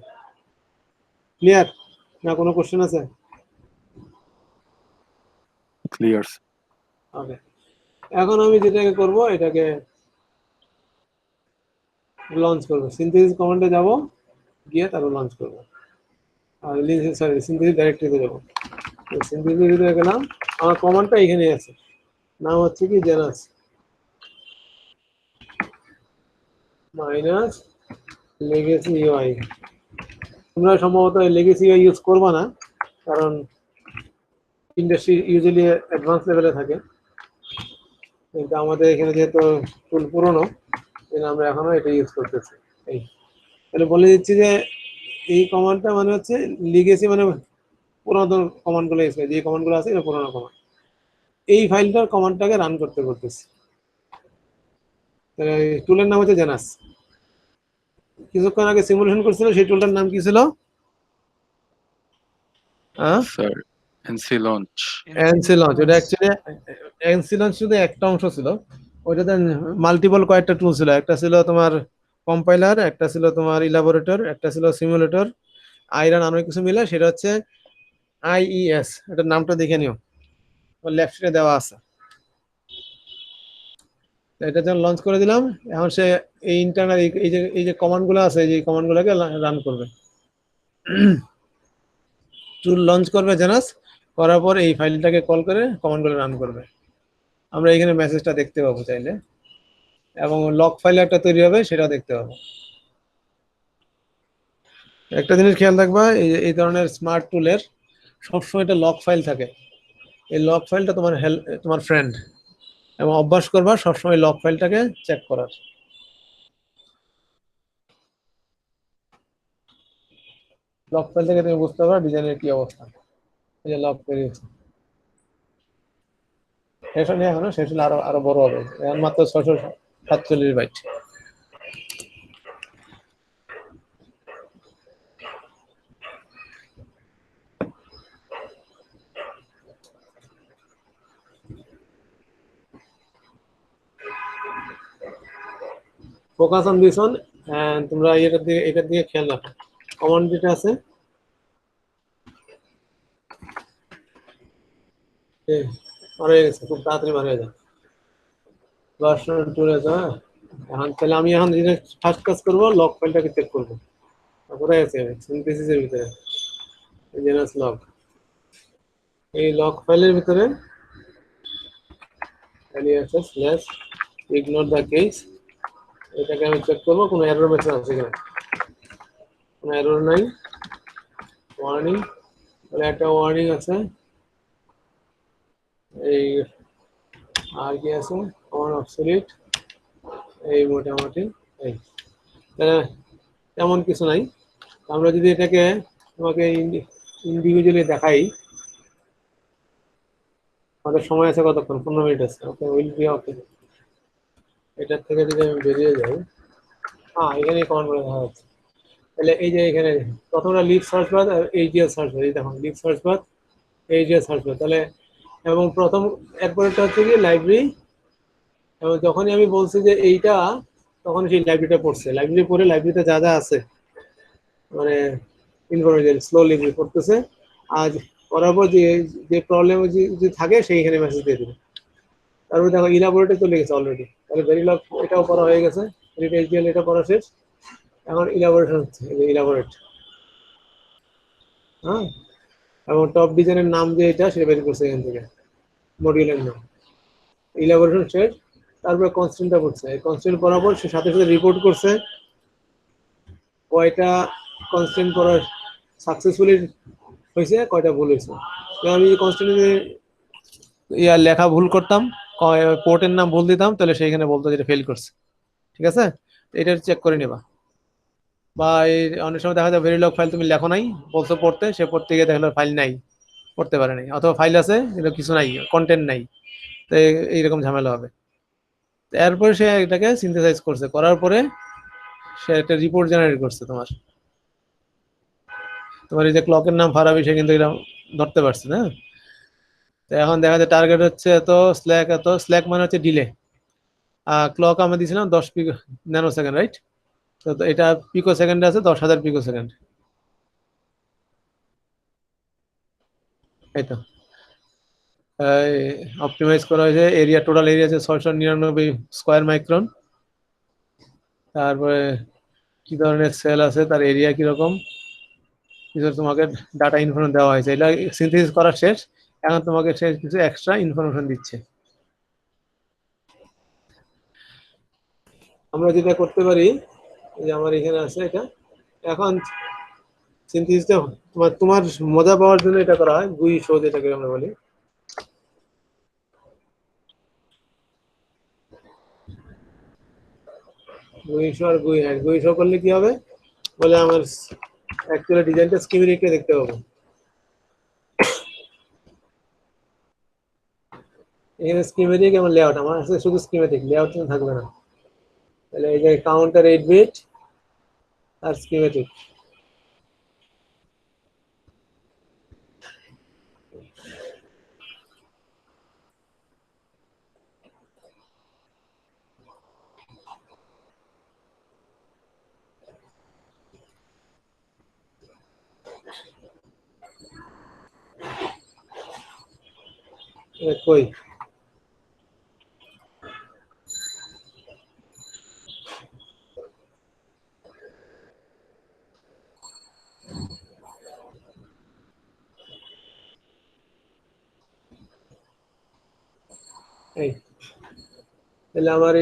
ক্লিয়ার না? কোনো কোশ্চেন আছে? ক্লিয়ার। ওকে, এখন আমি যেটাকে করব, এটাকে লঞ্চ করবো। সিনথেসিস কমান্ডে যাব, গিয়ে তারপর লঞ্চ করবো। সরি সিনথেসিস ডাইরেক্টরিতে যাবো। সিনথেসিসে গেলাম, আমার কমান্ডটা এখানে আছে, নাম হচ্ছে কি জেনাস মাইনাস লেগেসি ইউআই। তোমরা সম্ভবত লেগেসি ইউআই ইউজ করবা না, কারণ ইন্ডাস্ট্রি ইউজুয়ালি অ্যাডভান্স লেভেলে থাকে, কিন্তু আমাদের এখানে যেহেতু টুল পুরনো, আমরা এখনো এটা ইউজ করতেছি। এই তাহলে বলে দিচ্ছি যে এই কমান্ডটা মানে হচ্ছে লিগেসি, মানে পুরাতন কমান্ডগুলো ইউজ করে, যে কমান্ডগুলো আছে এটা পুরোনো কমান্ড। এই ফাইলটার কমান্ডটাকে রান করতে করতেছি। টুলের নাম হচ্ছে জেনাস। কিছুক্ষণ আগে সিমুলেশন করছিল, সেই টুলটার নাম কি ছিল? Sir NC launch. NC launch. ওটা অ্যাকচুয়ালি এনসি লঞ্চ শুধু একটা অংশ ছিল, ওইটাতে মাল্টিপল কয়েকটা টুল ছিল। একটা ছিল তোমার কম্পাইলার, একটা ছিল তোমার ইলাবোরেটর, একটা ছিল সিমুলেটর, আইরান, অনেক কিছু মিলে সেটা হচ্ছে আইইএস। এটার নামটা দেখে নিও, লেফট সাইডে দেওয়া আছে। এটা যখন লঞ্চ করে দিলাম, এখন সে এই ইন্টারনাল এই যে কমান্ডগুলো আছে, এই কমান্ডগুলোকে রান করবে। টুল লঞ্চ করবে জেনাস, করার পর এই ফাইলটাকে কল করে কমান্ডগুলো রান করবে। আমরা এখানে মেসেজটা দেখতে পাবো চাইলে, এবং লক ফাইল একটা তৈরি হবে, সেটা দেখতে পাবো। একটা জিনিস খেয়াল রাখবা, এই ধরনের স্মার্ট টুলের সবসময় একটা লক ফাইল থাকে। এই লক ফাইলটা তোমার ফ্রেন্ড, এবং অভ্যাস করবা সবসময় লক ফাইলটাকে চেক করার। লক ফাইল থেকে তুমি বুঝতে পারো ডিজাইনের কি অবস্থা। এই যে লক তৈরি হচ্ছে, শেষ হয়নি এখনো, শেষ হলে আরো আরো বড় হবে। এখন মাত্র 647 byte. Focus on this one, and তোমরা এটার দিকে খেয়াল রাখো। কমান্ড যেটা আছে, হয়ে গেছে, খুব তাড়াতাড়ি বার হয়ে যায়। ভার্সন 2 এ যা। এখন তাহলে আমি এখন যেটা ফার্স্ট কাজ করবো, লক ফাইলটাকে চেক করবো। কোথায় আছে? সিনথেসিসের ভিতরে, জেনাস লক। এই লক ফাইলের ভিতরে আছে স্ল্যাশ ইগনোর দ্য কেস। এটাকে আমি চেক করবো কোনো এরর মেসেজ আছে কিনা। কোনো এরর নাই। ওয়ার্নিং, তাহলে একটা ওয়ার্নিং আছে। এই আর কি আছে? অন অবসলিট, এই মোটামুটি। এই তেমন কিছু নাই। আমরা যদি এটাকে তোমাকে ইন্ডিভিজুয়ালি দেখাই, আমাদের সময় আছে কতক্ষণ? 15 মিনিট আছে। ওকে, উইল বি ওকে। এটার থেকে যদি আমি বেরিয়ে যাই, এখানে কমান্ড করে দেখা যাচ্ছে। তাহলে এই যে এখানে প্রথমটা লিভ সার্চ বার আর এইচডিএল সার্চ বার, এই দেখুন live search bar, HDL search bar. তাহলে এবং প্রথম এরপরটা হচ্ছে কি লাইব্রেরি, এবং যখনই আমি বলছি যে এইটা, তখন সেই লাইব্রেরিটা পড়ছে। লাইব্রেরি পড়ে লাইব্রেরিতে যা যা আছে, মানে ইনফরমেশন স্লোলি পড়তেছে। আজ করার পর যে প্রবলেম যে থাকে সেইখানে মেসেজ দিয়ে দেবে। তারপরে দেখো ইলাবোরেটে চলে গেছে অলরেডি। তাহলে ভেরিলগ এটাও পড়া হয়ে গেছে, এইচডিএল এটা পড়া শেষ। এখন ইলাবোরেশন হচ্ছে, এই যে ইলাবোরেট। হ্যাঁ, এবং টপ ডিজাইনের নাম যে এটা, সেটা বের করছে এখান থেকে, মডিউলের নাম। ইলাবোরেশন শেষ, তারপরে কনস্ট্যান্টটা পড়ছে। এই কনস্ট্যান্ট পড়ার পর সে সাথে সাথে রিপোর্ট করছে কয়টা কনস্ট্যান্ট পড়া সাকসেসফুলি হয়েছে, কয়টা ভুল হয়েছে। আমি যদি কনস্ট্যান্টে লেখা ভুল করতাম, পোর্টের নাম ভুল দিতাম, তাহলে সেইখানে বলতো যেটা ফেল করছে। ঠিক আছে, এটা চেক করে নেবা। বা অনেক সময় দেখা যায় ভেরিলগ ফাইল তুমি লেখো নাই, বলছো পড়তে, সে পড়তে গিয়ে দেখলো ফাইল নাই, পড়তে পারে নাই, অথবা ফাইল আছে কিন্তু কিছু নাই, কন্টেন্ট নাই। তো এইরকম ঝামেলা হবে। এরপরে সে এটাকে সিনথেসাইজ করছে, করার পরে সে একটা রিপোর্ট জেনারেট করছে। তোমার এই যে ক্লকের নাম ফারাবি, সে কিন্তু এটা ধরতে পারছে না। তো এখন দেখা যায় টার্গেট হচ্ছে এত, স্ল্যাক মানে হচ্ছে ডিলে। ক্লক আমরা দিয়েছিলাম 10 ন্যানো সেকেন্ড, রাইট? তো এটা পিকো সেকেন্ডে আছে 10,000 পিকো সেকেন্ড। এই তো অপটিমাইজ করা হয়েছে। এরিয়া, টোটাল এরিয়া আছে 699 স্কোয়ার মাইক্রন। তারপরে কি ধরনের সেল আছে, তার এরিয়া কিরকম, কিছু তোমাকে ডাটা ইনফরমেশন দেওয়া হয়েছে, এটা সিনথেসিস করা শেষ, এখন তোমাকে সে কিছু এক্সট্রা ইনফরমেশন দিচ্ছে। আমরা যেটা করতে পারি, এই যে আমার এখানে আছে এটা, এখন সিনথেসিসটা তোমার মজা পাওয়ার জন্য এটা করা হয়, গুই শো যেটাকে আমরা বলি। গুই শো আর গুই হ্যান্ড, গুই শো করলে কি হবে বলে আমার অ্যাকচুয়ালি ডিজাইনটা স্কিমেটিকটা দেখতে পাবো। এখানে স্কিমেটিক এবং লেআউট, আমার আছে শুধু স্কিমেটিক, লেআউট থাকবে না। তাহলে এই যে কাউন্টার 8 বিট আর স্কিমেটিক, কই এই, তাহলে আমার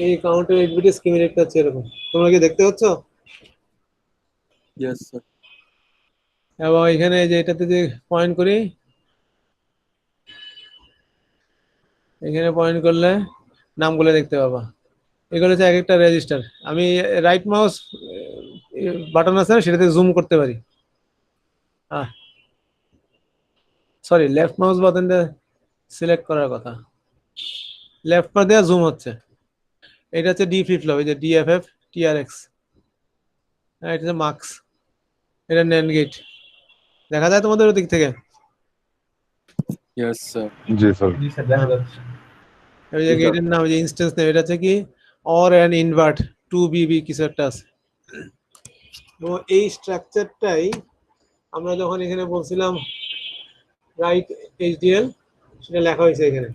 এই কাউন্টার 8 বিটের স্কিমেটিকটা হচ্ছে এরকম, তোমরা কি দেখতে পাচ্ছ? Yes sir. এবং এখানে যে এটাতে যে পয়েন্ট করি, এখানে পয়েন্ট করলে নামগুলো দেখতে পাবা। এগুলো হচ্ছে এক একটা রেজিস্টার। আমি রাইট মাউস বাটন আছে না, সেটাতে জুম করতে পারি। সরি, লেফট মাউস বাটনটা সিলেক্ট করার কথা, লেফট পা দিয়ে জুম হচ্ছে। এটা হচ্ছে ডি ফ্লিপ ফ্লপ, এই যে ডিএফএফ টিআরএক্স, এটা হচ্ছে মার্কস, এটা ন্যান্ড গেট। দেখা যায় তোমাদের ওদিক থেকে? Yes sir. জি স্যার। জি স্যার দেখা যাচ্ছে। ওই যে গেটের নাম, যে ইনস্ট্যান্স নেম, এটা হচ্ছে কি অর অ্যান্ড ইনভার্ট 2BB কিছু একটা আছে। তো এই স্ট্রাকচারটাই আমরা যখন এখানে বলছিলাম রাইট এইচডিএল, সেটা লেখা হয়েছে এখানে,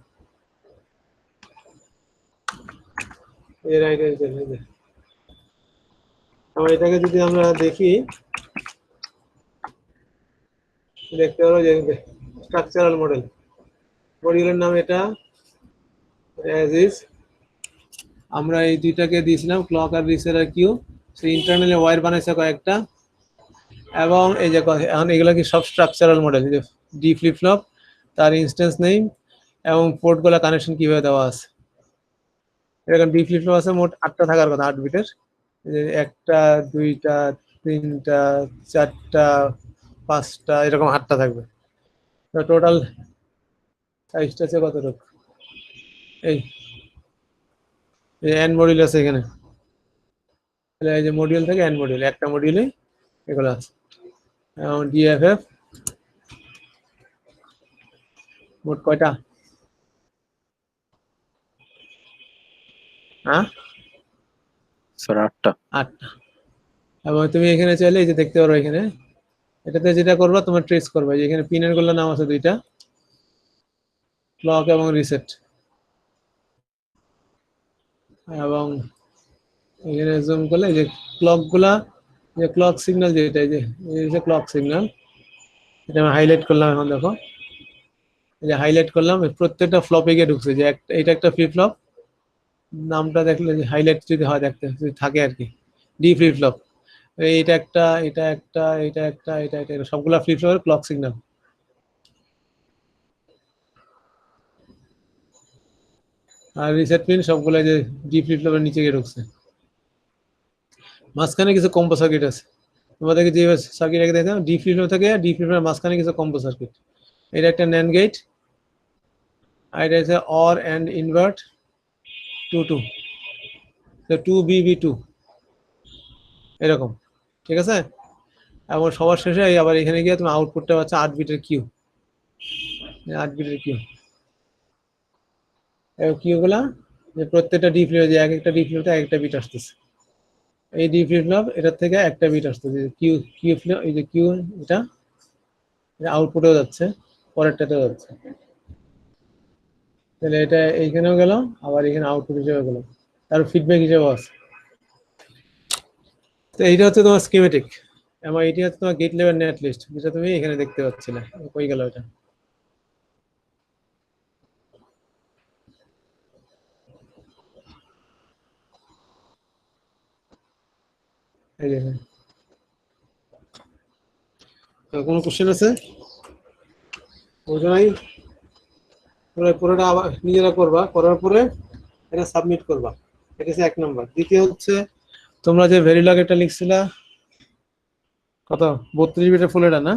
এই রাইট এইচডিএল। আবার এটাকে যদি আমরা দেখি, দেখতে পারো যে স্ট্রাকচারাল মডেল, মডিউলের নাম এটা অ্যাজ ইজ। আমরা এই দুইটাকে দিয়েছিলাম ক্লক আর রিসেট আর কিউ, সেই ইন্টারনালি ওয়্যার বানাইছে কয়েকটা। এবং এই যে এখন এগুলো কি সব স্ট্রাকচারাল মডেল, যে ডি ফ্লিপ ফ্লপ, তার ইনস্ট্যান্স নেম এবং পোর্টগুলো কানেকশন কিভাবে দেওয়া আছে। এরকম ডি ফ্লিপ ফ্লপ আছে মোট 8টা থাকার কথা, 8 বিটের। একটা, দুইটা, তিনটা, চারটা, 5টা, এরকম 8টা থাকবে। টোটাল সাইজটা আছে কতটুকু, এই এন মডিউল আছে এখানে। তাহলে এই যে মডিউল থেকে এন মডিউল, একটা মডিউলে এগুলো আছে। এবং ডিএফএফ মোট কয়টা? হ্যাঁ স্যার 8টা। 8টা। এবং তুমি এখানে চাইলে এই যে দেখতে পারো, এখানে এটাতে যেটা করবা তোমার ট্রেস করবা, যে এখানে পিনের গুলোর নাম আছে দুইটা, ক্লক এবং রিসেট। এবং এখানে জুম করলে যে ক্লক গুলা, যে ক্লক সিগন্যাল, যেটা এই যে ক্লক সিগন্যাল, এটা আমি হাইলাইট করলাম। এখন দেখো, এই যে হাইলাইট করলাম, প্রত্যেকটা ফ্লপে গিয়ে ঢুকছে। যে এটা একটা ফ্লিপ ফ্লপ, নামটা দেখলে যে হাইলাইট যদি হয়, দেখতে যদি থাকে আর কি, ডি ফ্লিপ ফ্লপ। এইটা একটা, এটা একটা, এটা একটা, এটা একটা, সবগুলা ফ্লিপ ফ্লপের ক্লক সিগন্যাল। আর রিসেট পিন সবগুলো যে ডি ফ্লিপ ফ্লপের নিচে গিয়ে ঢুকছে। মাঝখানে কিছু কম্বো সার্কিট আছে, তোমাদেরকে যে সার্কিট রেখে দেখো, ডি ফ্লিপ ফ্লপ থেকে ডি ফ্লিপ ফ্লপের মাঝখানে কিছু কম্বো সার্কিট। এটা একটা ন্যান্ড গেট, আর এটা হচ্ছে অর অ্যান্ড ইনভার্ট 2 2BB2 এরকম, ঠিক আছে। এবং সবার শেষে আবার এখানে গিয়ে তুমি আউটপুটটা পাচ্ছ 8 বিটের কিউ, 8 বিটের কিউ। এবং কিউগুলা যে প্রত্যেকটা ডি ফ্লিপ, যে এক একটা ডি ফ্লিপতে এক একটা বিট আসতেছে। এই ডি ফ্লিপ ফ্লপ এটার থেকে একটা বিট আসতেছে, কিউ কিউ ফ্লিপ, এই যে কিউ, এটা আউটপুটেও যাচ্ছে, পরেরটাতেও যাচ্ছে। তাহলে এটা এইখানেও গেল, আবার এখানে আউটপুট হিসেবে গেল, তার ফিডব্যাক হিসেবে আছে। তো এইটা হচ্ছে তোমার স্কিমেটিক। এবং এটি হচ্ছে তোমার গেট লেভেল নেট লিস্ট, যেটা তুমি এখানে দেখতে পাচ্ছিলে। কই গেল এটা? এই দেখুন। তো কোনো কোশ্চেন আছে? বুঝো নাই? পুরোটা আবার নিজেরা করবা, করার পরে এটা সাবমিট করবা। এটা হচ্ছে 1 নম্বর। দ্বিতীয় হচ্ছে তোমরা যে ভেরিলগ এটা লিখছিলা, কত 32 বিটের ফুল এটা না?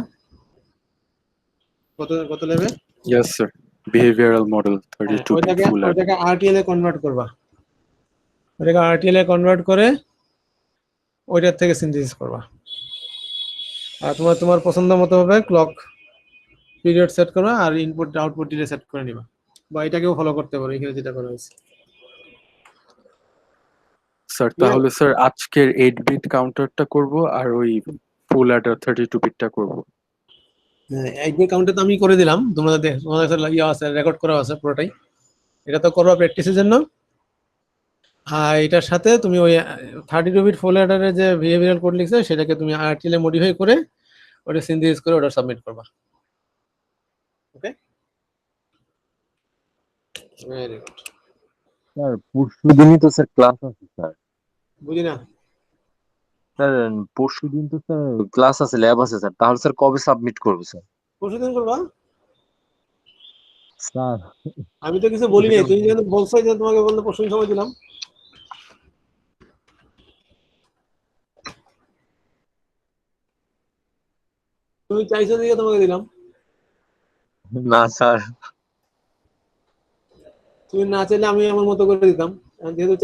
কত নেবে? Yes, sir. Behavioral model, 32-bit full adder. ওইটাকে আরটিএল এ কনভার্ট করবা। ওইটাকে আরটিএল এ কনভার্ট করে ওইটার থেকে সিনথেসিস করবা। আর তোমার পছন্দ মতো হবে ক্লক পিরিয়ড সেট করবা আর ইনপুট আউটপুট ডিলে সেট করে নিবা, বা এটাকেও ফলো করতে পারো এখানে যেটা করা হয়েছে। স্যার তাহলে স্যার আজকের 8-bit কাউন্টারটা করব আর ওই ফুল অ্যাডার 32-bitটা করব। হ্যাঁ, 8-bit কাউন্টে তো আমি করে দিলাম, তোমাদের ইয়ে আছে, রেকর্ড করা আছে পুরোটাই। এটা তো করবা প্র্যাকটিসের জন্য। আর এটার সাথে তুমি ওই 32-bit ফুল অ্যাডারের যে বিহেভিয়ারাল কোড লিখছে সেটাকে তুমি আরটিএল এ মডিফাই করে ওটা সিনথেসিস করে ওটা সাবমিট করবা। ওকে, ভেরি গুড। স্যার পরশুদিনই তো স্যার ক্লাস আছে স্যার। বুঝি না। স্যার পরশুদিন তো স্যার ক্লাস আছে, ল্যাব আছে স্যার। তাহলে স্যার কবে সাবমিট করবো স্যার? পরশুদিন করবা? স্যার আমি তো কিছু বলি নাই, তুমি যেহেতু বলছো যে তোমাকে বলতে পরশুদিন সময় দিলাম। তুমি চাইছো দিকে তোমাকে দিলাম। না স্যার। তুমি না চাইলে আমি আমার মতো করে দিতাম, যেহেতু